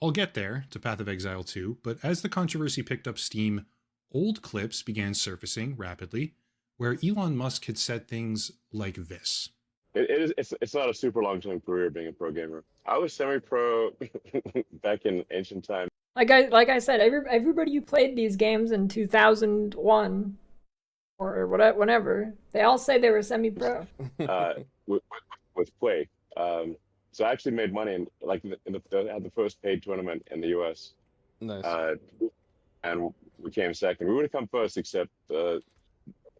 I'll get there to Path of Exile 2, but as the controversy picked up steam, old clips began surfacing rapidly, where Elon Musk had said things like this. It's not a super long-term career being a pro gamer. I was semi-pro back in ancient times. Like I said, everybody who played these games in 2001 or whatever, whenever, they all say they were semi-pro. With Quake. So I actually made money I had the first paid tournament in the US. Nice. And we came second. We would have come first, except I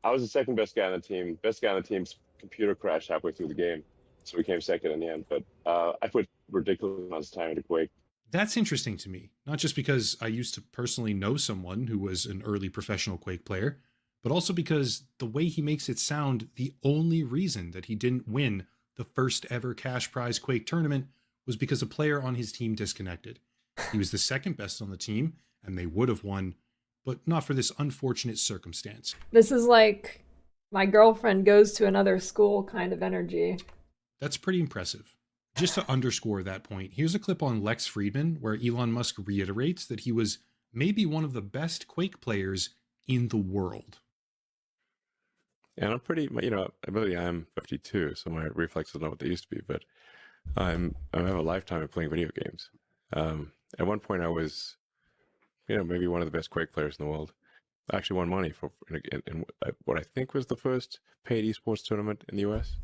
was the second best guy on the team. Best guy on the team's computer crashed halfway through the game, so we came second in the end. But I put ridiculous amounts of time into Quake. That's interesting to me, not just because I used to personally know someone who was an early professional Quake player, but also because the way he makes it sound, the only reason that he didn't win the first ever cash prize Quake tournament was because a player on his team disconnected. He was the second best on the team, and they would have won, but not for this unfortunate circumstance. This is like my girlfriend goes to another school kind of energy. That's pretty impressive. Just to underscore that point, here's a clip on Lex Friedman where Elon Musk reiterates that he was maybe one of the best Quake players in the world. And I'm pretty, I'm 52, so my reflexes are not what they used to be, but I have a lifetime of playing video games. At one point, I was, maybe one of the best Quake players in the world. I actually won money in what I think was the first paid esports tournament in the US.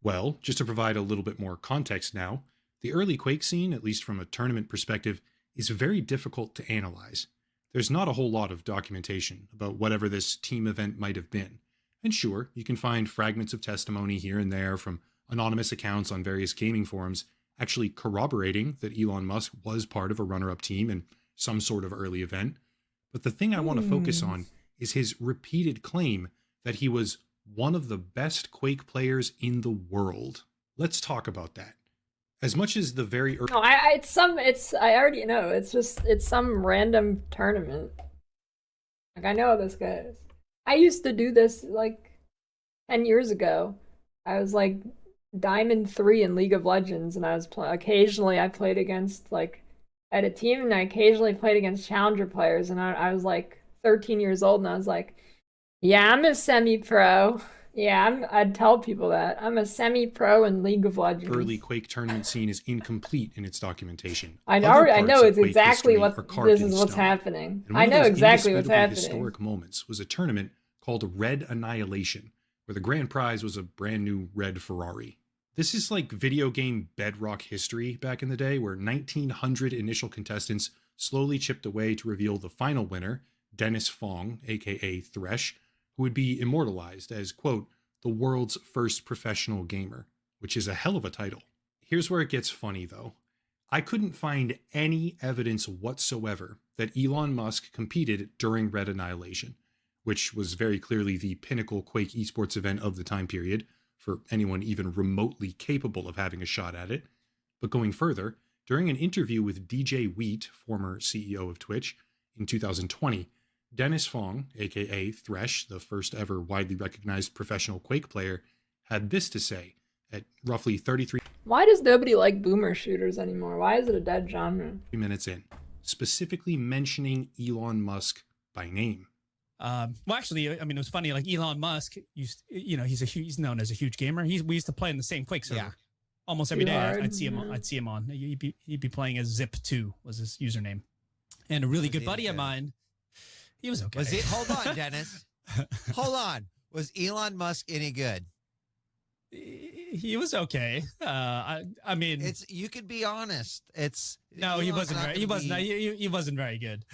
Well, just to provide a little bit more context now, the early Quake scene, at least from a tournament perspective, is very difficult to analyze. There's not a whole lot of documentation about whatever this team event might have been. And sure, you can find fragments of testimony here and there from anonymous accounts on various gaming forums actually corroborating that Elon Musk was part of a runner-up team in some sort of early event. But the thing I want to focus on is his repeated claim that he was one of the best Quake players in the world. Let's talk about that. As much as the very No, I already know. It's some random tournament. Like, I know how this goes. I used to do this like 10 years ago. I was like Diamond 3 in League of Legends, and I was occasionally I played against like I had a team, and I occasionally played against challenger players, and I was like 13 years old, and I was like, yeah, I'm a semi-pro. Yeah, I'd tell people that. I'm a semi-pro in League of Legends. early Quake tournament scene is incomplete in its documentation. I Other know parts it's of Quake exactly history what are carved this in is what's stone. happening. And one I of know those exactly what's indisputably happening. historic moments was a tournament called Red Annihilation, where the grand prize was a brand new red Ferrari. This is like video game bedrock history back in the day, where 1,900 initial contestants slowly chipped away to reveal the final winner, Dennis Fong, aka Thresh, who would be immortalized as, quote, the world's first professional gamer, which is a hell of a title. Here's where it gets funny, though. I couldn't find any evidence whatsoever that Elon Musk competed during Red Annihilation, which was very clearly the pinnacle Quake esports event of the time period, for anyone even remotely capable of having a shot at it. But going further, during an interview with DJ Wheat, former CEO of Twitch, in 2020, Dennis Fong, aka Thresh, the first ever widely recognized professional Quake player, had this to say at roughly 33 Why does nobody like boomer shooters anymore? Why is it a dead genre? minutes in, specifically mentioning Elon Musk by name. Well, actually, I mean, it was funny. Like Elon Musk, he's known as a huge gamer. We used to play in the same Quake server. Yeah. Almost every day, Hard, I'd see him. yeah. I'd see him on. He'd be playing as Zip2 was his username, and a really good he buddy of okay? mine. He was okay. Was it? Hold on, Dennis. Hold on. Was Elon Musk any good? He was okay. I mean, It's you could be honest. It's no, he Elon's wasn't not very. He gonna wasn't. be- He wasn't very good.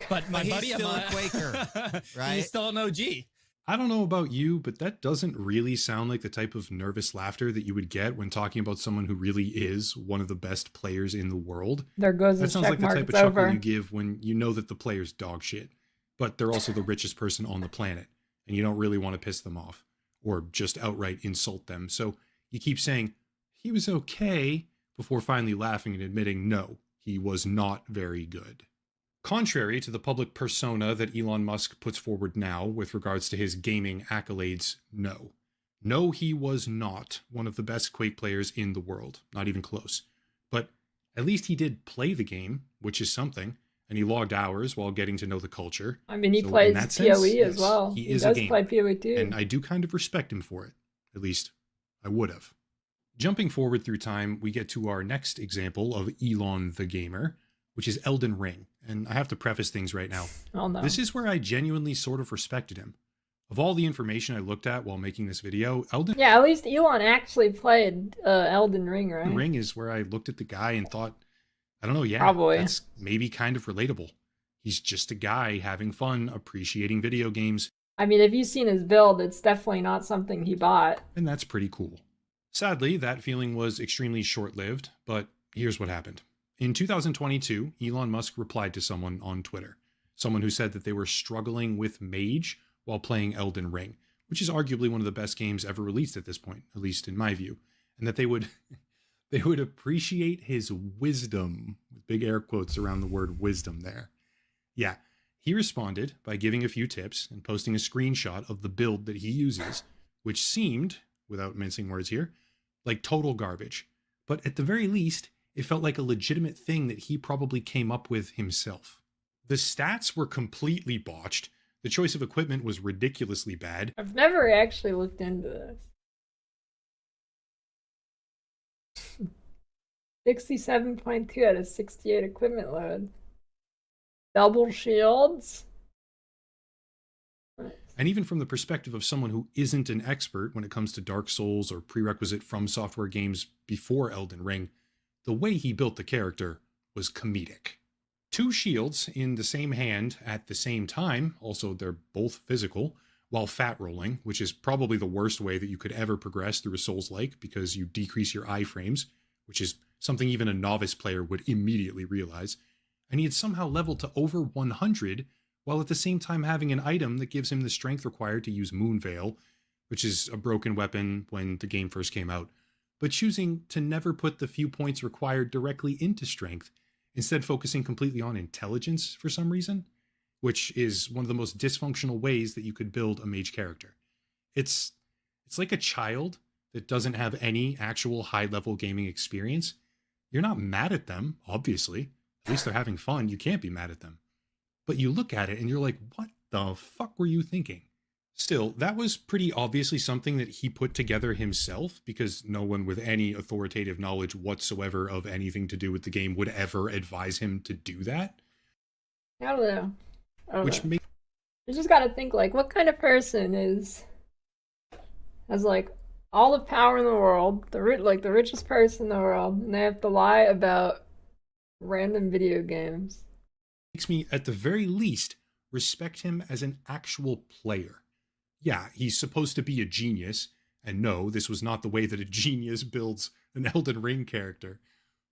But my he's buddy of still a mine, Quaker, right? He's still an OG. I don't know about you, but that doesn't really sound like the type of nervous laughter that you would get when talking about someone who really is one of the best players in the world. There goes That the sounds check like the mark. type of It's chuckle over. you give when you know that the player's dog shit, but they're also the richest person on the planet, and you don't really want to piss them off or just outright insult them. So you keep saying, he was okay, before finally laughing and admitting, no, he was not very good. Contrary to the public persona that Elon Musk puts forward now with regards to his gaming accolades, no. No, he was not one of the best Quake players in the world, not even close. But at least he did play the game, which is something, and he logged hours while getting to know the culture. I mean, he So plays in that sense, PoE as yes, well. He He is does a play gamer, PoE too. and I do kind of respect him for it. At least, I would have. Jumping forward through time, we get to our next example of Elon the Gamer, which is Elden Ring. And I have to preface things right now. Oh no. This is where I genuinely sort of respected him. Of all the information I looked at while making this video, Elden Yeah, at least Elon actually played Elden Ring, right? Ring is where I looked at the guy and thought, I don't know, yeah, Probably. that's maybe kind of relatable. He's just a guy having fun, appreciating video games, I mean, if you've seen his build, it's definitely not something he bought. and that's pretty cool. Sadly, that feeling was extremely short-lived, but here's what happened. In 2022, Elon Musk replied to someone on Twitter, someone who said that they were struggling with Mage while playing Elden Ring, which is arguably one of the best games ever released at this point, at least in my view, and that they would appreciate his wisdom, with big air quotes around the word wisdom there. Yeah, he responded by giving a few tips and posting a screenshot of the build that he uses, which seemed, without mincing words here, like total garbage. But at the very least, it felt like a legitimate thing that he probably came up with himself. The stats were completely botched. The choice of equipment was ridiculously bad. I've never actually looked into this. 67.2 out of 68 equipment load. Double shields. And even from the perspective of someone who isn't an expert when it comes to Dark Souls or prerequisite From Software games before Elden Ring, the way he built the character was comedic. 2 shields in the same hand at the same time, also they're both physical, while fat rolling, which is probably the worst way that you could ever progress through a Souls-like because you decrease your iframes, which is something even a novice player would immediately realize. And he had somehow leveled to over 100 while at the same time having an item that gives him the strength required to use Moonveil, which is a broken weapon when the game first came out, but choosing to never put the few points required directly into strength, instead focusing completely on intelligence for some reason, which is one of the most dysfunctional ways that you could build a mage character. It's like a child that doesn't have any actual high-level gaming experience. You're not mad at them, obviously. At least they're having fun. You can't be mad at them. But you look at it and you're like, what the fuck were you thinking? Still, that was pretty obviously something that he put together himself, because no one with any authoritative knowledge whatsoever of anything to do with the game would ever advise him to do that. I don't know. Which makes You just gotta think, like, what kind of person has like all the power in the world, the richest person in the world, and they have to lie about random video games. Makes me, at the very least, respect him as an actual player. Yeah, he's supposed to be a genius, and no, this was not the way that a genius builds an Elden Ring character.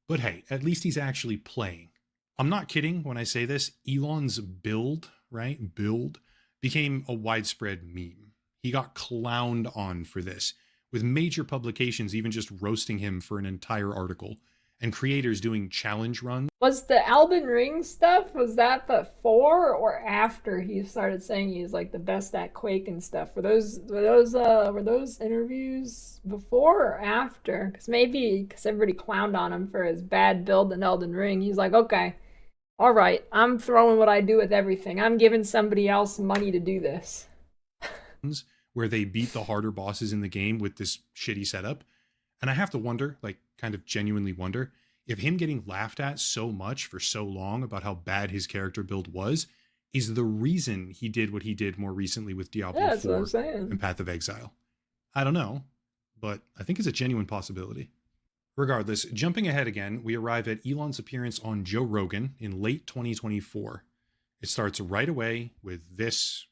But hey, at least he's actually playing. I'm not kidding when I say this. Elon's build became a widespread meme. He got clowned on for this, with major publications even just roasting him for an entire article, and creators doing challenge runs. Was the Elden Ring stuff, was that before or after he started saying he's like the best at Quake and stuff? Were those interviews before or after? Because everybody clowned on him for his bad build in Elden Ring. He's like, okay, all right, I'm throwing what I do with everything. I'm giving somebody else money to do this. Where they beat the harder bosses in the game with this shitty setup. And I have to wonder, like, kind of genuinely wonder, if him getting laughed at so much for so long about how bad his character build was, is the reason he did what he did more recently with Diablo 4 and Path of Exile. I don't know, but I think it's a genuine possibility. Regardless, jumping ahead again, we arrive at Elon's appearance on Joe Rogan in late 2024. It starts right away with this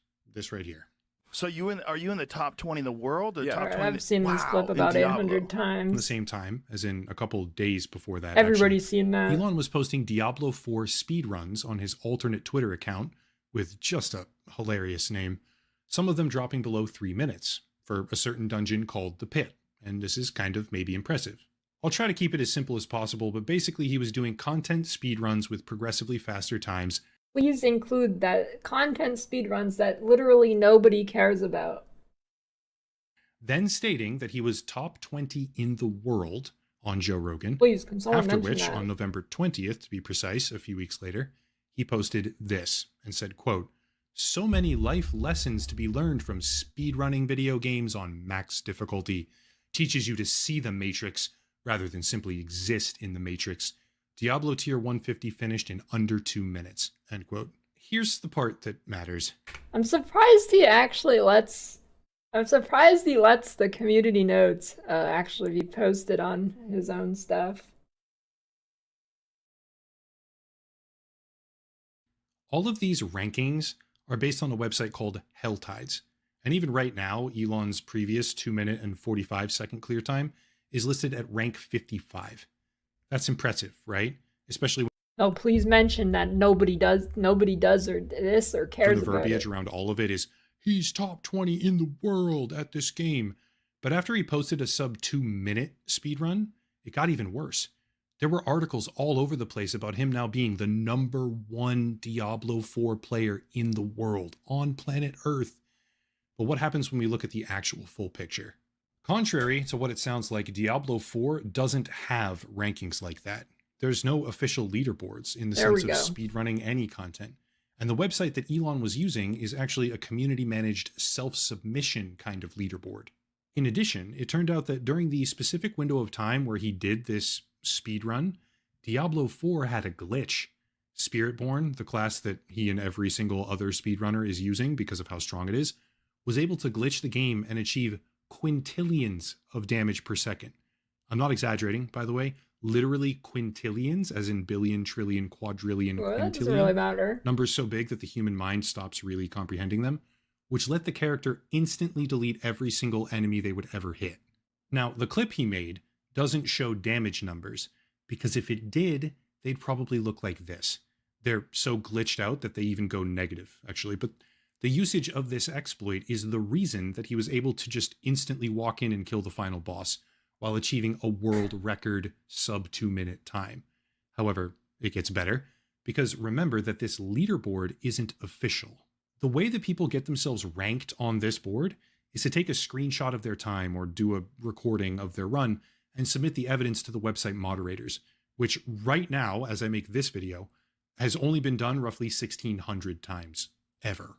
right here. So are you in the top 20 in the world? Or top 20 I've seen this clip about 800 times. At the same time, as in a couple days before that. Everybody's seen that. Elon was posting Diablo 4 speedruns on his alternate Twitter account with just a hilarious name, some of them dropping below 3 minutes for a certain dungeon called The Pit, and this is kind of maybe impressive. I'll try to keep it as simple as possible, but basically he was doing content speedruns with progressively faster times. Please include that content speedruns that literally nobody cares about. Then stating that he was top 20 in the world on Joe Rogan. Please, can someone after mention which, that? on November 20th, to be precise, a few weeks later, he posted this and said, quote, "So many life lessons to be learned from speedrunning video games on max difficulty. Teaches you to see the Matrix rather than simply exist in the Matrix. Diablo tier 150 finished in under 2 minutes." End quote. Here's the part that matters. I'm surprised he lets the community notes actually be posted on his own stuff. All of these rankings are based on a website called Helltides. And even right now, Elon's previous 2-minute and 45-second clear time is listed at rank 55. That's impressive, right? Especially Oh, please mention that nobody does or this or cares the about verbiage it. around all of it is, he's top 20 in the world at this game. But after he posted a sub 2-minute speedrun, it got even worse. There were articles all over the place about him now being the #1 Diablo 4 player in the world, on planet Earth. But what happens when we look at the actual full picture? Contrary to what it sounds like, Diablo 4 doesn't have rankings like that. There's no official leaderboards in the sense of speedrunning any content. And the website that Elon was using is actually a community-managed self-submission kind of leaderboard. In addition, it turned out that during the specific window of time where he did this speedrun, Diablo 4 had a glitch. Spiritborn, the class that he and every single other speedrunner is using because of how strong it is, was able to glitch the game and achieve quintillions of damage per second. I'm not exaggerating, by the way. Literally quintillions, as in billion, trillion, quadrillion, Well, that doesn't quintillion. really matter. Numbers so big that the human mind stops really comprehending them, which let the character instantly delete every single enemy they would ever hit. Now, the clip he made doesn't show damage numbers, because if it did, they'd probably look like this. They're so glitched out that they even go negative, actually. But the usage of this exploit is the reason that he was able to just instantly walk in and kill the final boss, while achieving a world record sub 2-minute time. However, it gets better, because remember that this leaderboard isn't official. The way that people get themselves ranked on this board is to take a screenshot of their time or do a recording of their run and submit the evidence to the website moderators, which right now, as I make this video, has only been done roughly 1,600 times ever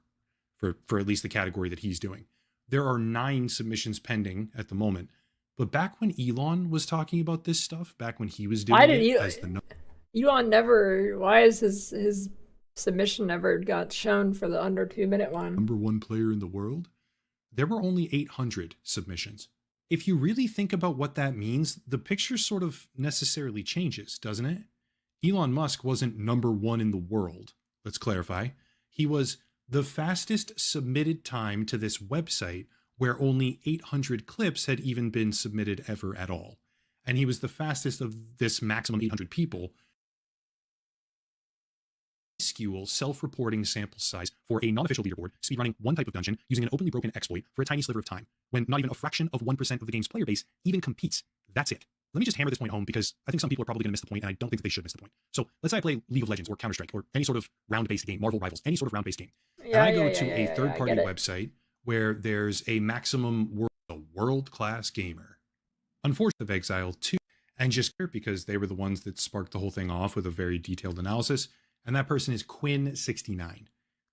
for at least the category that he's doing. There are 9 submissions pending at the moment. But back when Elon was talking about this stuff, back when he was doing Elon never, why is his submission never got shown for the under 2-minute one? Number 1 player in the world, there were only 800 submissions. If you really think about what that means, the picture sort of necessarily changes, doesn't it? Elon Musk wasn't number 1 in the world, let's clarify. He was the fastest submitted time to this website, where only 800 clips had even been submitted ever at all. And he was the fastest of this maximum 800 people. Minuscule self-reporting sample size for a non-official leaderboard, speedrunning one type of dungeon using an openly broken exploit for a tiny sliver of time, when not even a fraction of 1% of the game's player base even competes. That's it. Let me just hammer this point home, because I think some people are probably going to miss the point, and I don't think that they should miss the point. So let's say I play League of Legends or Counter-Strike or any sort of round-based game, Marvel Rivals, any sort of round-based game. And I go to a third-party website where there's a maximum world-class gamer. Unfortunately, of Exile 2, and just because they were the ones that sparked the whole thing off with a very detailed analysis, and that person is Quinn69.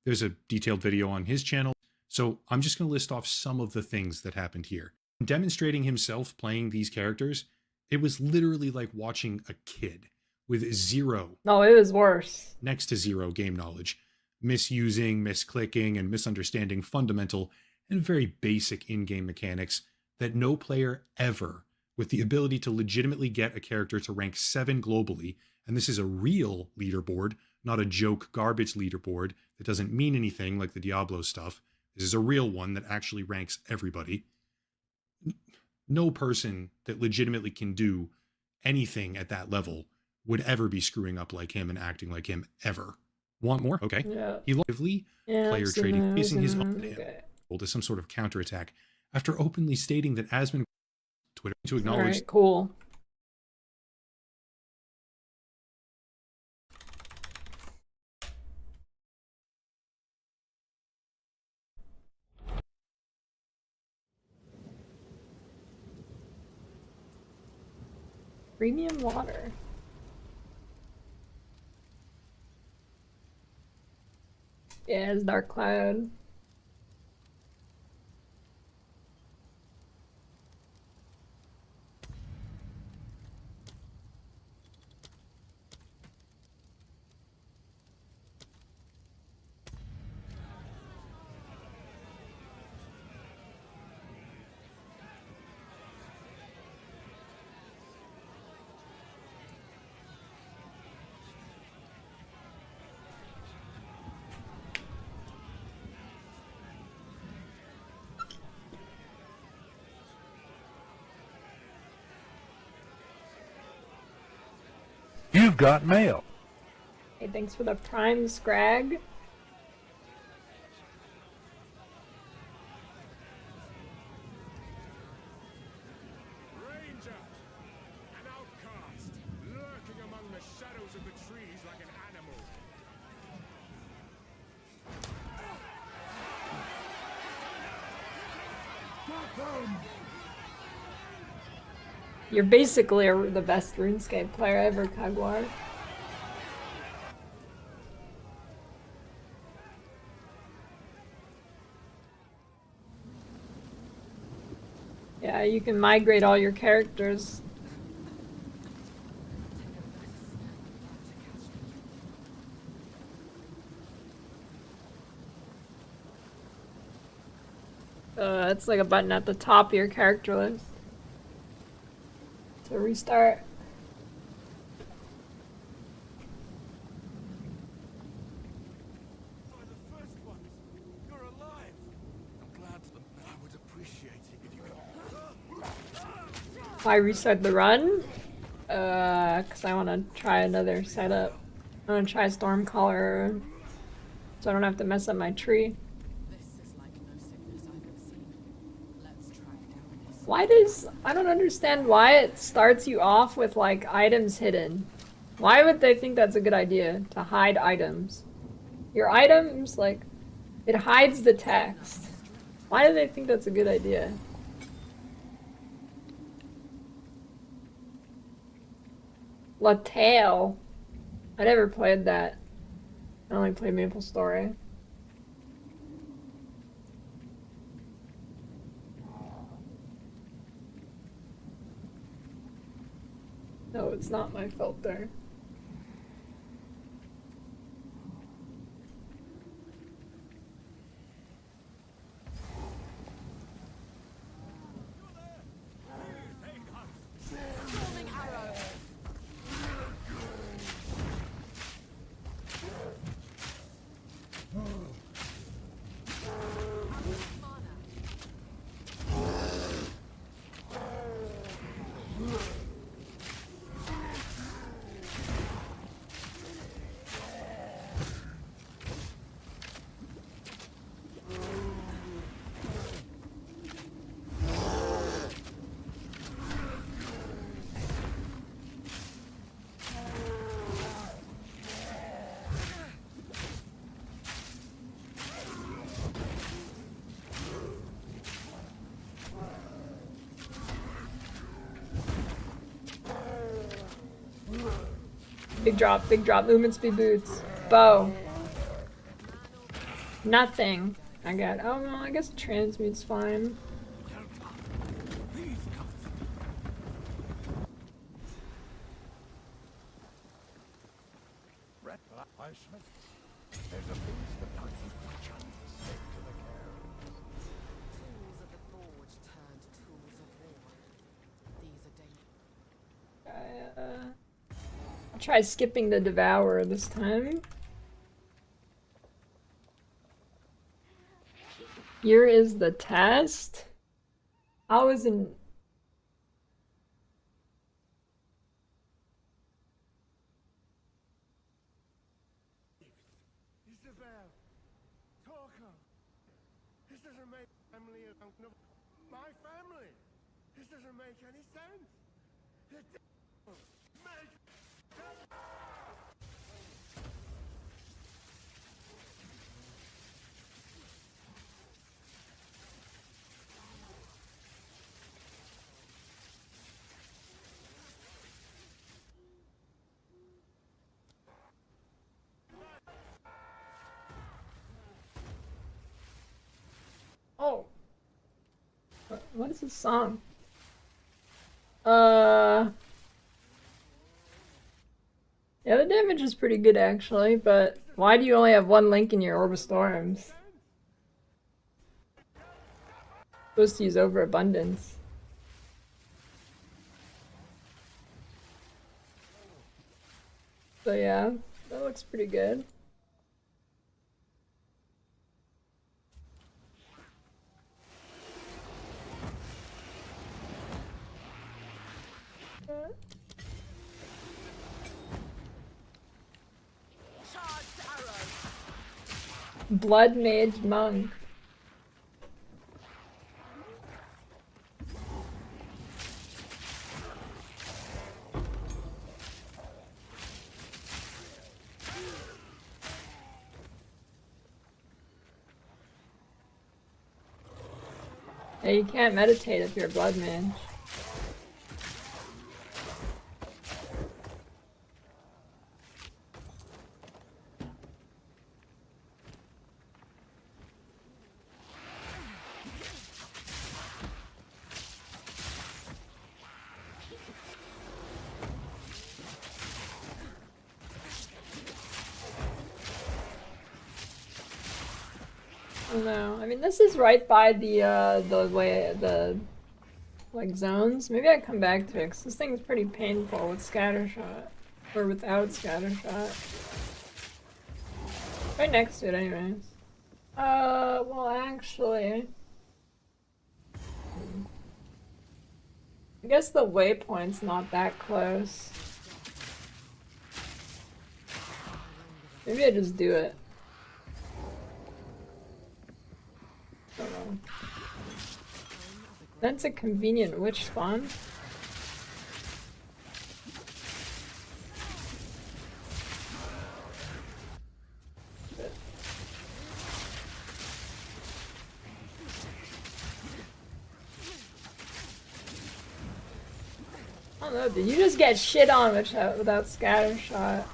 There's a detailed video on his channel, so I'm just going to list off some of the things that happened here. Demonstrating himself playing these characters, it was literally like watching a kid with zero. No, it was worse. Next to zero game knowledge, misusing, misclicking, and misunderstanding fundamental and very basic in-game mechanics that no player ever, with the ability to legitimately get a character to rank 7 globally, and this is a real leaderboard, not a joke garbage leaderboard that doesn't mean anything like the Diablo stuff. This is a real one that actually ranks everybody. No person that legitimately can do anything at that level would ever be screwing up like him and acting like him ever. Want more? Okay. Yeah. He lively player trading, facing his own to some sort of counterattack after openly stating that Asmon Twitter to acknowledge. All right, cool. Premium water. Yeah, it's Dark Cloud. You've got mail. Hey, thanks for the Prime Scrag. Ranger, an outcast, lurking among the shadows of the trees like an animal. You're basically the best RuneScape player ever, Kagwar. Yeah, you can migrate all your characters It's like a button at the top of your character list. To restart. Why restart the run? Cause I want to try another setup. I want to try Stormcaller, so I don't have to mess up my tree. Why does... I don't understand why it starts you off with, like, items hidden. Why would they think that's a good idea, to hide items? Your items, like, it hides the text. Why do they think that's a good idea? Latale. I never played that. I only played MapleStory. No, it's not my filter. Big drop, movement speed boots. Bow. Nothing. I got, oh no, I guess transmute's fine. There's a beast that not even a chance. Take to the care. Tools of the forge turned tools of war. These are dangerous. I'll try skipping the Devourer this time. Here is the test. I was in... Isabel, Torko, this doesn't make family of my family. This doesn't make any sense. It doesn't make sense. Oh. What is this song? Yeah, the damage is pretty good actually, but why do you only have one link in your Orb of Storms? Supposed to use overabundance. So yeah, that looks pretty good. Blood Mage Monk. Yeah, you can't meditate if you're a Blood Mage. I don't know. I mean, this is right by the like zones. Maybe I come back to it, 'cause this thing's pretty painful with scattershot. Or without scattershot. Right next to it anyways. Well actually... I guess the waypoint's not that close. Maybe I just do it. I don't know. That's a convenient witch spawn. I don't know, did you just get shit on without scattershot?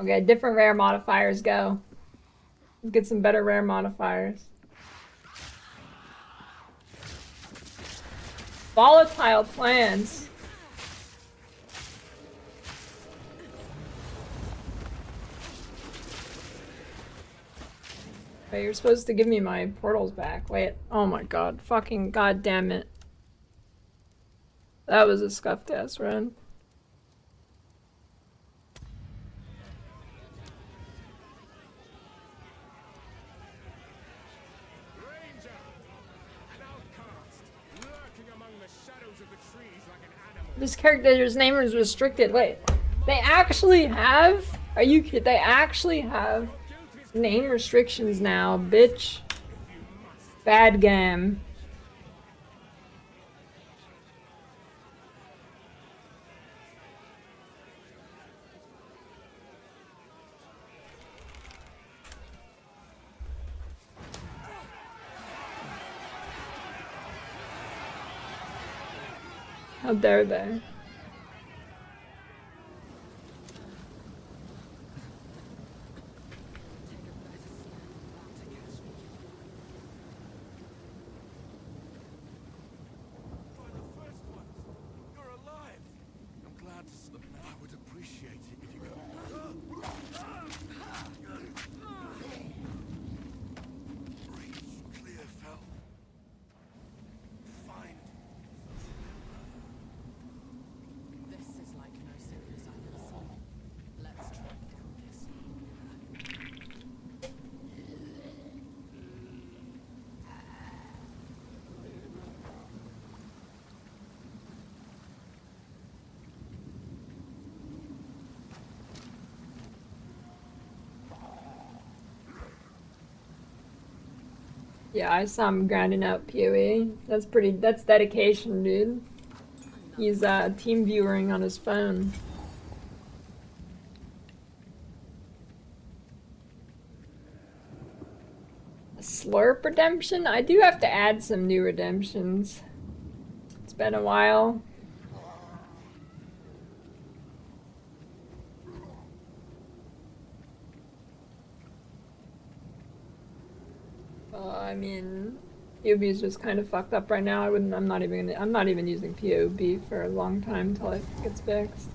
Okay, different rare modifiers go. Let's get some better rare modifiers. Volatile plants. Wait, you're supposed to give me my portals back. Wait, oh my god, fucking goddamn it. That was a scuffed ass run. This character's name is restricted. Wait, they actually have? Are you kidding? They actually have name restrictions now, bitch. Bad game. How dare they? Yeah, I saw him grinding out PoE. That's dedication, dude. He's team viewing on his phone. A slurp redemption? I do have to add some new redemptions. It's been a while. I mean, POB is just kind of fucked up right now. I'm not even using POB for a long time until it gets fixed.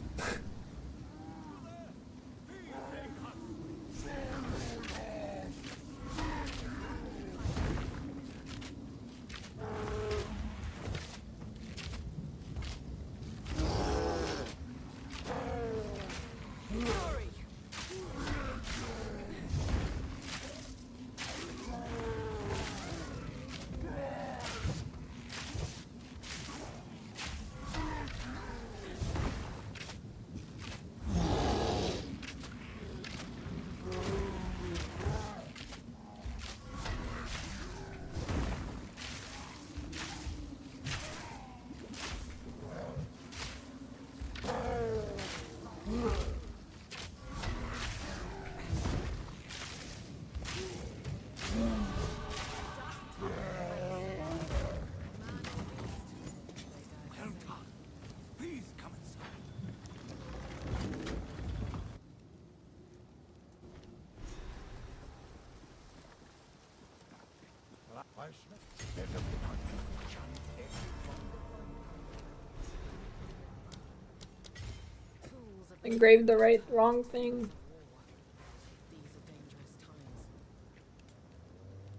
Engraved the wrong thing.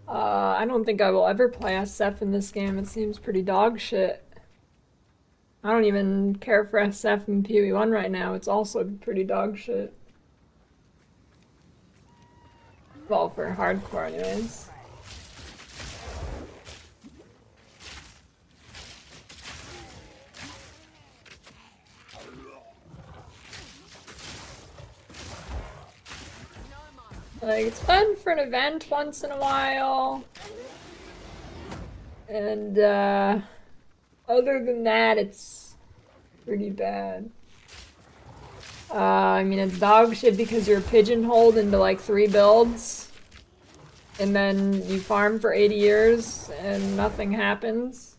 I don't think I will ever play SF in this game. It seems pretty dog shit. I don't even care for SF and PoE1 right now. It's also pretty dog shit. Well, for hardcore anyways. Like, it's fun for an event once in a while. And, other than that, it's pretty bad. I mean, it's dog shit because you're pigeonholed into like 3 builds. And then you farm for 80 years and nothing happens.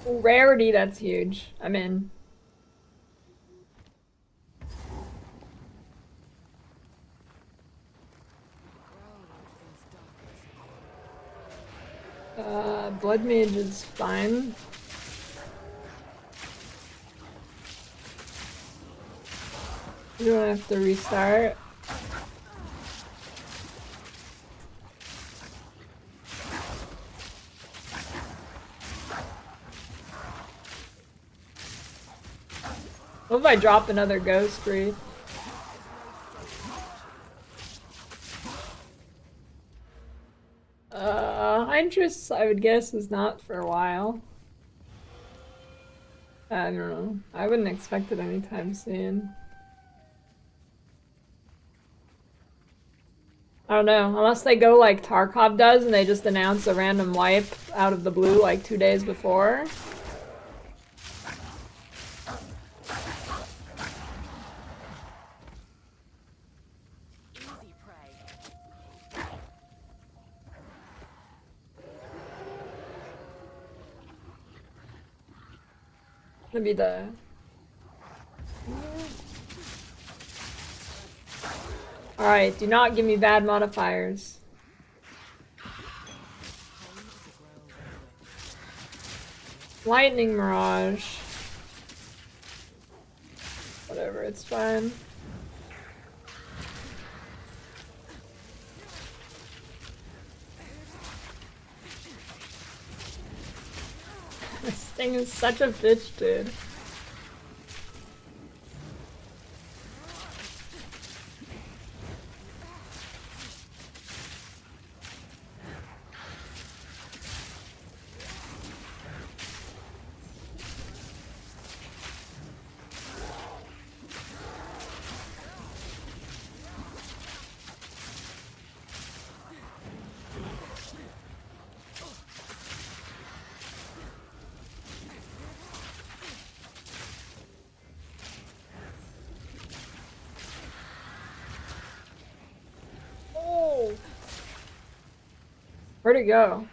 Rarity, that's huge. I'm in. Blood Mage is fine. You don't have to restart. What if I drop another Ghost Wreath? Huntress, I would guess, is not for a while. I don't know. I wouldn't expect it anytime soon. I don't know, unless they go like Tarkov does and they just announce a random wipe out of the blue like 2 days before. Gonna be the... Alright, do not give me bad modifiers. Lightning Mirage. Whatever, it's fine. This thing is such a bitch, dude. Where'd it go?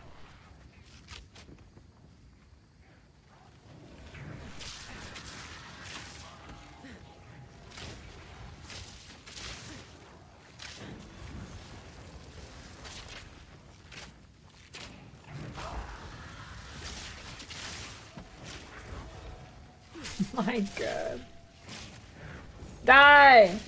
My God. Die!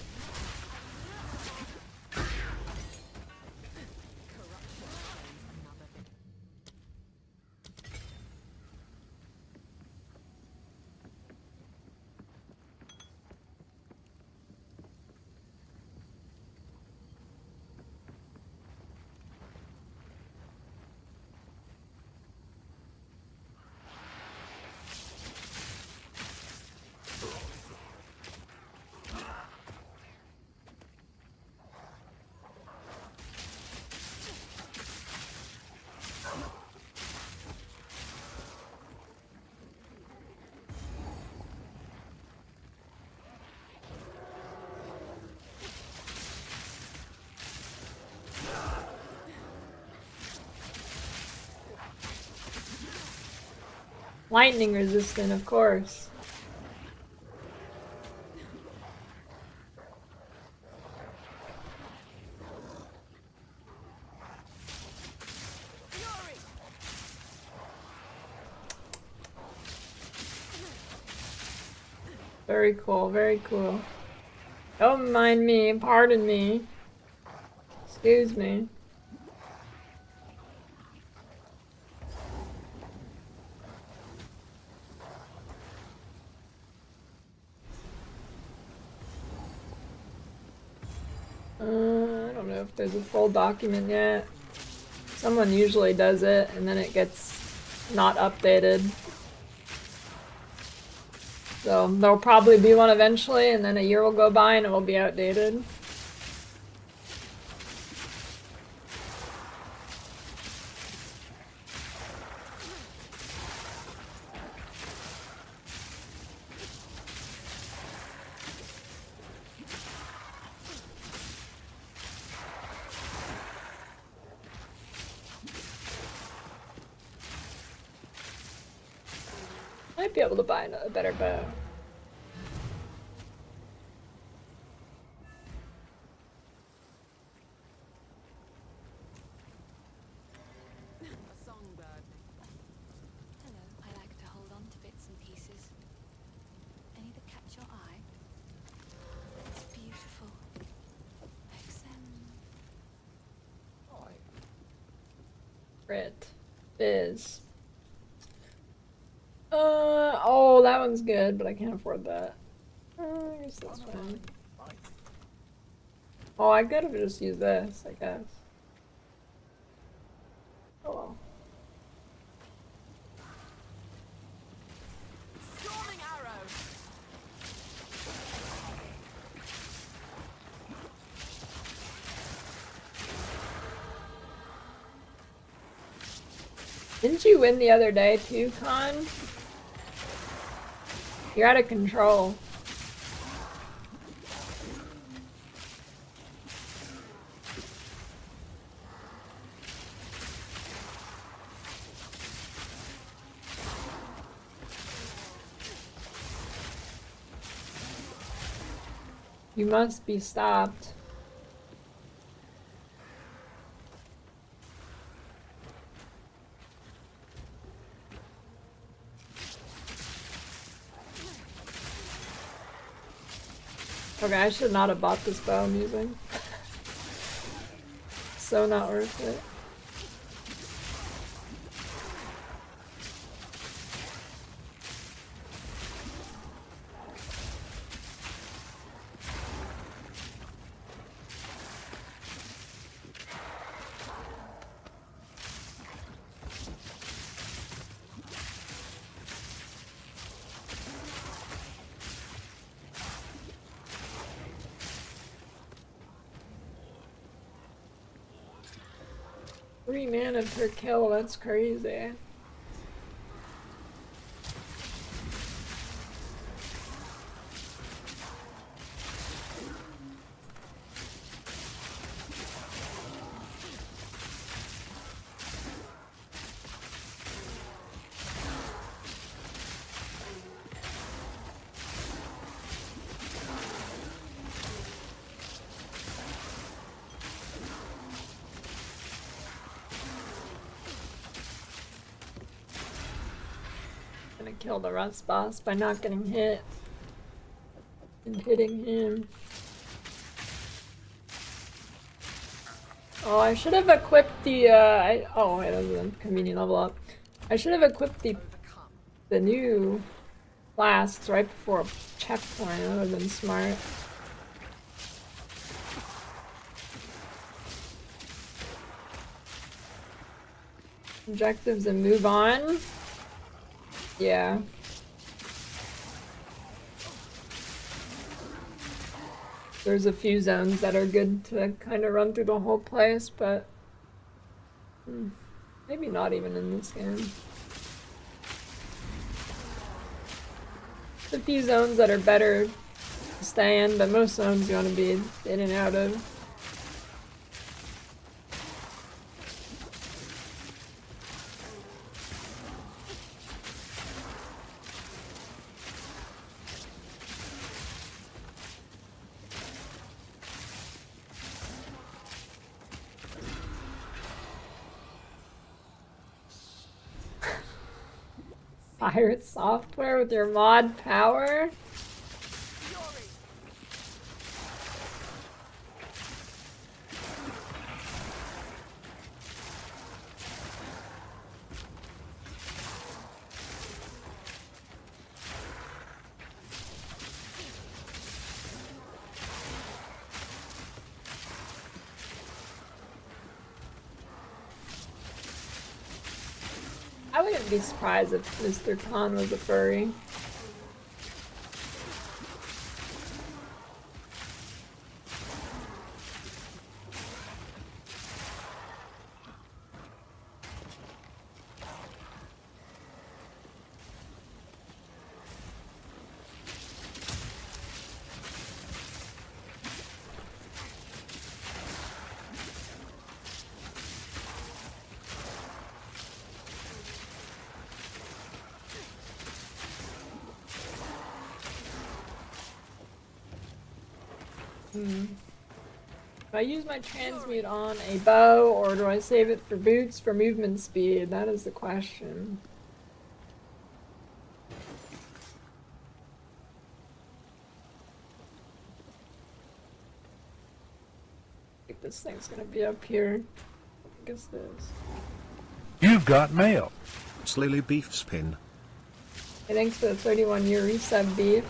Lightning resistant, of course. Very cool, very cool. Don't mind me, pardon me. Excuse me. I don't know if there's a full document yet. Someone usually does it and then it gets not updated. So there'll probably be one eventually and then a year will go by and it will be outdated. Might be able to buy a better bow. A songbird. Hello, I like to hold on to bits and pieces. Any that catch your eye? It's beautiful. Crit. Fizz. Oh, that one's good, but I can't afford that. I guess that's fine. Oh, I could have just used this, I guess. Oh well. Storming arrow. Didn't you win the other day too, Con? You're out of control. You must be stopped. Okay, I should not have bought this bow I'm using. So not worth it. Three mana per kill, that's crazy. Gonna kill the Rust boss by not getting hit and hitting him. Oh, I should have equipped the oh wait, that was a convenient level up. I should have equipped the new flasks right before a checkpoint. That would have been smart. Objectives and move on. Yeah. There's a few zones that are good to kind of run through the whole place, but maybe not even in this game. There's a few zones that are better to stay in, but most zones you want to be in and out of. Pirate software with your mod power? I wouldn't be surprised if Mr. Khan was a furry. Do I use my transmute on a bow, or do I save it for boots for movement speed? That is the question. I think this thing's gonna be up here. I guess it is. You've got mail. Slily Beef Spin. Hey, thanks for the 31-year resub, Beef.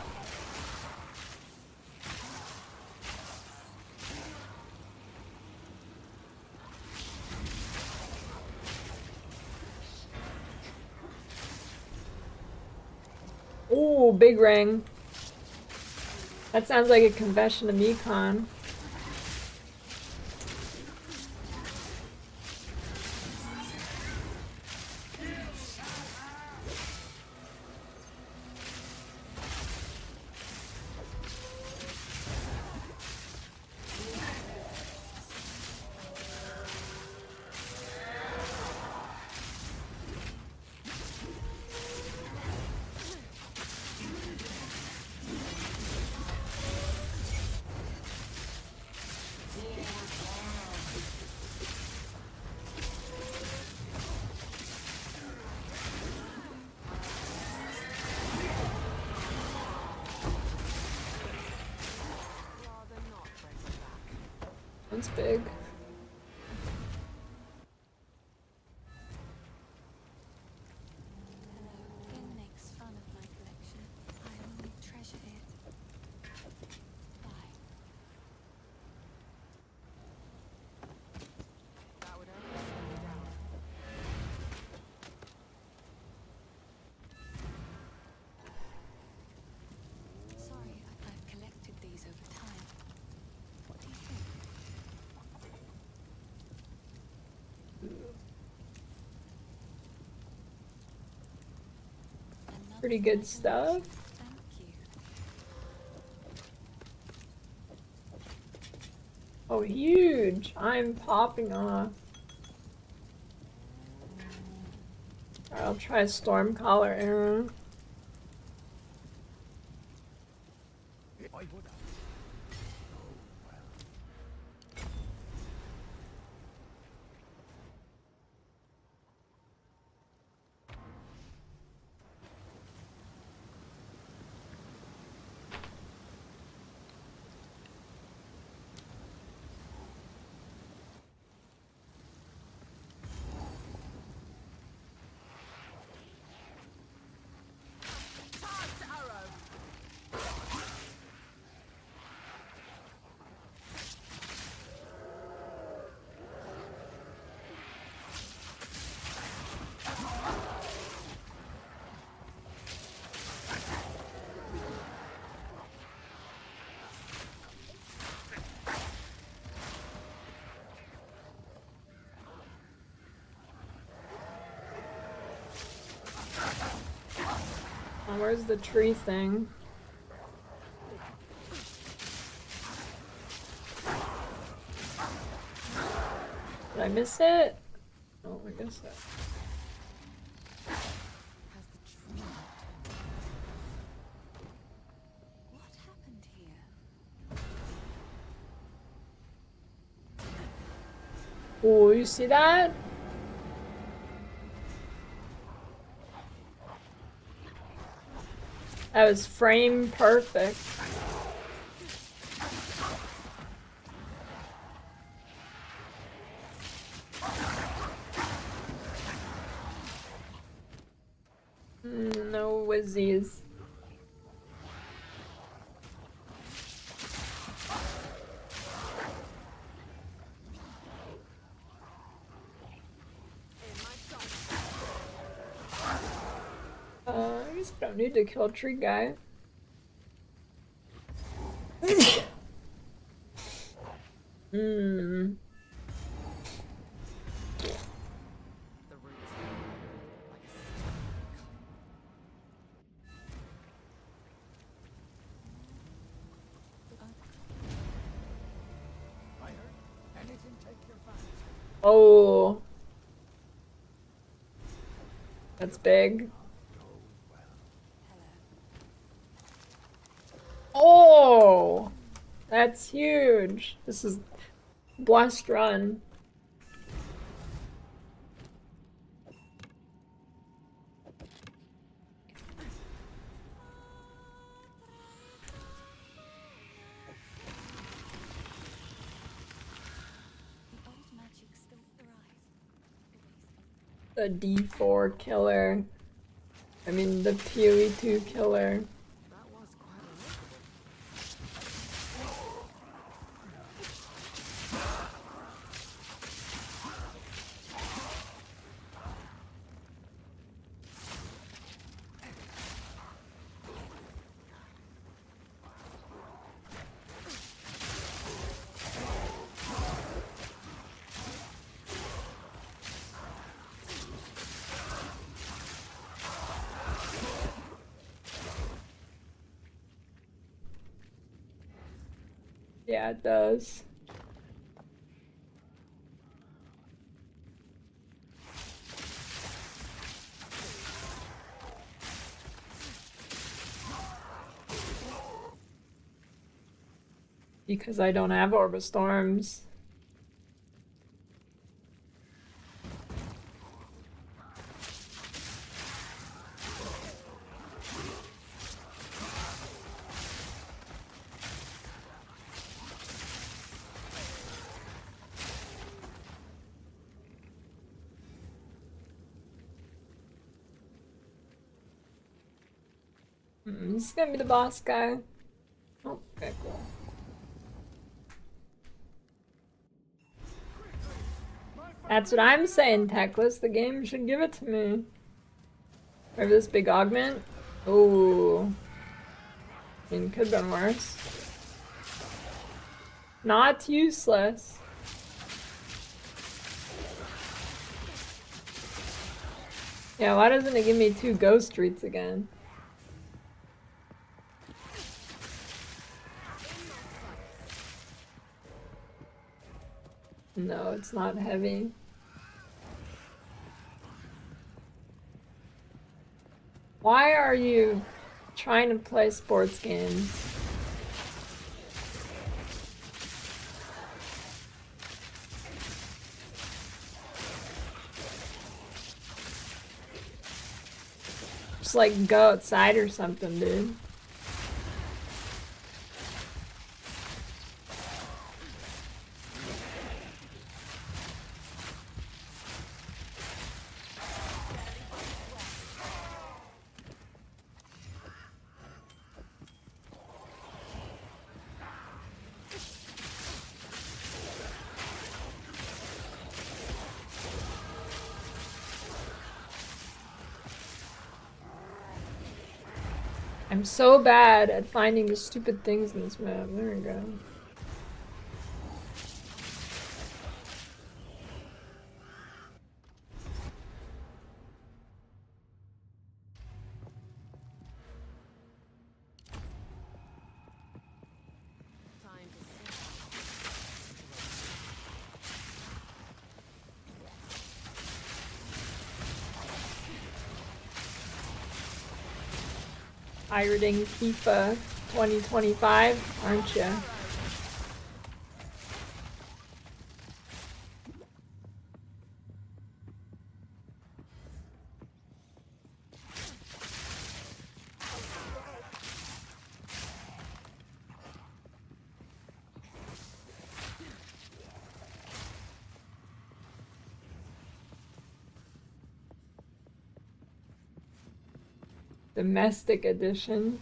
Ooh, big ring. That sounds like a confession to me, Con. That's big. Finn makes fun of my collection. I only treasure it. Bye. That would only slow me down. Sorry, I've collected these over time. What do you think? Pretty good stuff. Thank you. Oh, huge! I'm popping off. Alright, I'll try a Stormcaller arrow. Oh, where's the tree thing? Did I miss it? Oh, I guess so. What happened here? Oh, you see that? That was frame perfect. No whizzies. I guess I don't need to kill tree guy. Hmm. I heard anything take your fancy. Oh. That's big. Oh! That's huge. This is blessed run. The D4 killer. I mean, the PoE 2 killer. Yeah, it does. Because I don't have Orb of Storms. This is gonna be the boss guy. Oh, okay, cool. That's what I'm saying, Techless. The game should give it to me. Or this big augment. Ooh. I mean, could have been worse. Not useless. Yeah, why doesn't it give me 2 ghost streets again? No, it's not heavy. Why are you trying to play sports games? Just like go outside or something, dude. I'm so bad at finding the stupid things in this map. There we go. Pirating FIFA 2025, aren't you? Domestic edition.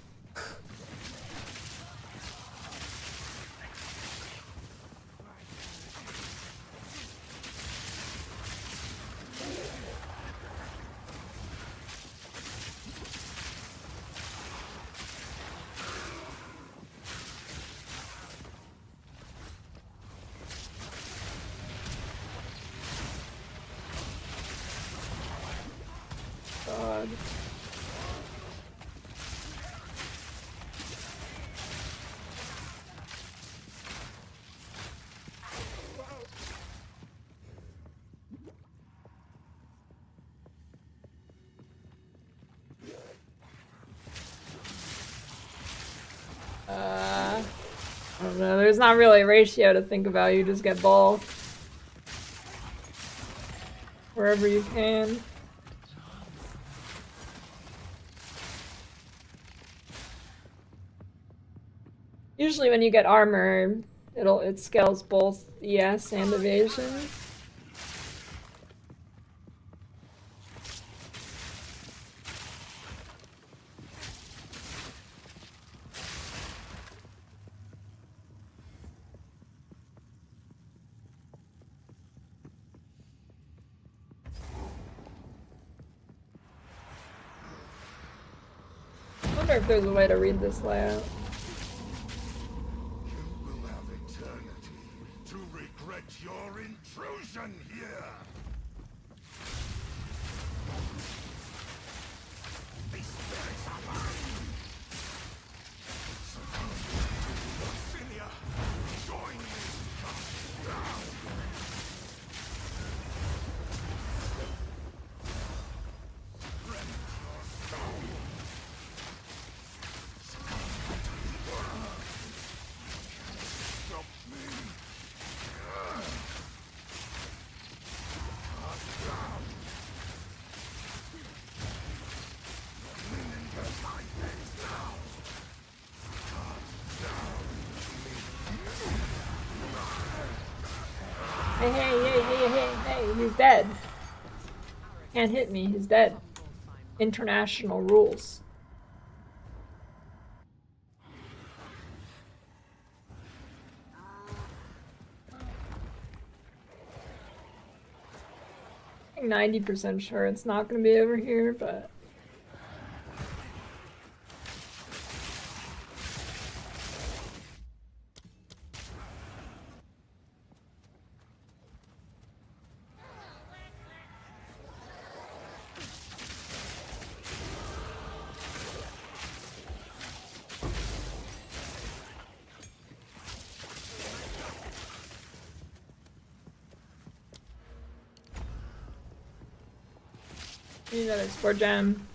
God. I don't know, there's not really a ratio to think about, you just get both. Wherever you can. Usually when you get armor, it scales both ES and evasion. I wonder if there's a way to read this layout. To regret your intrusion here. These spirits are mine. Cilia, join me. Down. Rend your soul. Stop me. Hey, he's dead. Can't hit me, he's dead. International rules. I'm 90% sure it's not gonna be over here, but... Need another spore gem.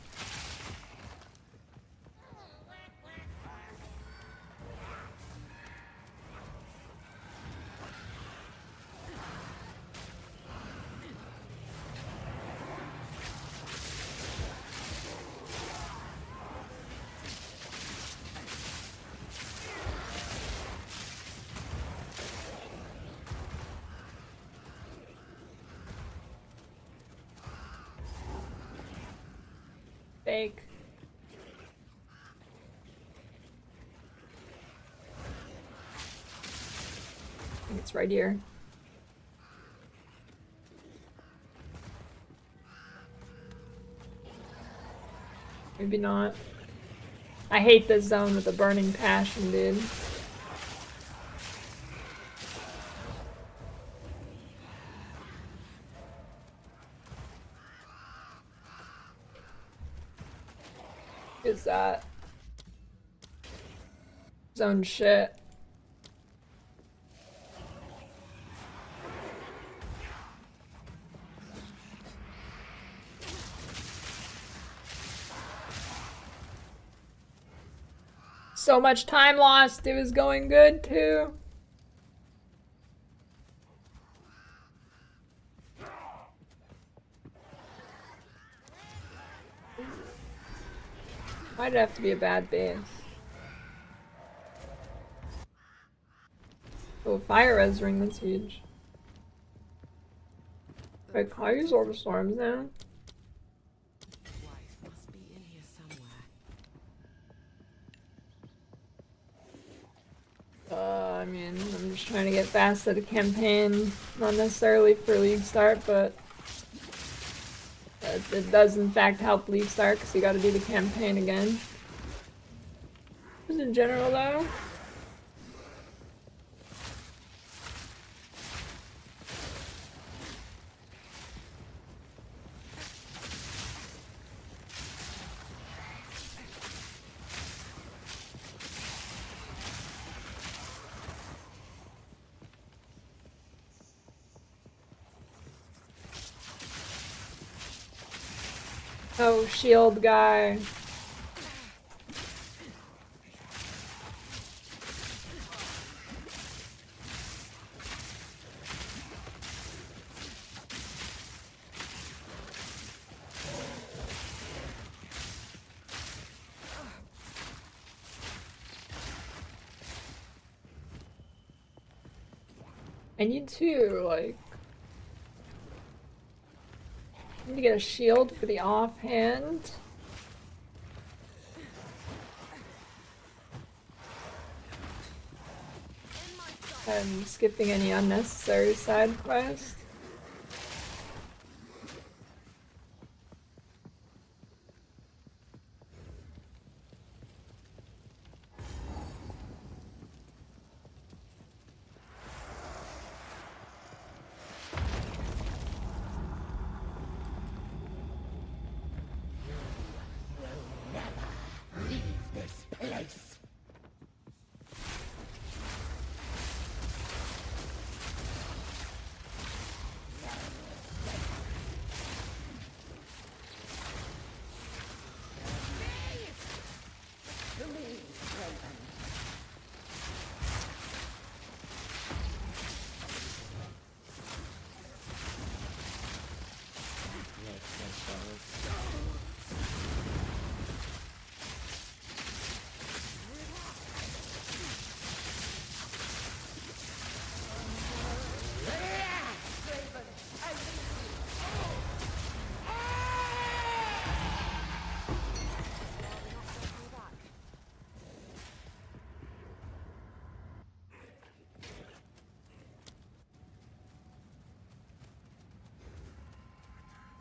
Fake. I think it's right here. Maybe not. I hate this zone with a burning passion, dude. Is that zone shit? So much time lost. It was going good too. Might have to be a bad base. Oh, fire res ring, that's huge. Wait, can I use Orb of Storms now? Wife must be in here somewhere. trying to get fast at a campaign, not necessarily for League start, but it does in fact help League start because you got to do the campaign again. Just in general though. Oh, shield guy. I need to, like... I need to get a shield for the offhand. I'm skipping any unnecessary side quests.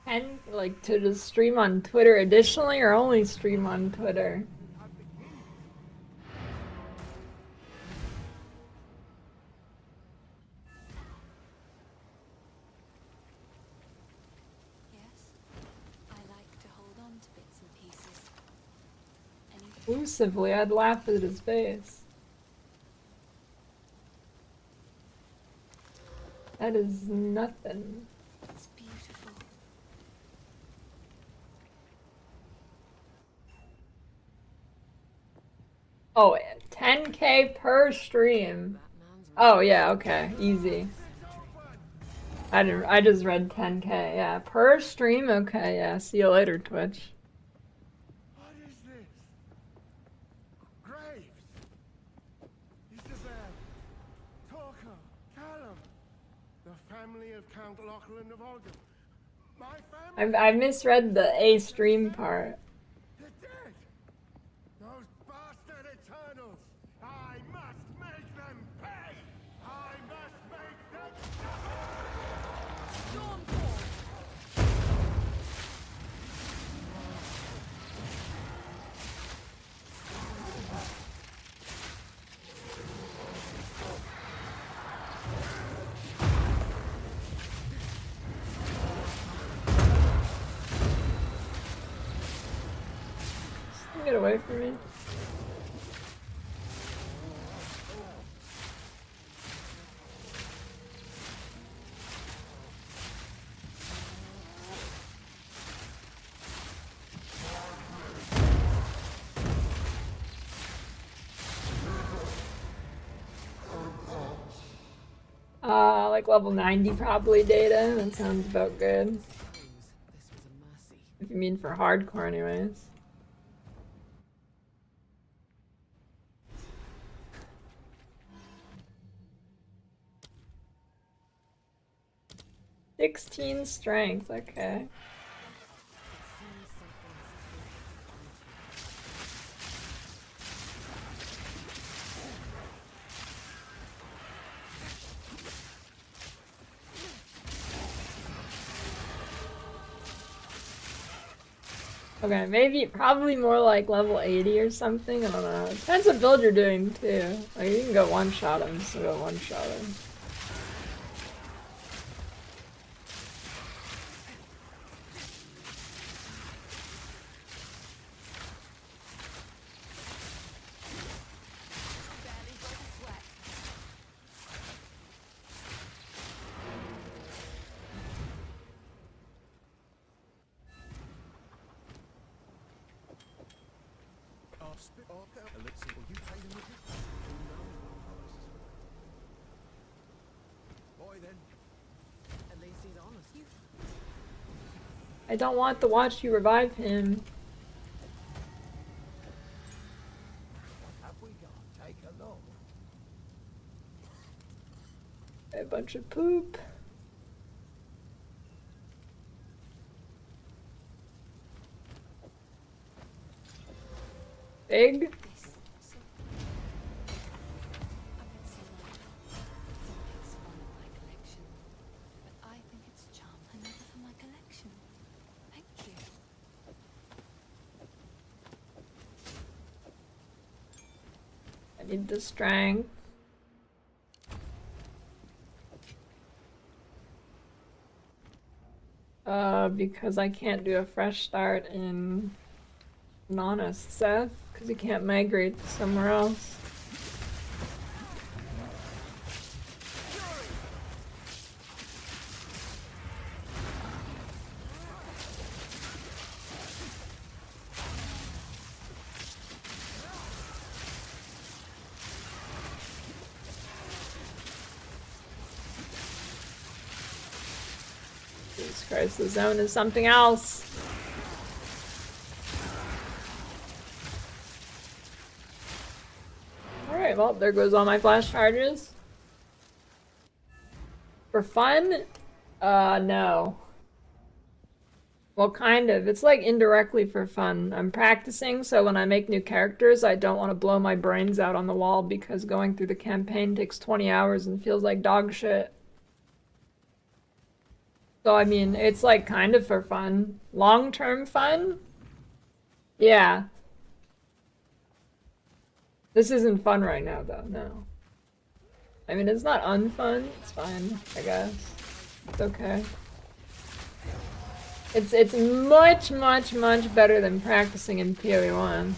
And like to just stream on Twitter additionally, or only stream on Twitter? Exclusively, I'd laugh at his face. That is nothing. It's beautiful. Oh, 10K per stream. Oh yeah, okay, easy. I just read 10K, yeah. Per stream? Okay, yeah. See you later, Twitch. What is this? Graves! Isabel, Torquil, Callum, the family of Count Lachlan of Ogham. My family. I misread the A stream part. They're dead! Those bastard Eternals! I must make them pay! I must make them Get away from me. Like level 90 probably data. That sounds about good. If you mean for hardcore anyways. "16 strength, okay. Okay, maybe, probably more like level 80 or something. I don't know. It depends what build you're doing too. Like, you can go one-shot him, so go one-shot him. Boy then. At least he's honest. I don't want to watch you revive him. What have we got? Take a look. A bunch of poop. Big. I need the strength. Because I can't do a fresh start in Honest Seth, because you can't migrate to somewhere else. Jesus Christ, the zone is something else. Alright, well, there goes all my flash charges. For fun? No. Well, kind of. It's like indirectly for fun. I'm practicing, so when I make new characters, I don't want to blow my brains out on the wall because going through the campaign takes 20 hours and feels like dog shit. So, I mean, it's like kind of for fun. Long-term fun? Yeah. This isn't fun right now, though, no. I mean, it's not unfun. It's fine, I guess. It's okay. It's much, much, much better than practicing in PoE 1.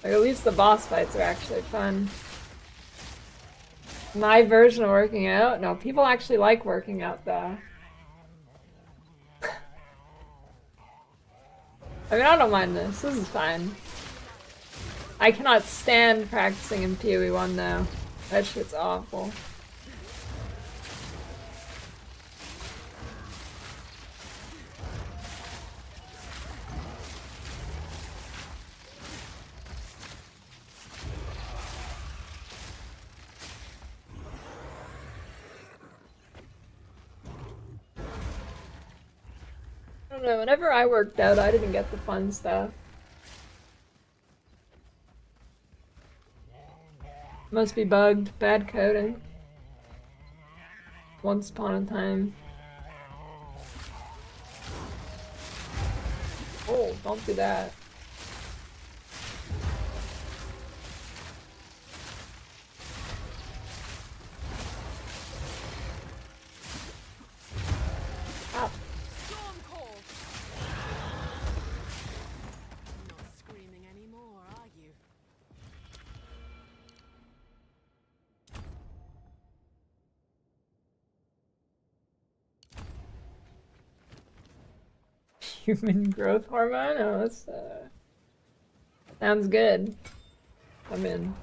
Like, at least the boss fights are actually fun. My version of working out? No, people actually like working out, though. I mean, I don't mind this. This is fine. I cannot stand practicing in PoE 1, though. That shit's awful. I don't know, whenever I worked out, I didn't get the fun stuff. Must be bugged. Bad coding. Once upon a time. Oh, don't do that. Ow. Storm call. Not screaming anymore, are you? Human growth hormone? Oh, that's, sounds good. I'm in.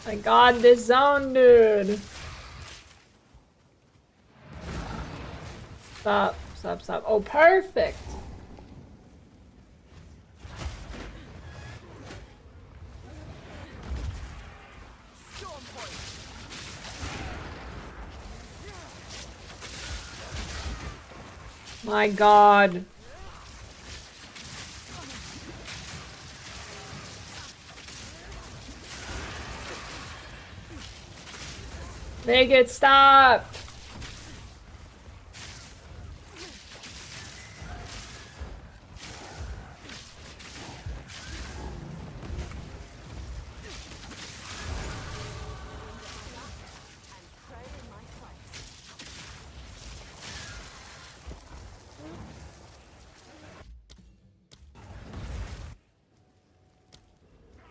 My god, this zone, dude. Stop, stop, stop. Oh, perfect. My god. Make it stop.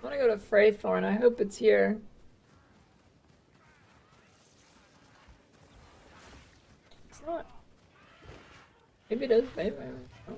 I want to go to Freythorn. I hope it's here. It's not. Maybe it is. Maybe. Oh.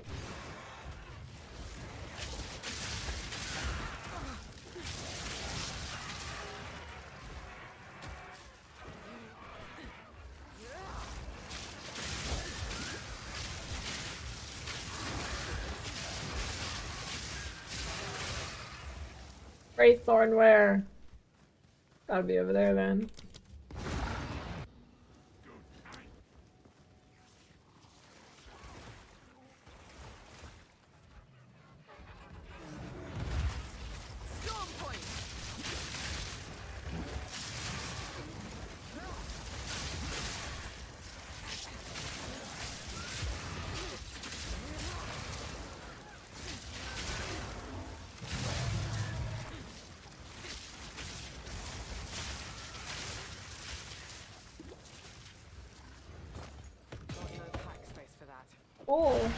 Freythorn where? Gotta be over there then. Oh.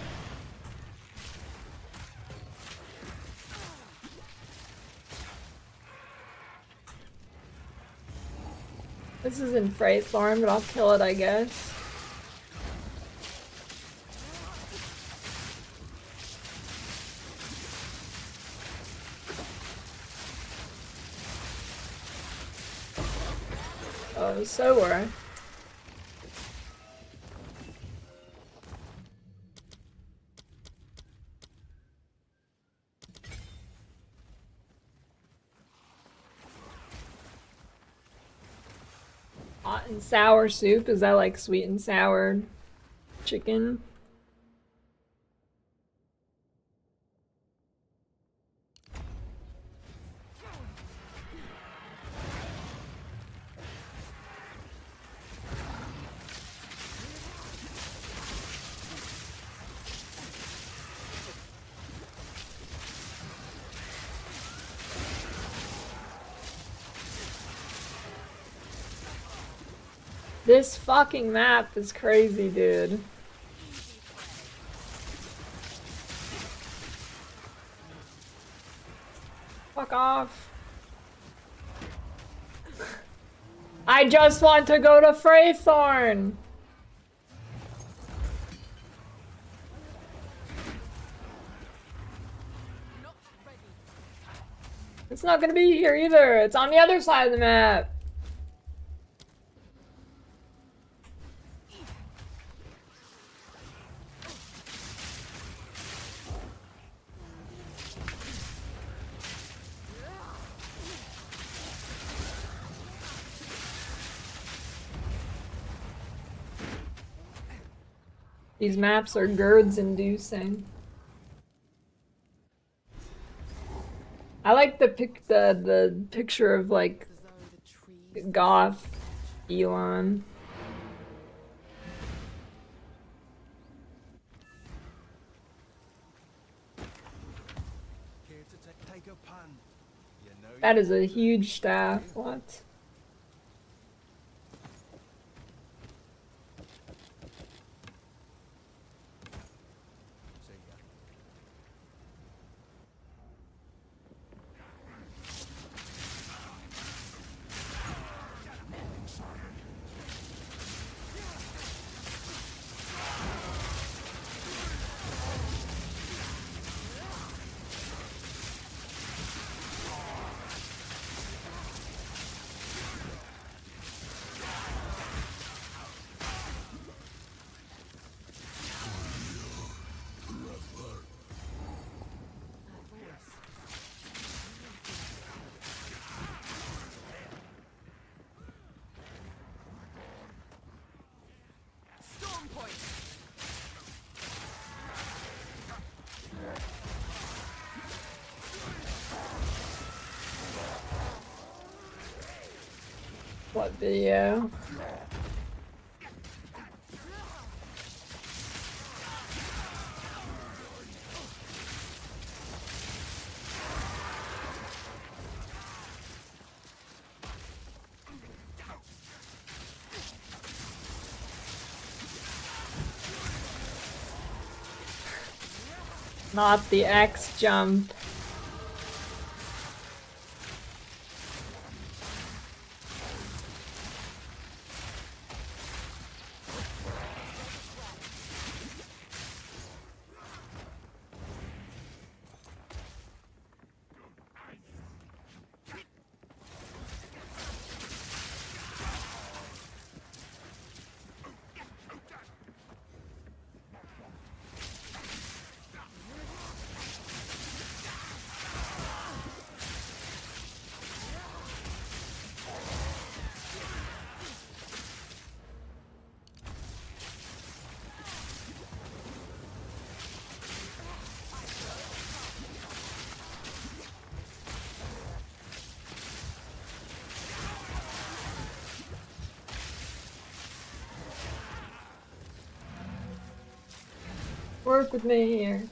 This isn't Freythorn, but I'll kill it, I guess. Oh, so were. Hot and sour soup? Is that like sweet and sour chicken? This fucking map is crazy, dude. Fuck off. I just want to go to Freythorn. It's not gonna be here either. It's on the other side of the map. These maps are GERDs inducing. I like the picture of like goth Elon. That is a huge staff. What? What video? Not the X jump. Work with me here.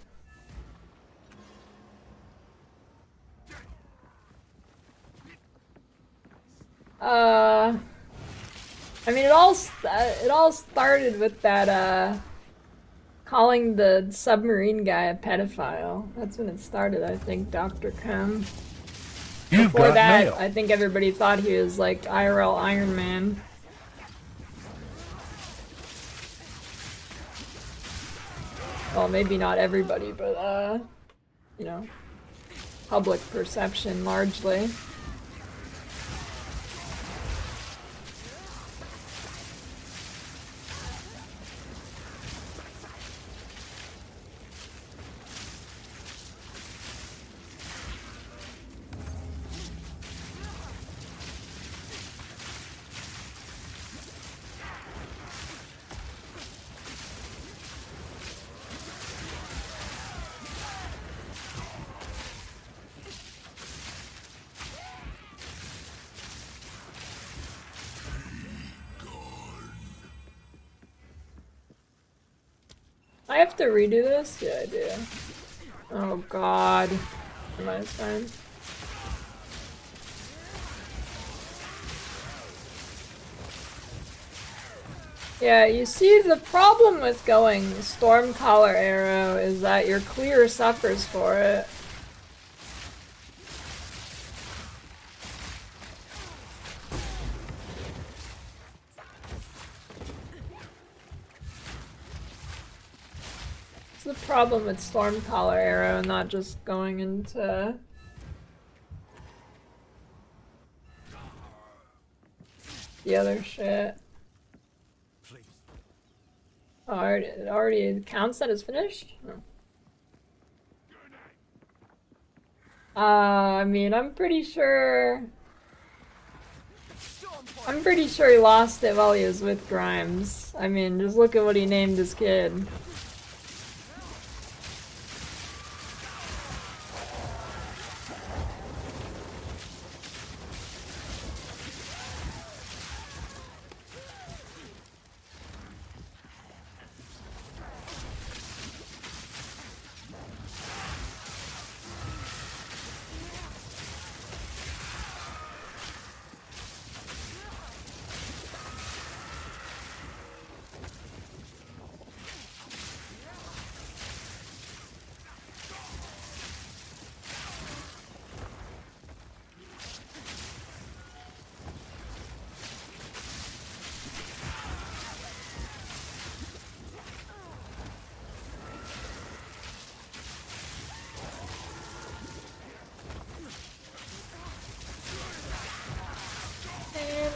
I mean, it all started with that calling the submarine guy a pedophile. That's when it started, I think, Dr. Chem. Before that, mail. I think everybody thought he was like IRL Iron Man. Well, maybe not everybody, but you know, public perception largely. I have to redo this? Yeah, I do. Oh god. Am I fine? Yeah, you see, the problem with going Stormcaller Arrow is that your clear suffers for it. The problem with Stormcaller Arrow, not just going into the other shit. Oh, it already counts that as finished? Oh. I mean, I'm pretty sure he lost it while he was with Grimes. I mean, just look at what he named his kid.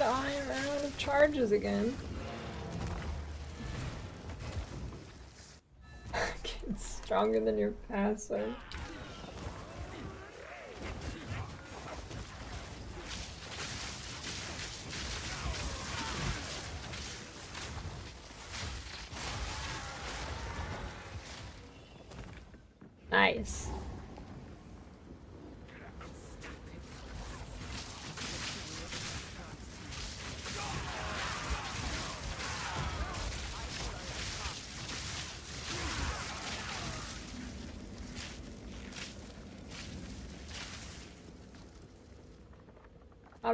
I'm out of charges again. It's stronger than your passive. Nice.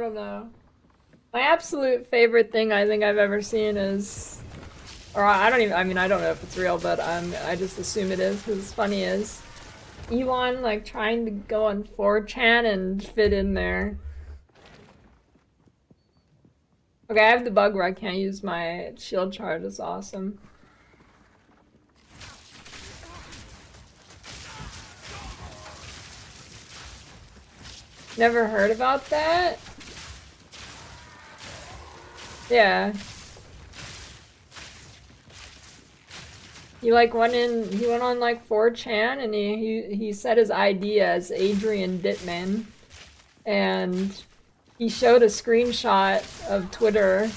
don't know. My absolute favorite thing I think I've ever seen is, or I don't even, I mean, I don't know if it's real, but I just assume it is, because it's funny is, Elon, like, trying to go on 4chan and fit in there. Okay, I have the bug where I can't use my shield charge, it's awesome. Never heard about that? Yeah. He like went on like 4chan and he set his ID as Adrian Dittman, and he showed a screenshot of Twitter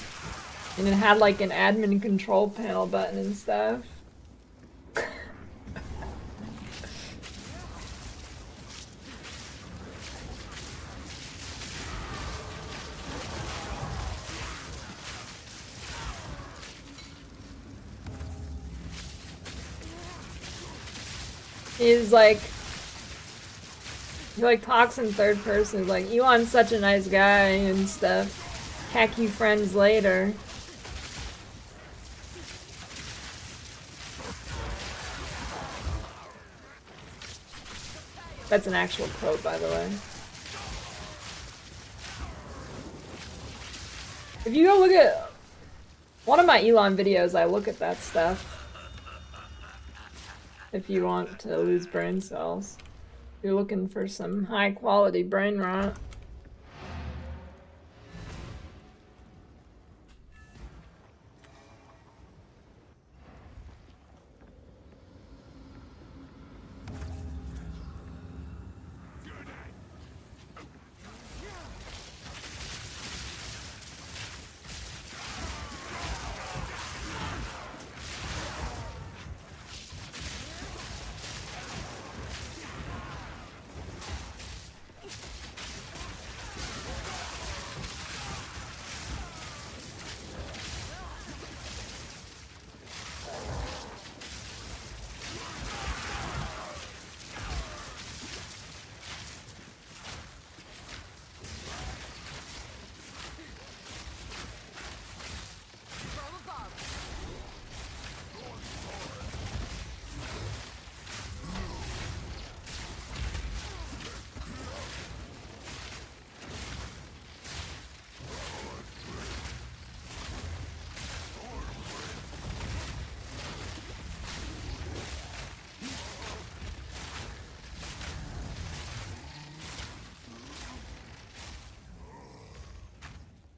and it had like an admin control panel button and stuff. He like talks in third person. He's like, Elon's such a nice guy and stuff. Hack you friends later. That's an actual quote, by the way. If you go look at one of my Elon videos, I look at that stuff. If you want to lose brain cells. You're looking for some high quality brain rot.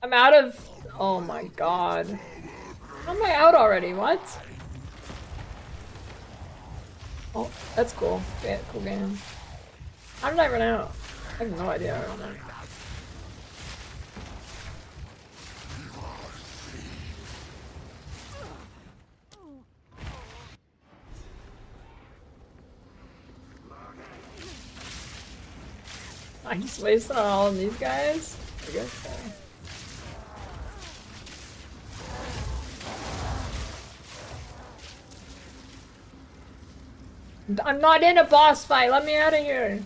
I'm out of... Oh my god. How am I out already? What? Oh, that's cool. Yeah, cool game. How did I run out? I have no idea how I ran out. I just wasted on all of these guys? I guess so. I'm not in a boss fight, let me out of here!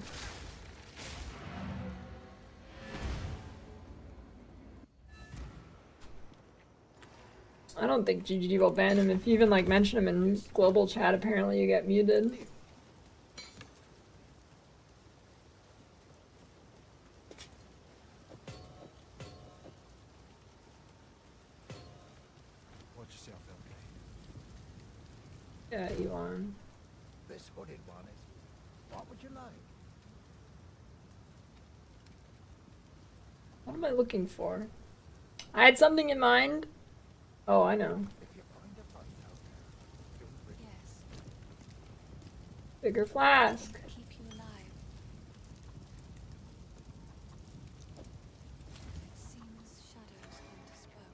I don't think GG will ban him. If you even like mention him in global chat, apparently you get muted. Watch yourself, LP. Yeah, Elon. This hooded one is. What would you like? What am I looking for? I had something in mind. Oh, I know. Yes. Bigger flask. Keep you alive. It seems shadows haunt us both.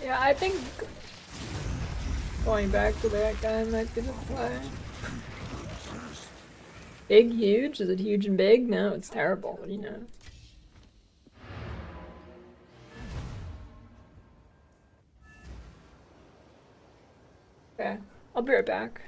Yeah, I think going back to that guy might be the play. Big, huge? Is it huge and big? No, it's terrible. What do you know? Okay, I'll be right back.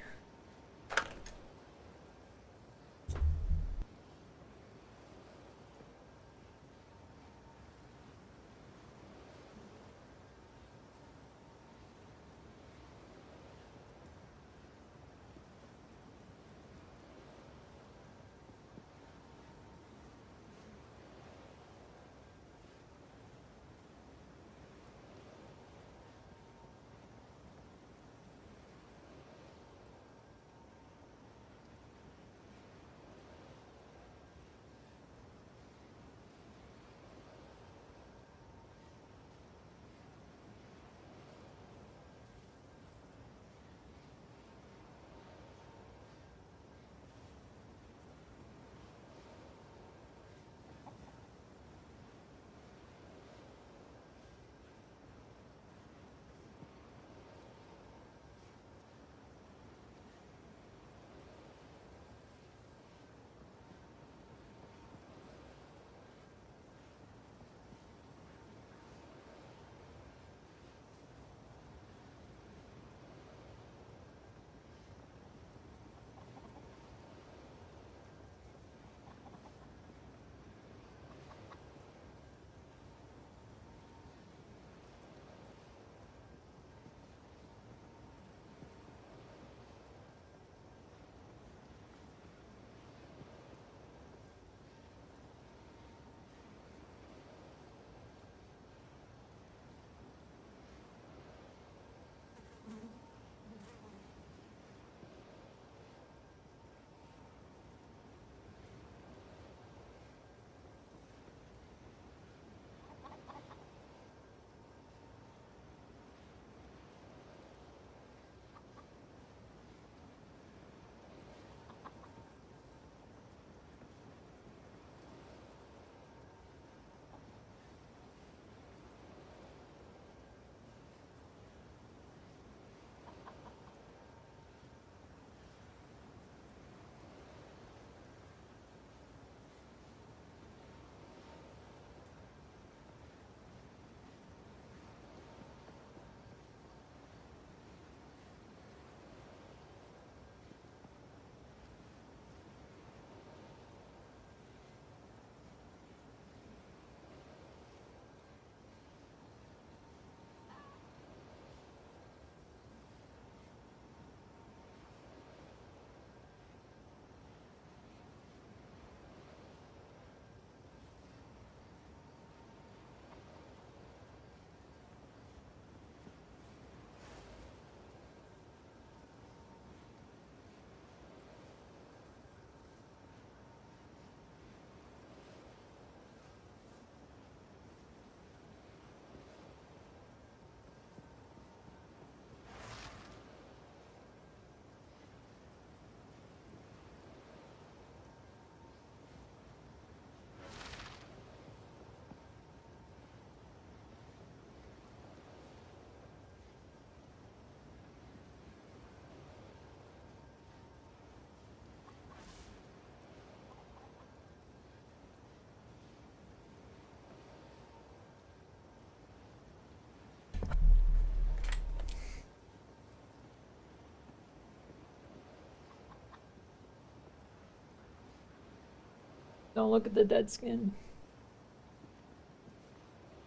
Don't look at the dead skin.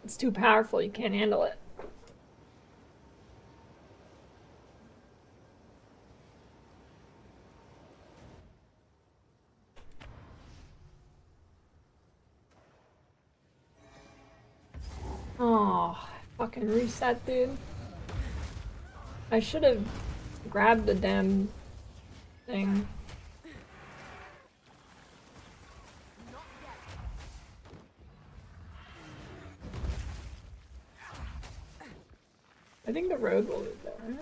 It's too powerful, you can't handle it. Oh, fucking reset, dude. I should have grabbed the damn thing. I think the road will lead there.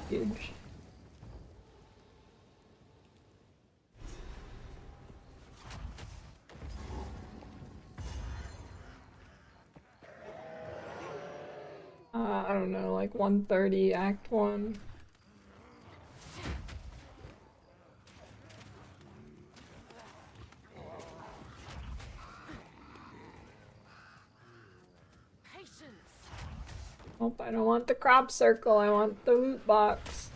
Huge. I don't know, like 130 Act 1. Nope, I don't want the crop circle, I want the loot box.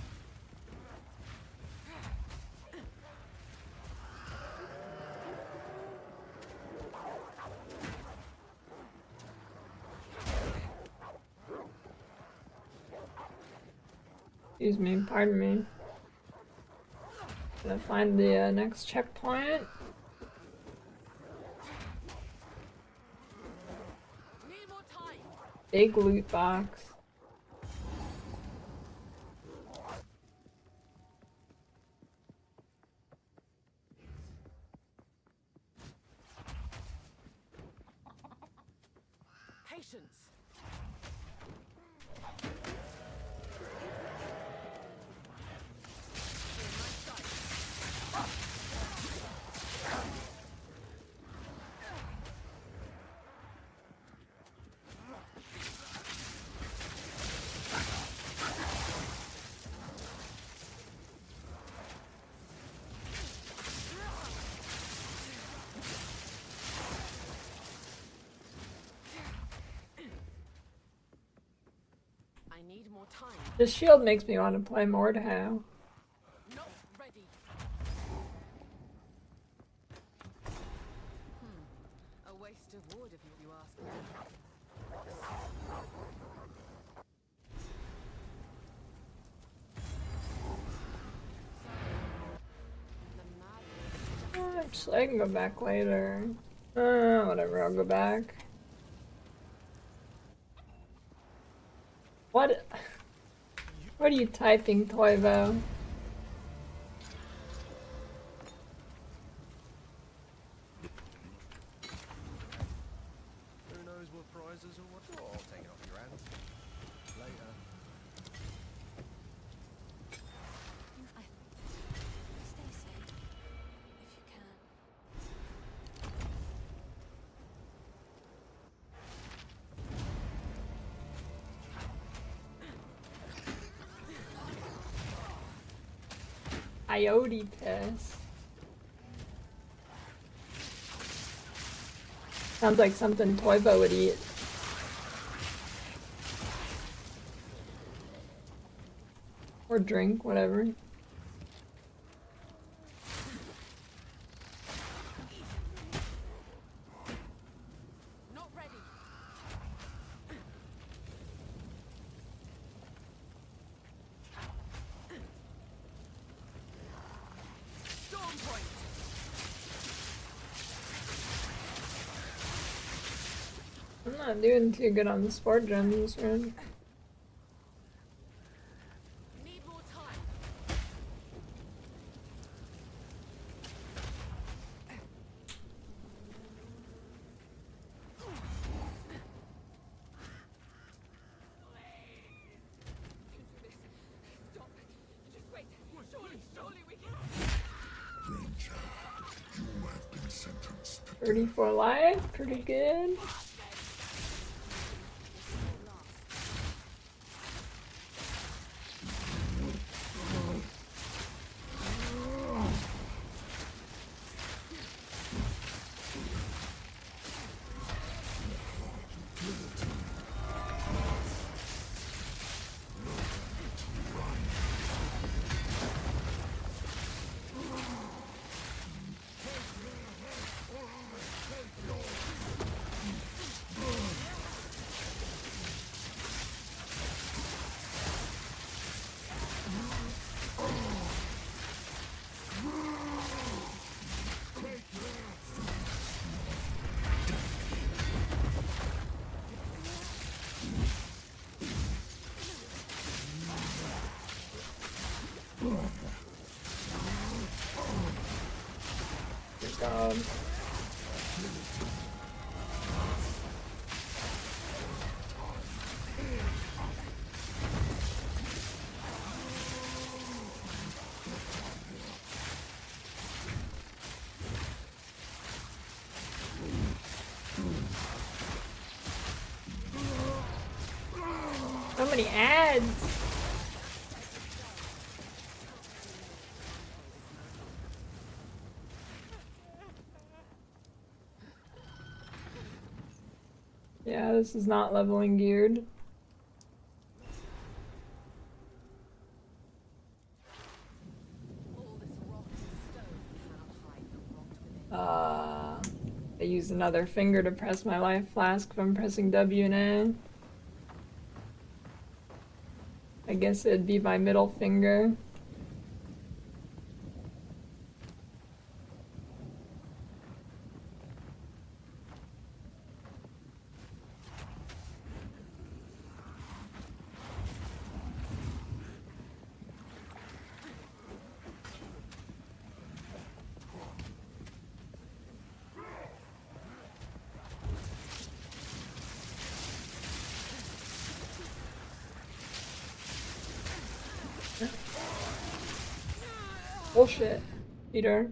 Excuse me, pardon me. Gonna find the next checkpoint. Big loot box. Patience. I need more time. This shield makes me want to play Mordhau. Not ready. A waste of wood if you ask me. Actually, I can go back later. Whatever, I'll go back. What are you typing, Toivo? Who knows what prizes or what? Oh, I'll take it off your hands. Later. Stay safe, if you can. Coyote piss. Sounds like something Toivo would eat. Or drink, whatever. Not ready. Storm point. I'm not doing too good on the sport gen this round. Need more time. Stop. Just wait. Surely we can. 34 life, pretty good. So many ads. Yeah, this is not leveling geared. I use another finger to press my life flask if I'm pressing W and A. I guess it'd be my middle finger. Bullshit, Peter.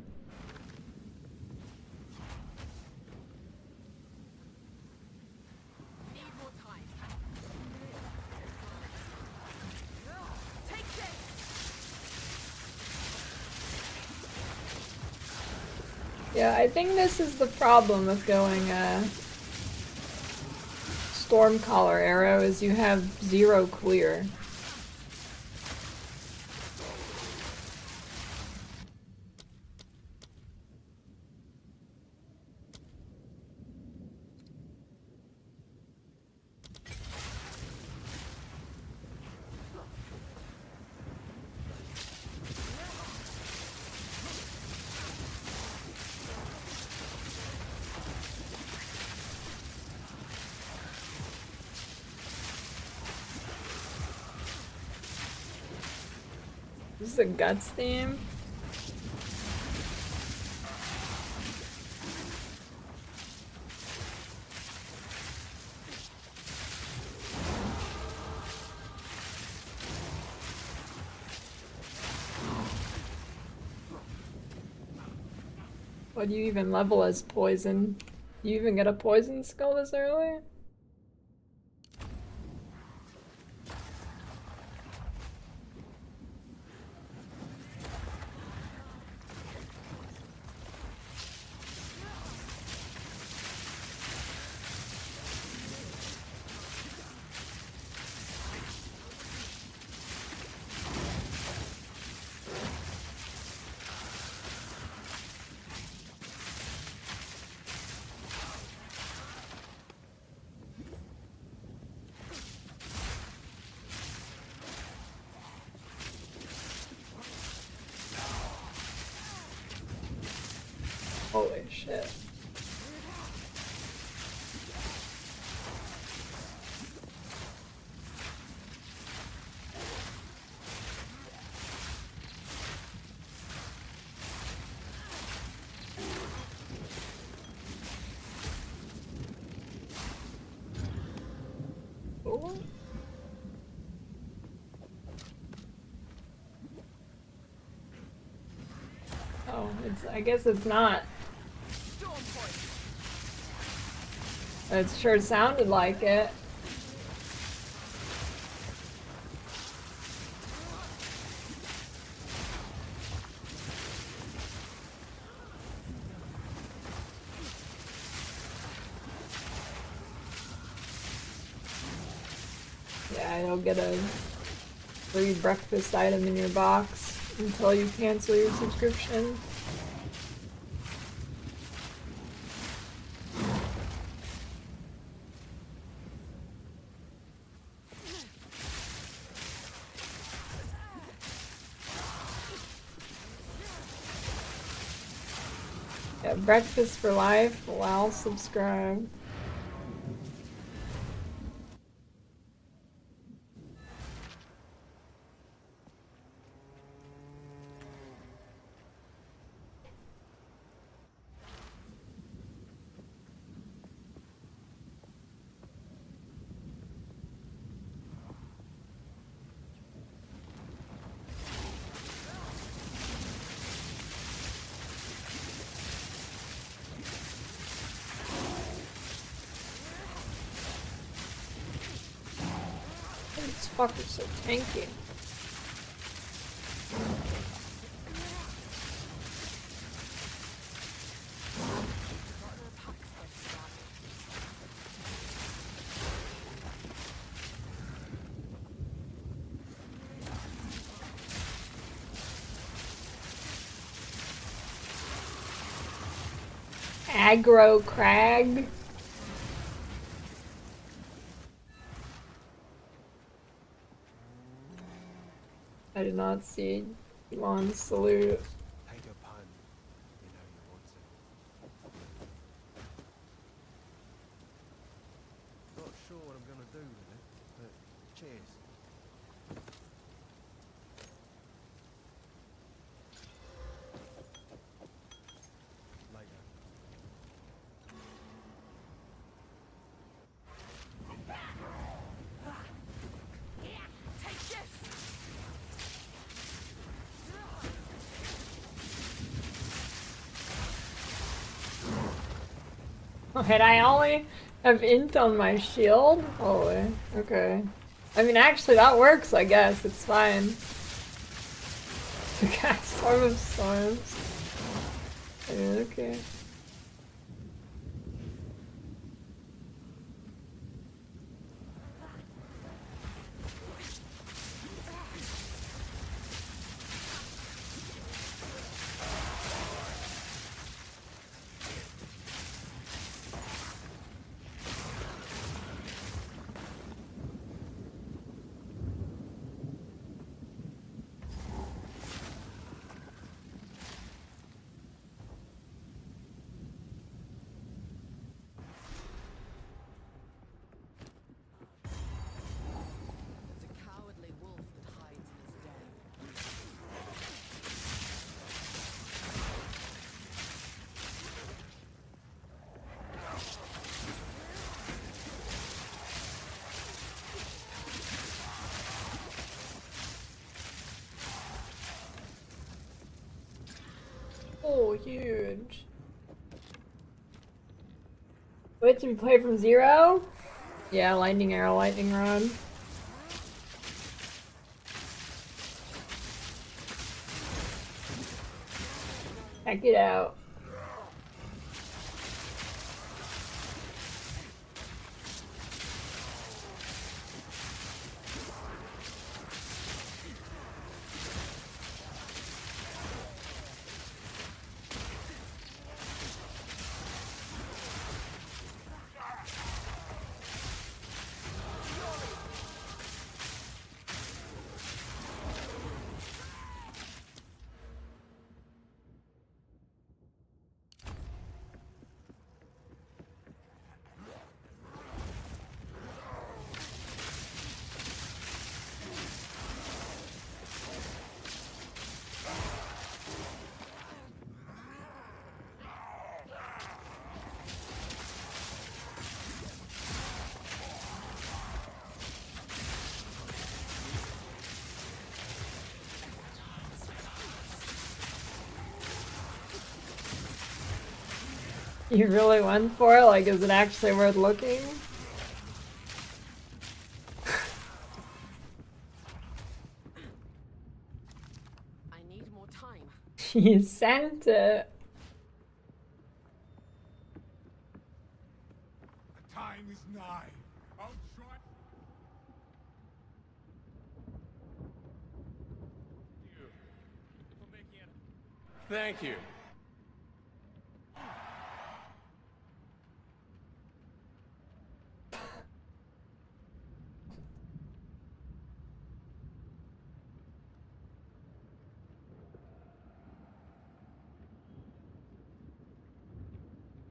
Yeah, I think this is the problem with going Stormcaller arrow is you have 0 clear. This is a guts theme. What do you even level as poison? You even get a poison skill this early? Holy shit. Oh. Oh, I guess it's not. It sure sounded like it. Yeah, you'll get a free breakfast item in your box until you cancel your subscription. Yeah, breakfast for life. Wow, subscribe. fuck is so tanky? Aggro crag. I did not see Elon's salute. Take a pun. You know you want to. Not sure what I'm gonna do with it, but cheers. Later. Take this! Wait, I only have int on my shield? Holy, okay. I mean, actually, that works, I guess. It's fine. Okay, Storm of Storms. Yeah, okay. It's a cowardly wolf that hides in his den. Oh, huge. Wait, did we play from 0? Yeah, lightning arrow, lightning rod. Check it out. You really went for it? Like, is it actually worth looking? I need more time. You sent it. The time is nigh. I'll try. Thank you.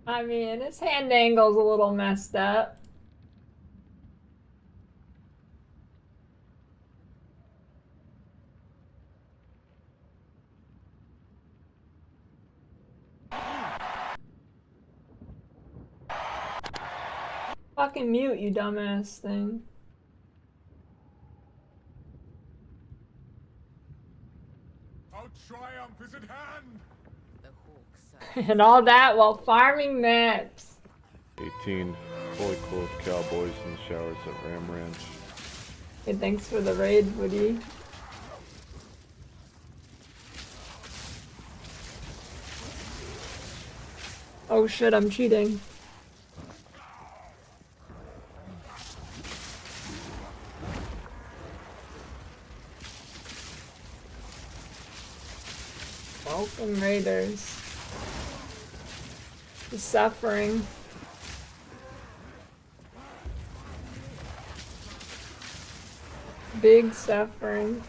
I mean, his hand angle's a little messed up. Fucking mute, you dumbass thing. Our triumph is at hand. The hawks And all that while farming maps. 18 fully clothed cowboys in the showers at Ram Ranch. Hey, thanks for the raid, Woody. Oh shit, I'm cheating. Welcome, raiders. The suffering. Big suffering.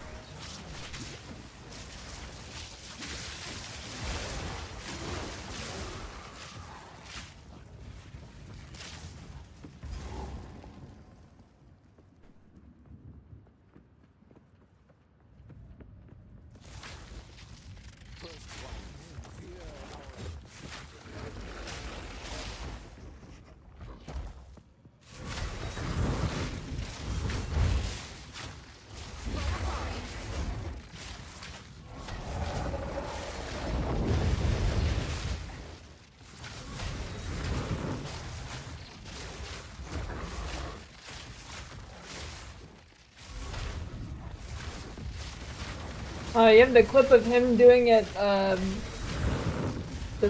You have the clip of him doing it, the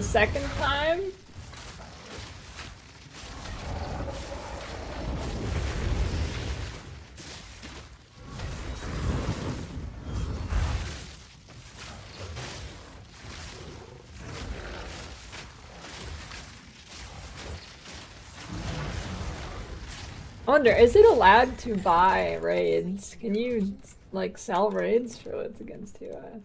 second time? I wonder, is it allowed to buy raids? Can you, like, sell raids for what's against 2S?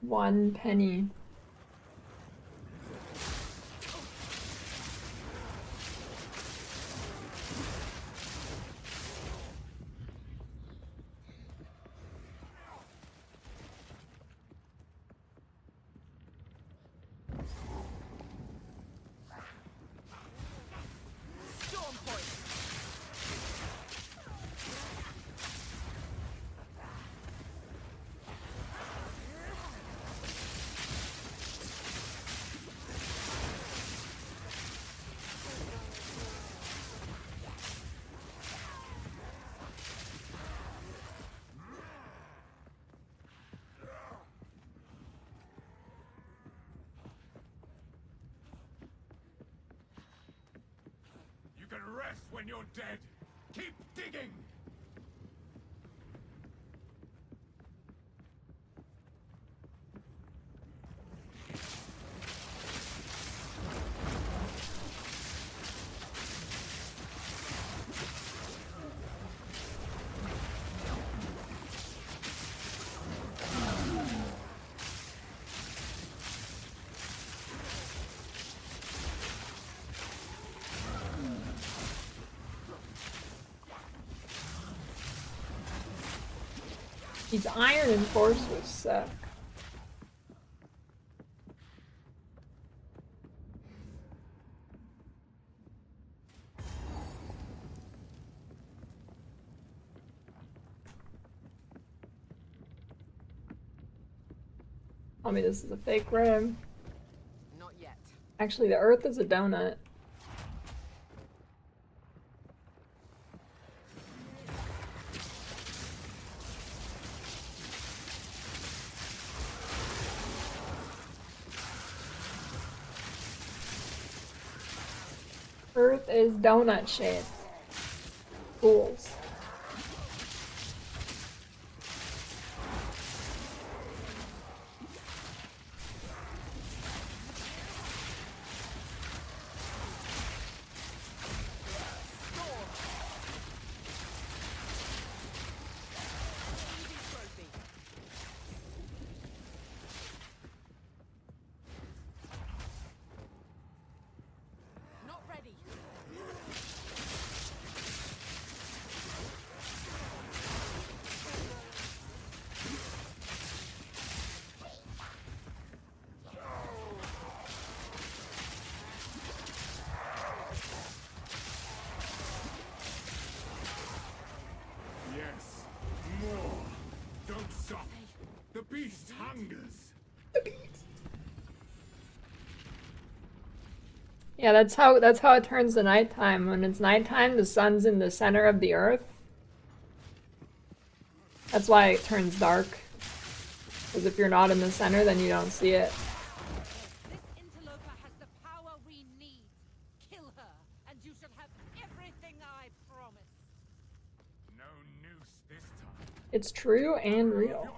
One penny. You can rest when you're dead. Keep digging. These iron enforcers suck. Tell me this is a fake rim. Not yet. Actually, the Earth is a donut. Earth is donut shaped. Fools. Not ready. Yeah, that's how it turns to nighttime. When it's nighttime, the sun's in the center of the earth. That's why it turns dark. Because if you're not in the center, then you don't see it. This interloper has the power we need. Kill her, and you shall have everything I promised. No noose this time. It's true and real.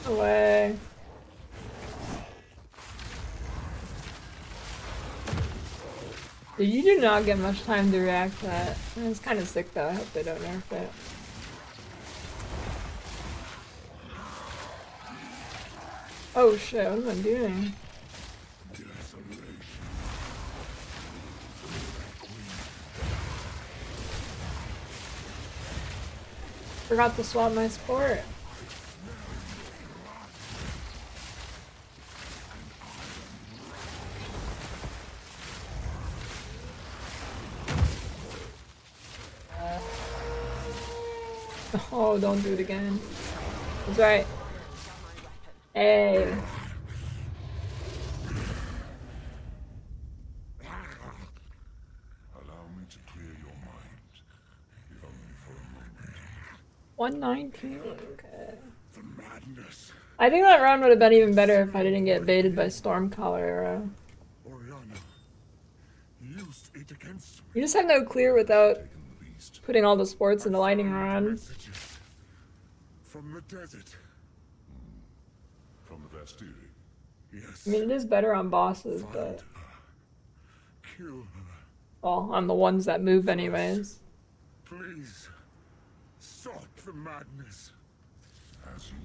Away. Dude, you do not get much time to react to that. It's kind of sick though. I hope they don't nerf it. Oh shit, what am I doing? Forgot to swap my sport. Oh, don't do it again. That's right. Hey. Allow me to clear your mind, if only for a moment. 119. Okay. The madness. I think that round would have been even better if I didn't get baited by Stormcaller arrow. Oriana used it against me. You just have no clear without putting all the sports in the lightning rod. From the desert. From the Vastiri. Yes. I mean, it is better on bosses, but... Kill her. Well, on the ones that move anyways. Please. Stop the madness. As you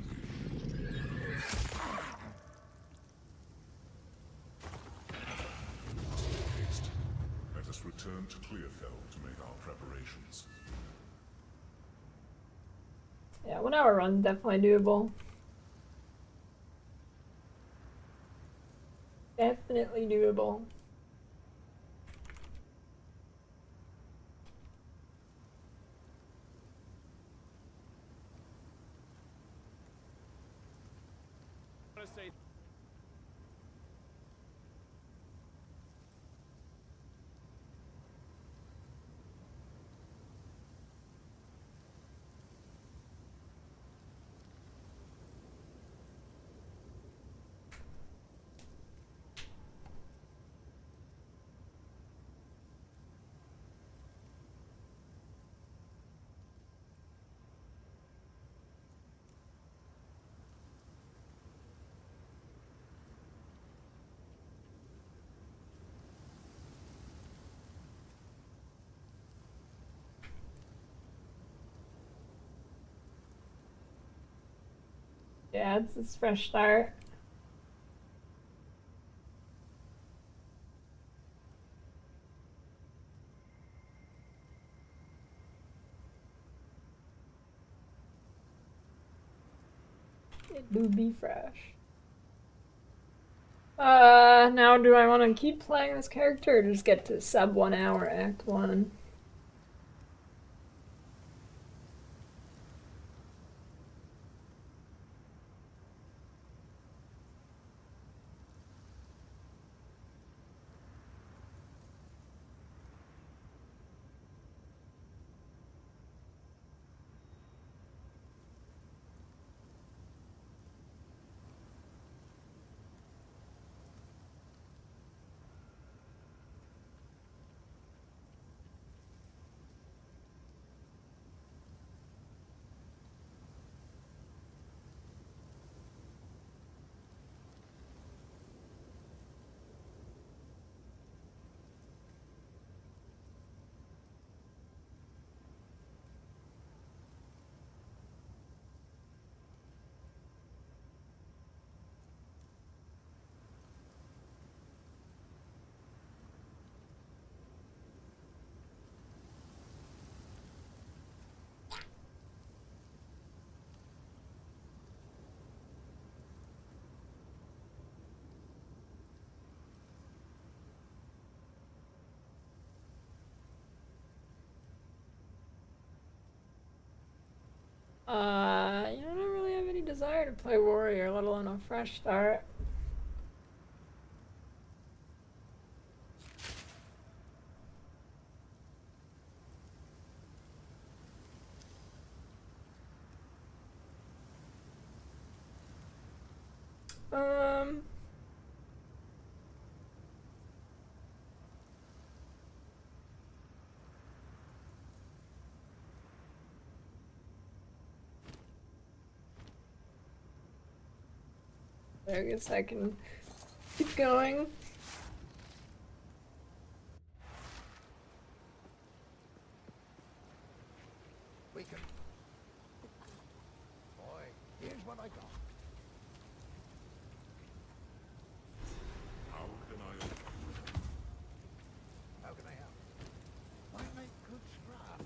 haste. Let us return to Clearfell to make our preparations. Yeah, 1 hour run, definitely doable. Definitely doable. Yeah, it's this fresh start. It do be fresh. Now do I want to keep playing this character or just get to sub 1 hour act 1? I don't really have any desire to play warrior, let alone a fresh start. Um, I guess I can keep going. We can. Boy, here's what I got. How can I help? How can I help? I make good scrap.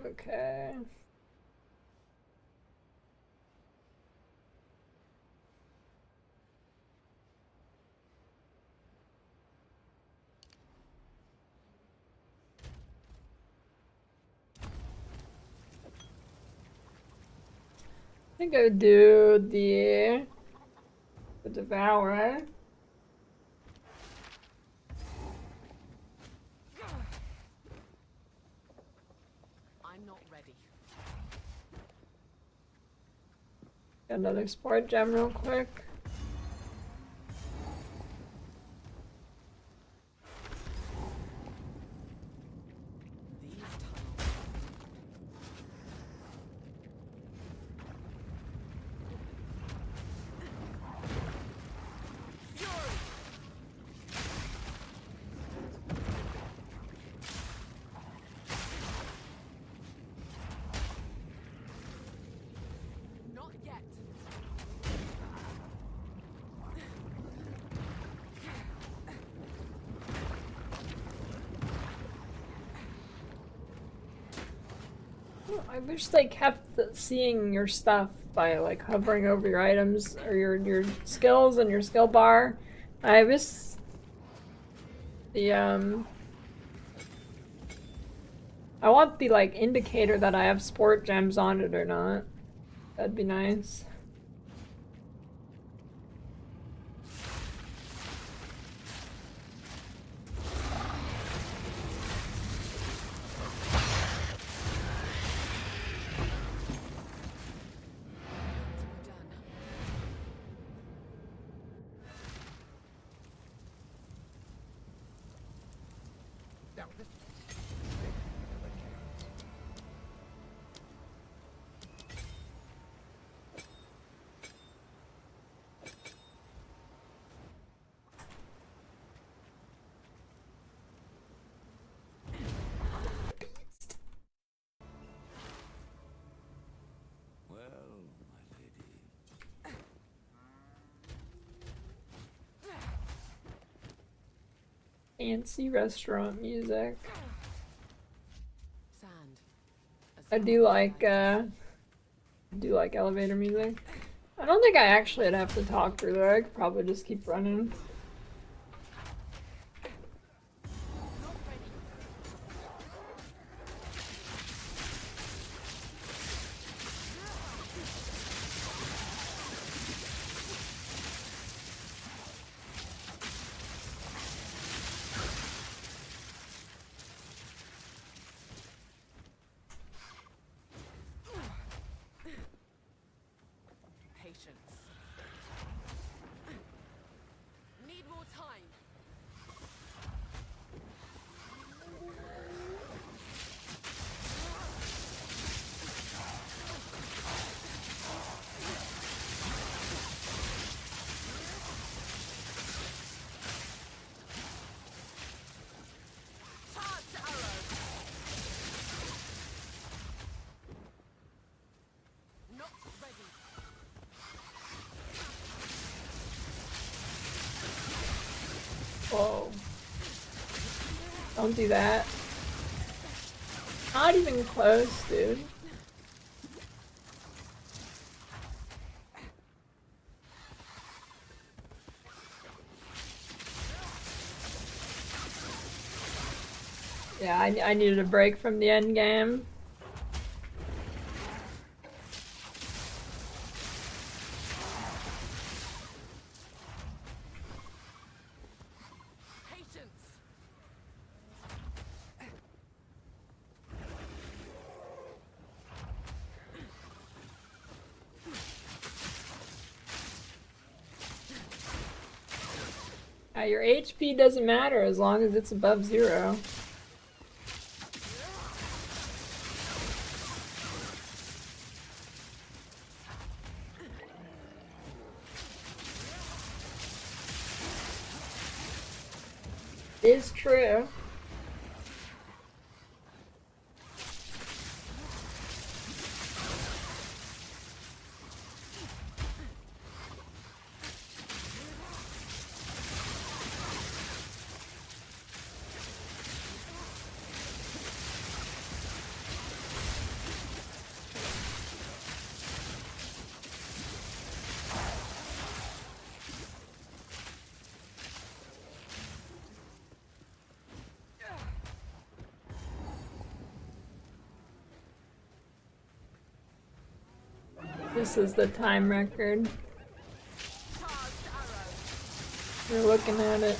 Okay. I think I would do the Devourer. I'm not ready. Get another sport gem real quick. Not yet. I wish they kept seeing your stuff by like hovering over your items or your skills and your skill bar. I wish the I want the like indicator that I have sport gems on it or not. That'd be nice. Now this. fancy restaurant music. Sand. I do like elevator music. I don't think I actually would have to talk through there. I could probably just keep running. Patience. Need more time. Charge arrow. Not ready. Whoa. Don't do that. Not even close, dude. Yeah, I needed a break from the end game. Patience. Your HP doesn't matter as long as it's above 0. Is true. This is the time record. You're looking at it.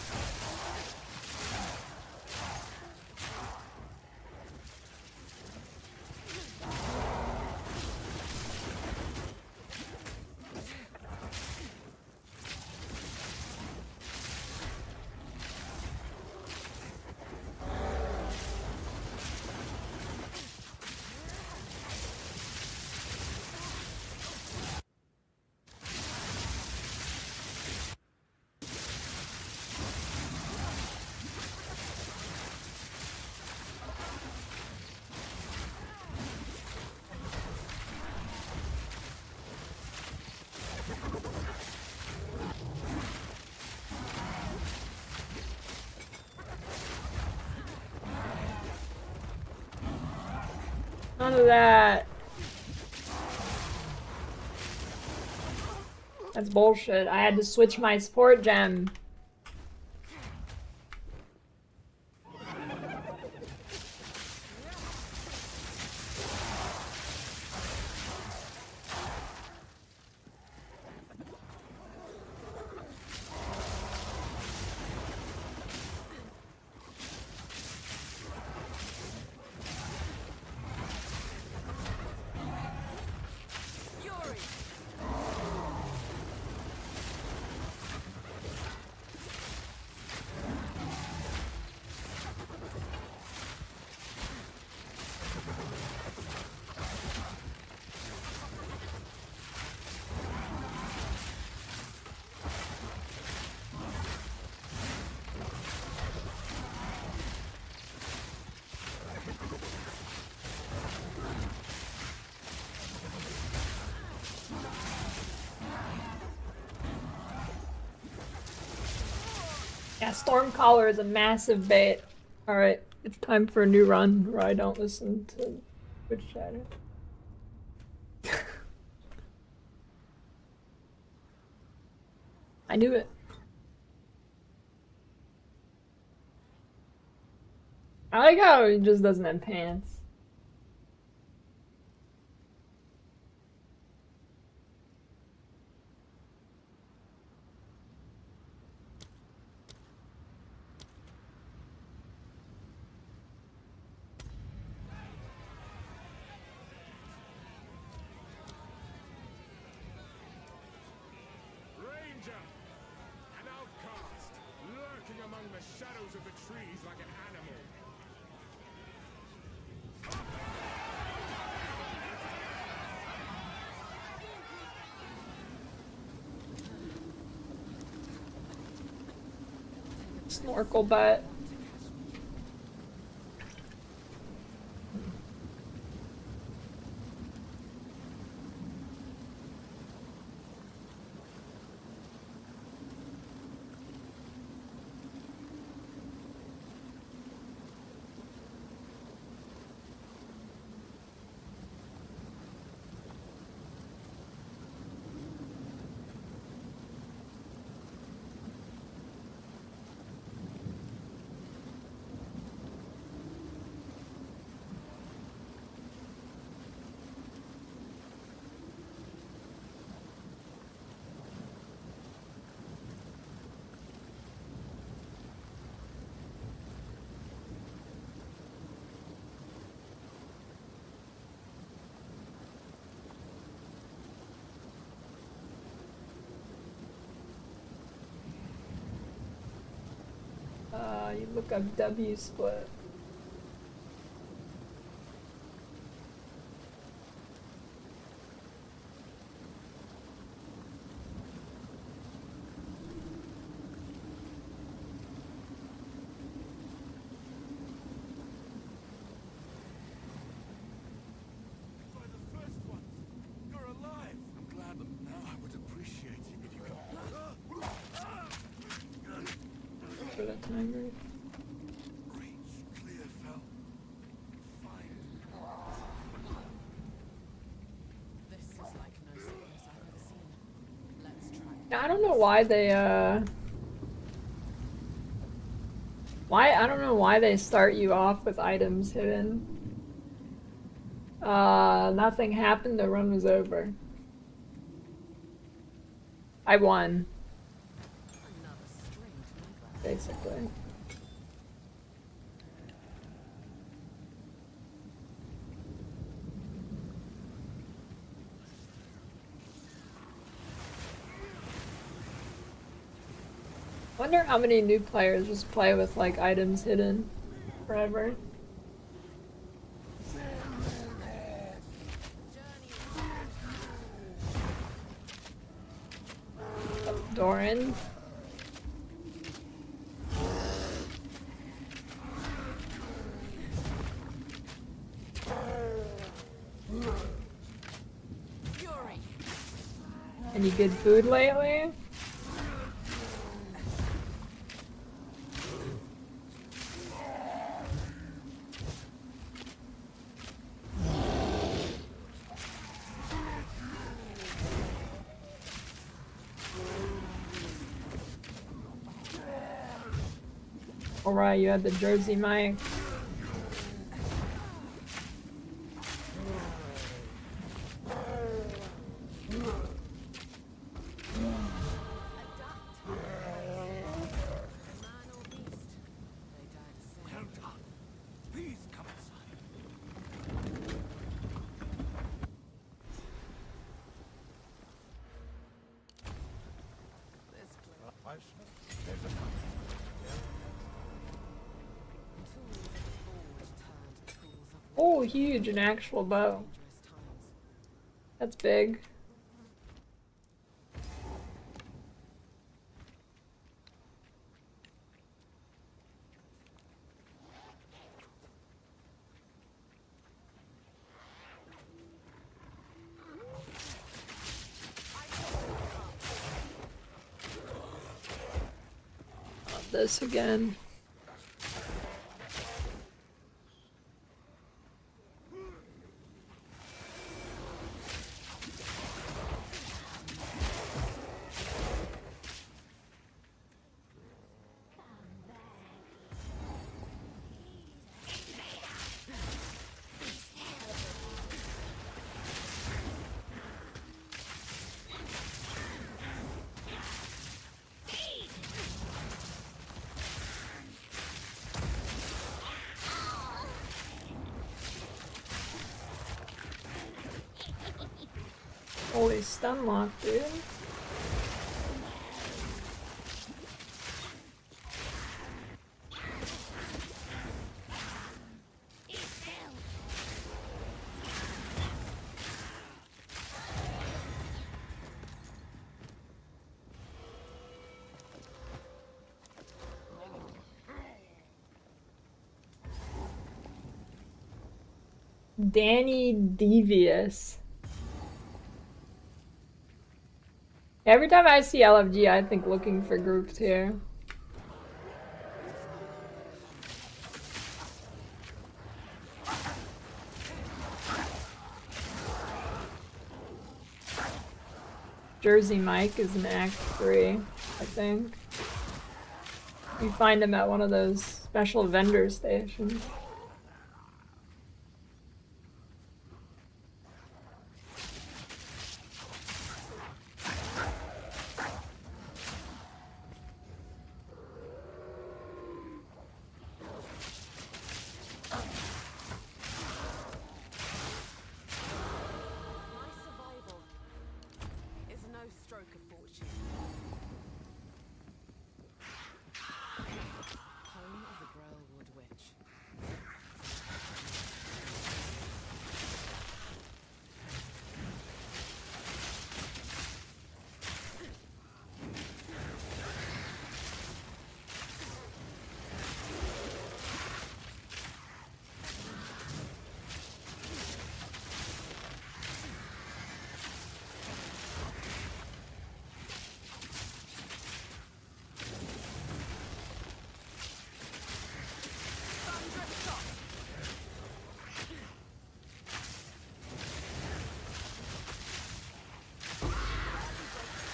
None of that. That's bullshit. I had to switch my support gem. Yeah, Stormcaller is a massive bait. Alright, it's time for a new run where I don't listen to Twitch chatter. I knew it. I like how he just doesn't have pants. Ranger! An outcast, lurking among the shadows of the trees like an animal. Snorkel butt. You look up W split. You're alive! I'm glad, but now I would appreciate it if you could... For the timer. Reach, clear, fell. Fine. This is like no sickness I've ever seen. Let's try. I don't know why they I don't know why they start you off with items hidden. Nothing happened, the run was over. I won. Basically. Wonder how many new players just play with like items hidden forever. Doran. Fury. Any good food lately? Alright, you had the Jersey mic. Please come inside. Oh, huge, an actual bow. That's big. this again. Holy stun lock, dude. Danny Devious. Every time I see LFG, I think looking for groups here. Jersey Mike is in Act 3, I think. You find him at one of those special vendor stations.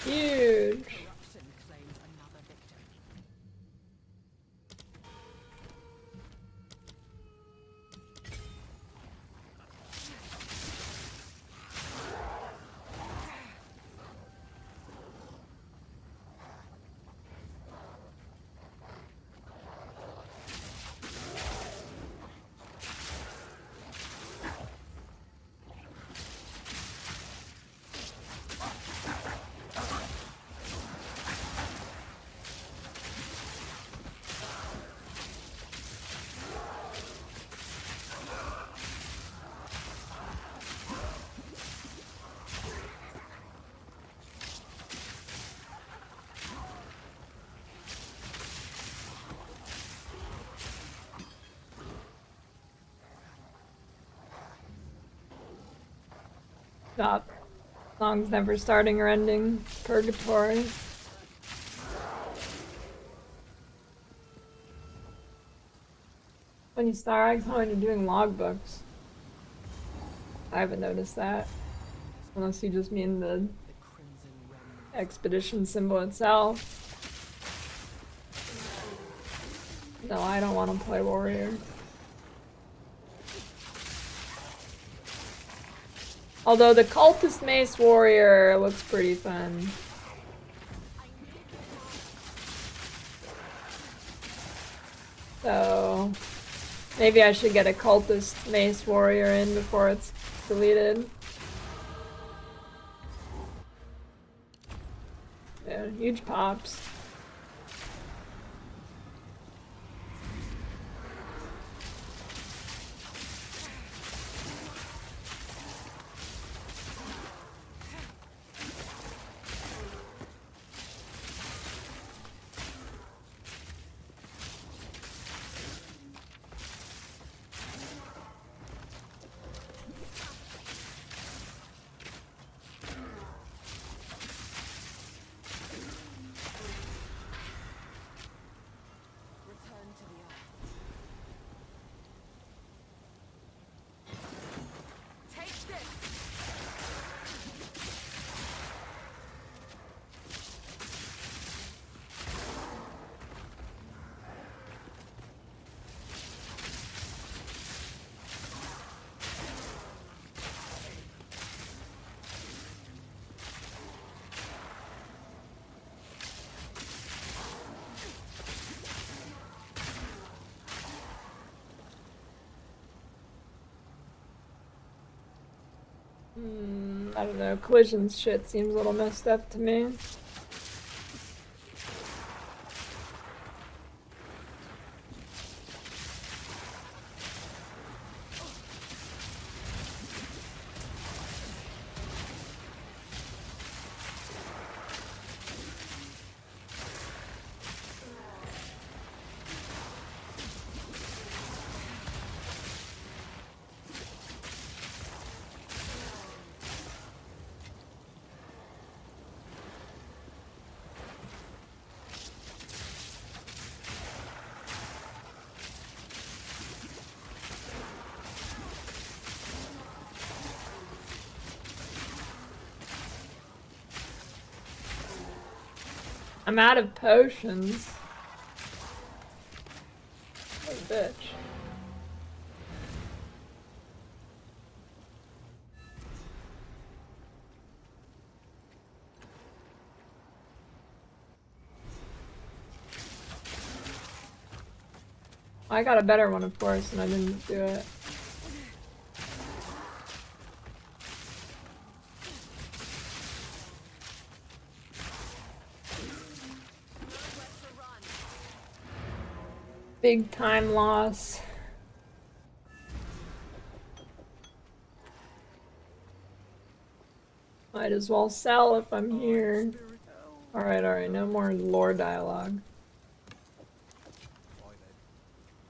Huge. Stop. Song's never starting or ending. Purgatory. When you start eggs, when you're doing logbooks. I haven't noticed that. Unless you just mean the expedition symbol itself. No, I don't want to play warrior. Although the cultist mace warrior looks pretty fun. So maybe I should get a cultist mace warrior in before it's deleted. Yeah, huge pops. I don't know. Collisions shit seems a little messed up to me. I'm out of potions. Oh, bitch. I got a better one, of course, and I didn't do it. Big time loss. Might as well sell if I'm here. Alright, no more lore dialogue.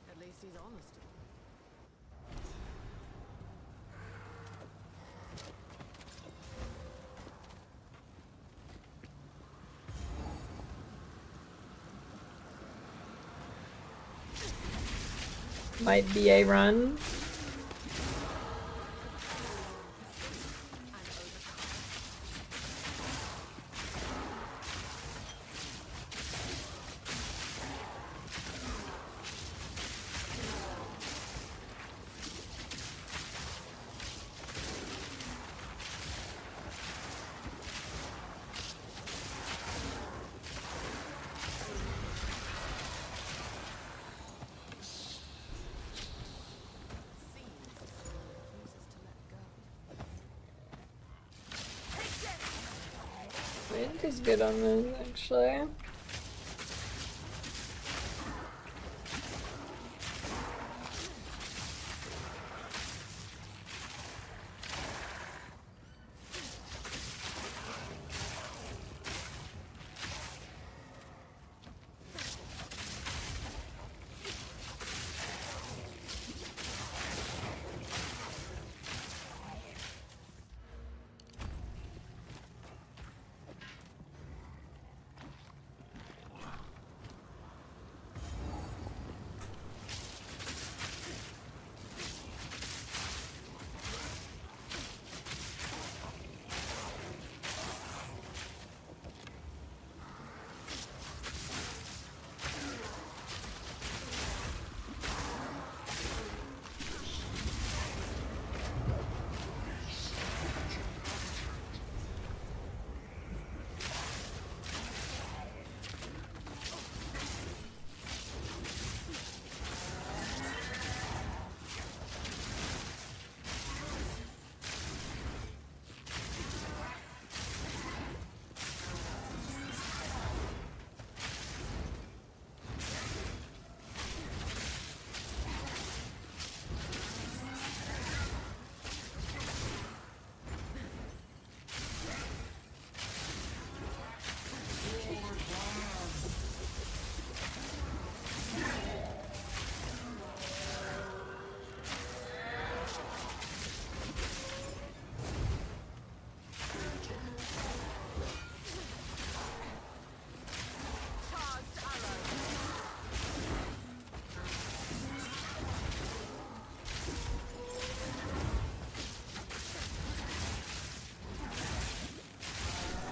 At least he's honest. Might be a run. Wind is good on this, actually.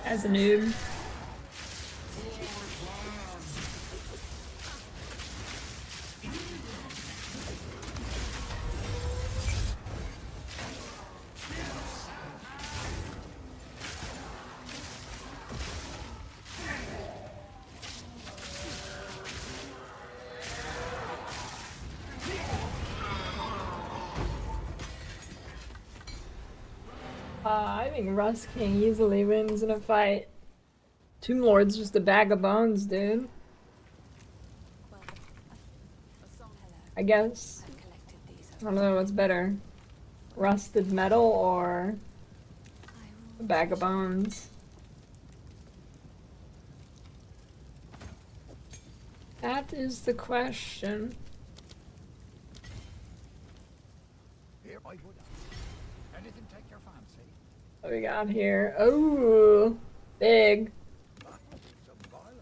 As a noob. I think Rust King easily wins in a fight. Tomb Lord's just a bag of bones, dude. I guess. I don't know what's better. Rusted metal or a bag of bones. That is the question. Here, my Buddha. Anything take your fancy? What we got here? Oh, big. Some violence.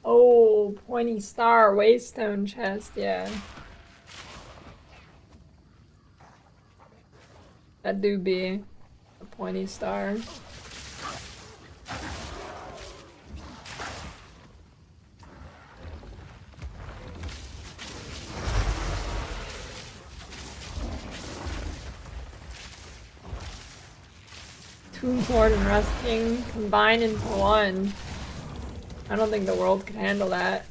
Oh, pointy star, waystone chest, yeah. That do be a pointy star. Tomb Lord and Rust King combine into one. I don't think the world could handle that.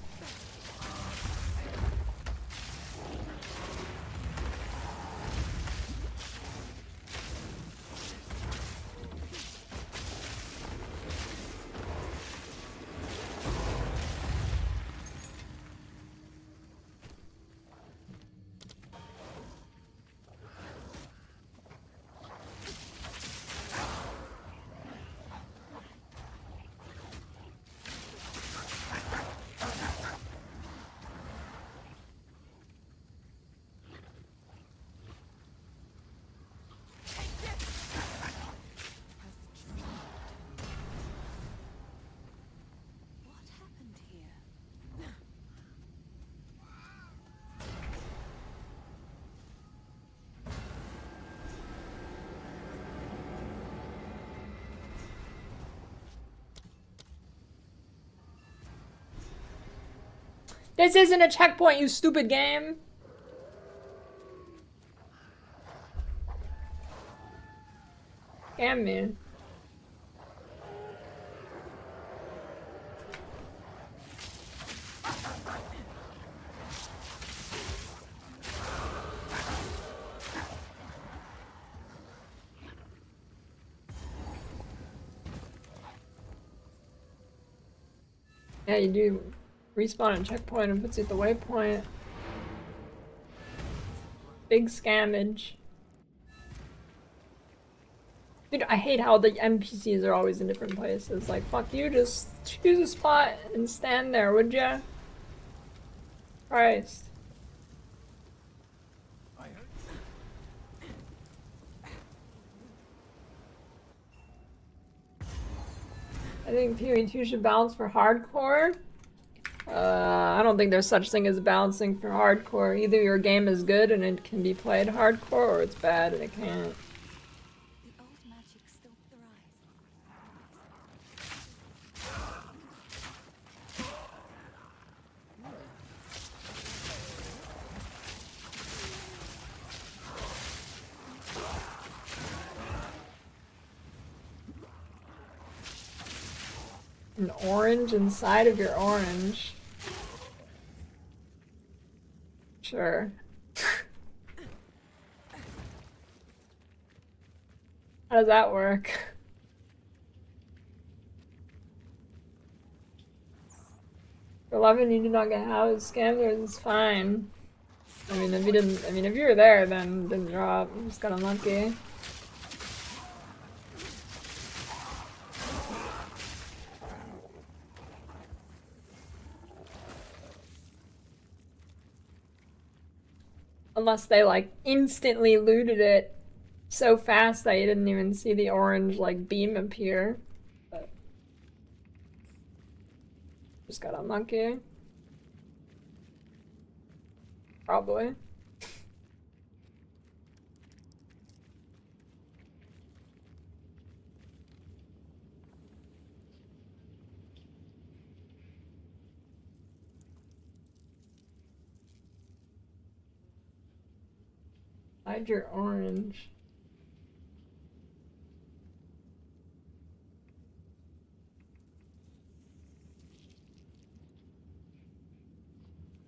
This isn't a checkpoint, you stupid game! Damn me. Yeah, you do respawn a checkpoint and puts you at the waypoint. Big scammage. Dude, I hate how the NPCs are always in different places. Like, fuck you, just choose a spot and stand there, would ya? Christ. I think PoE 2 should balance for hardcore. I don't think there's such thing as balancing for hardcore. Either your game is good and it can be played hardcore, or it's bad and it can't. An orange inside of your orange. Sure. How does that work? For 11, you did not get housed. Scamblers is fine. I mean, if you didn't, if you were there, then it didn't drop. You just got unlucky. Unless they like instantly looted it so fast that you didn't even see the orange like beam appear. But just got unlucky. Probably. Hide your orange.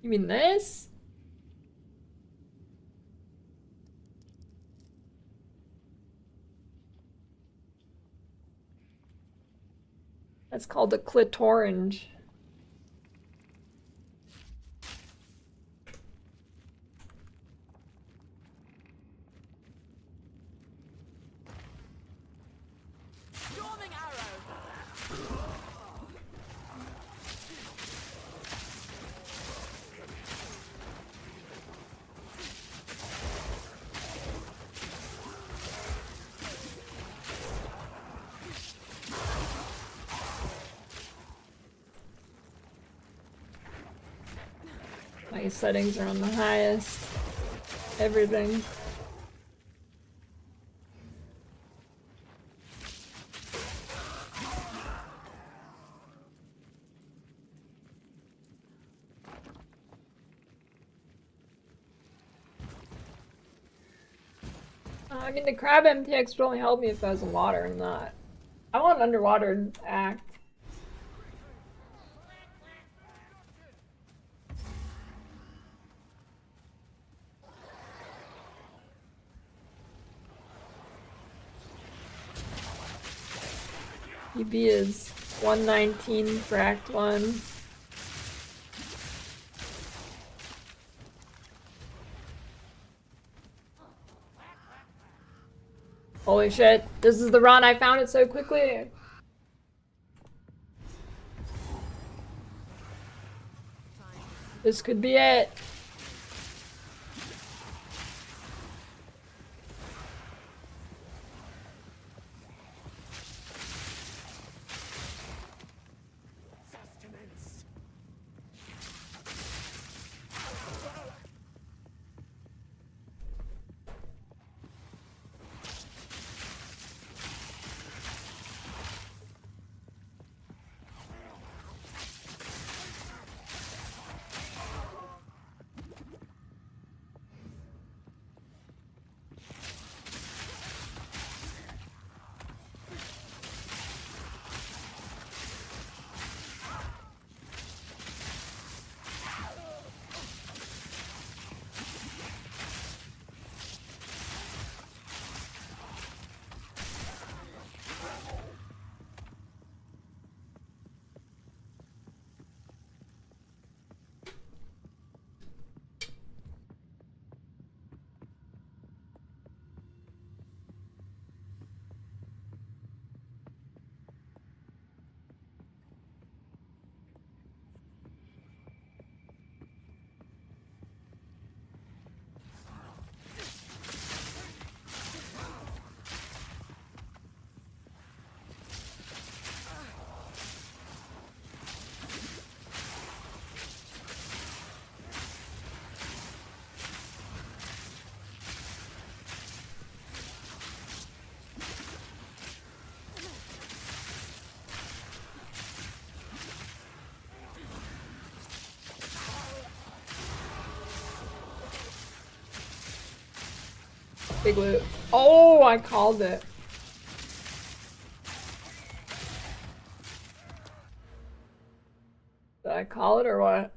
You mean this? That's called a clitorange. Storming arrow. My settings are on the highest. Everything. I mean, the crab MTX would only help me if I was in water and not. I want an underwater act. EB is 119 for Act 1. Holy shit, this is the run, I found it so quickly! This could be it! Big loot. Oh, I called it. Did I call it or what?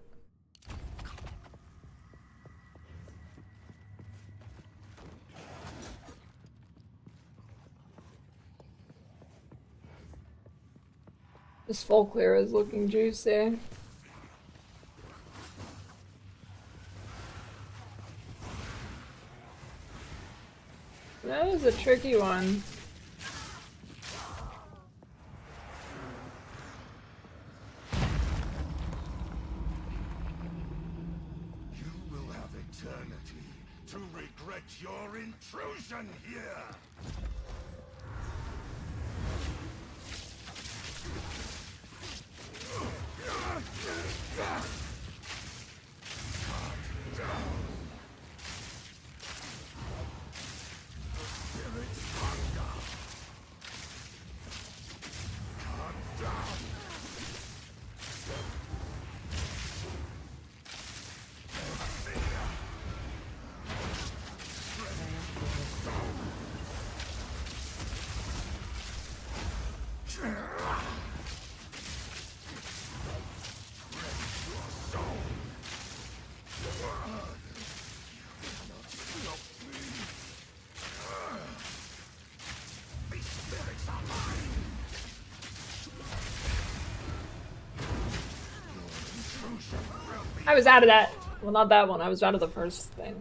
This full clear is looking juicy. That is a tricky one. You will have eternity to regret your intrusion here. I was out of that. Well, not that one. I was out of the first thing.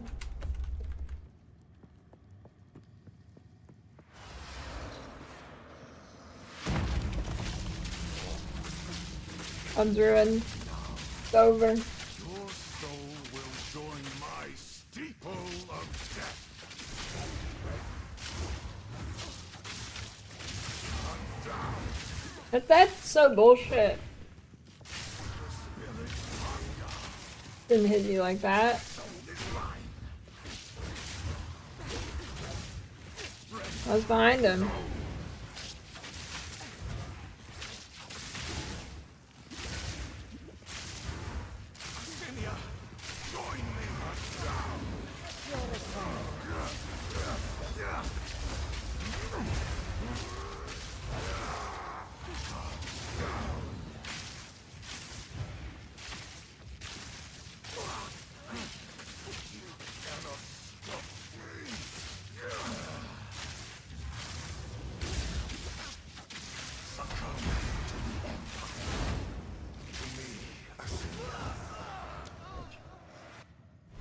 One's ruined. It's over. Your soul will join my steeple of death. That's so bullshit. Didn't hit you like that. I was behind him.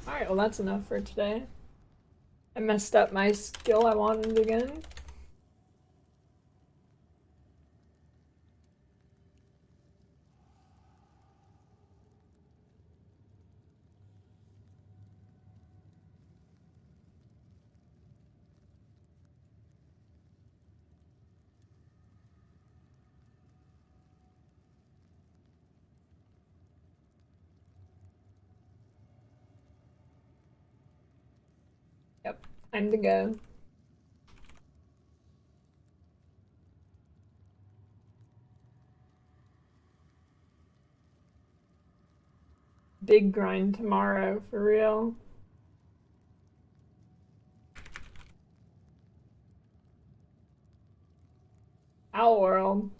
Alright, well that's enough for today. I messed up my skill I wanted again. Yep, time to go. Big grind tomorrow, for real. Owl World.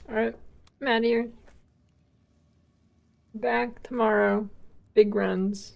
Alright, I'm out of here. Back tomorrow. Big runs.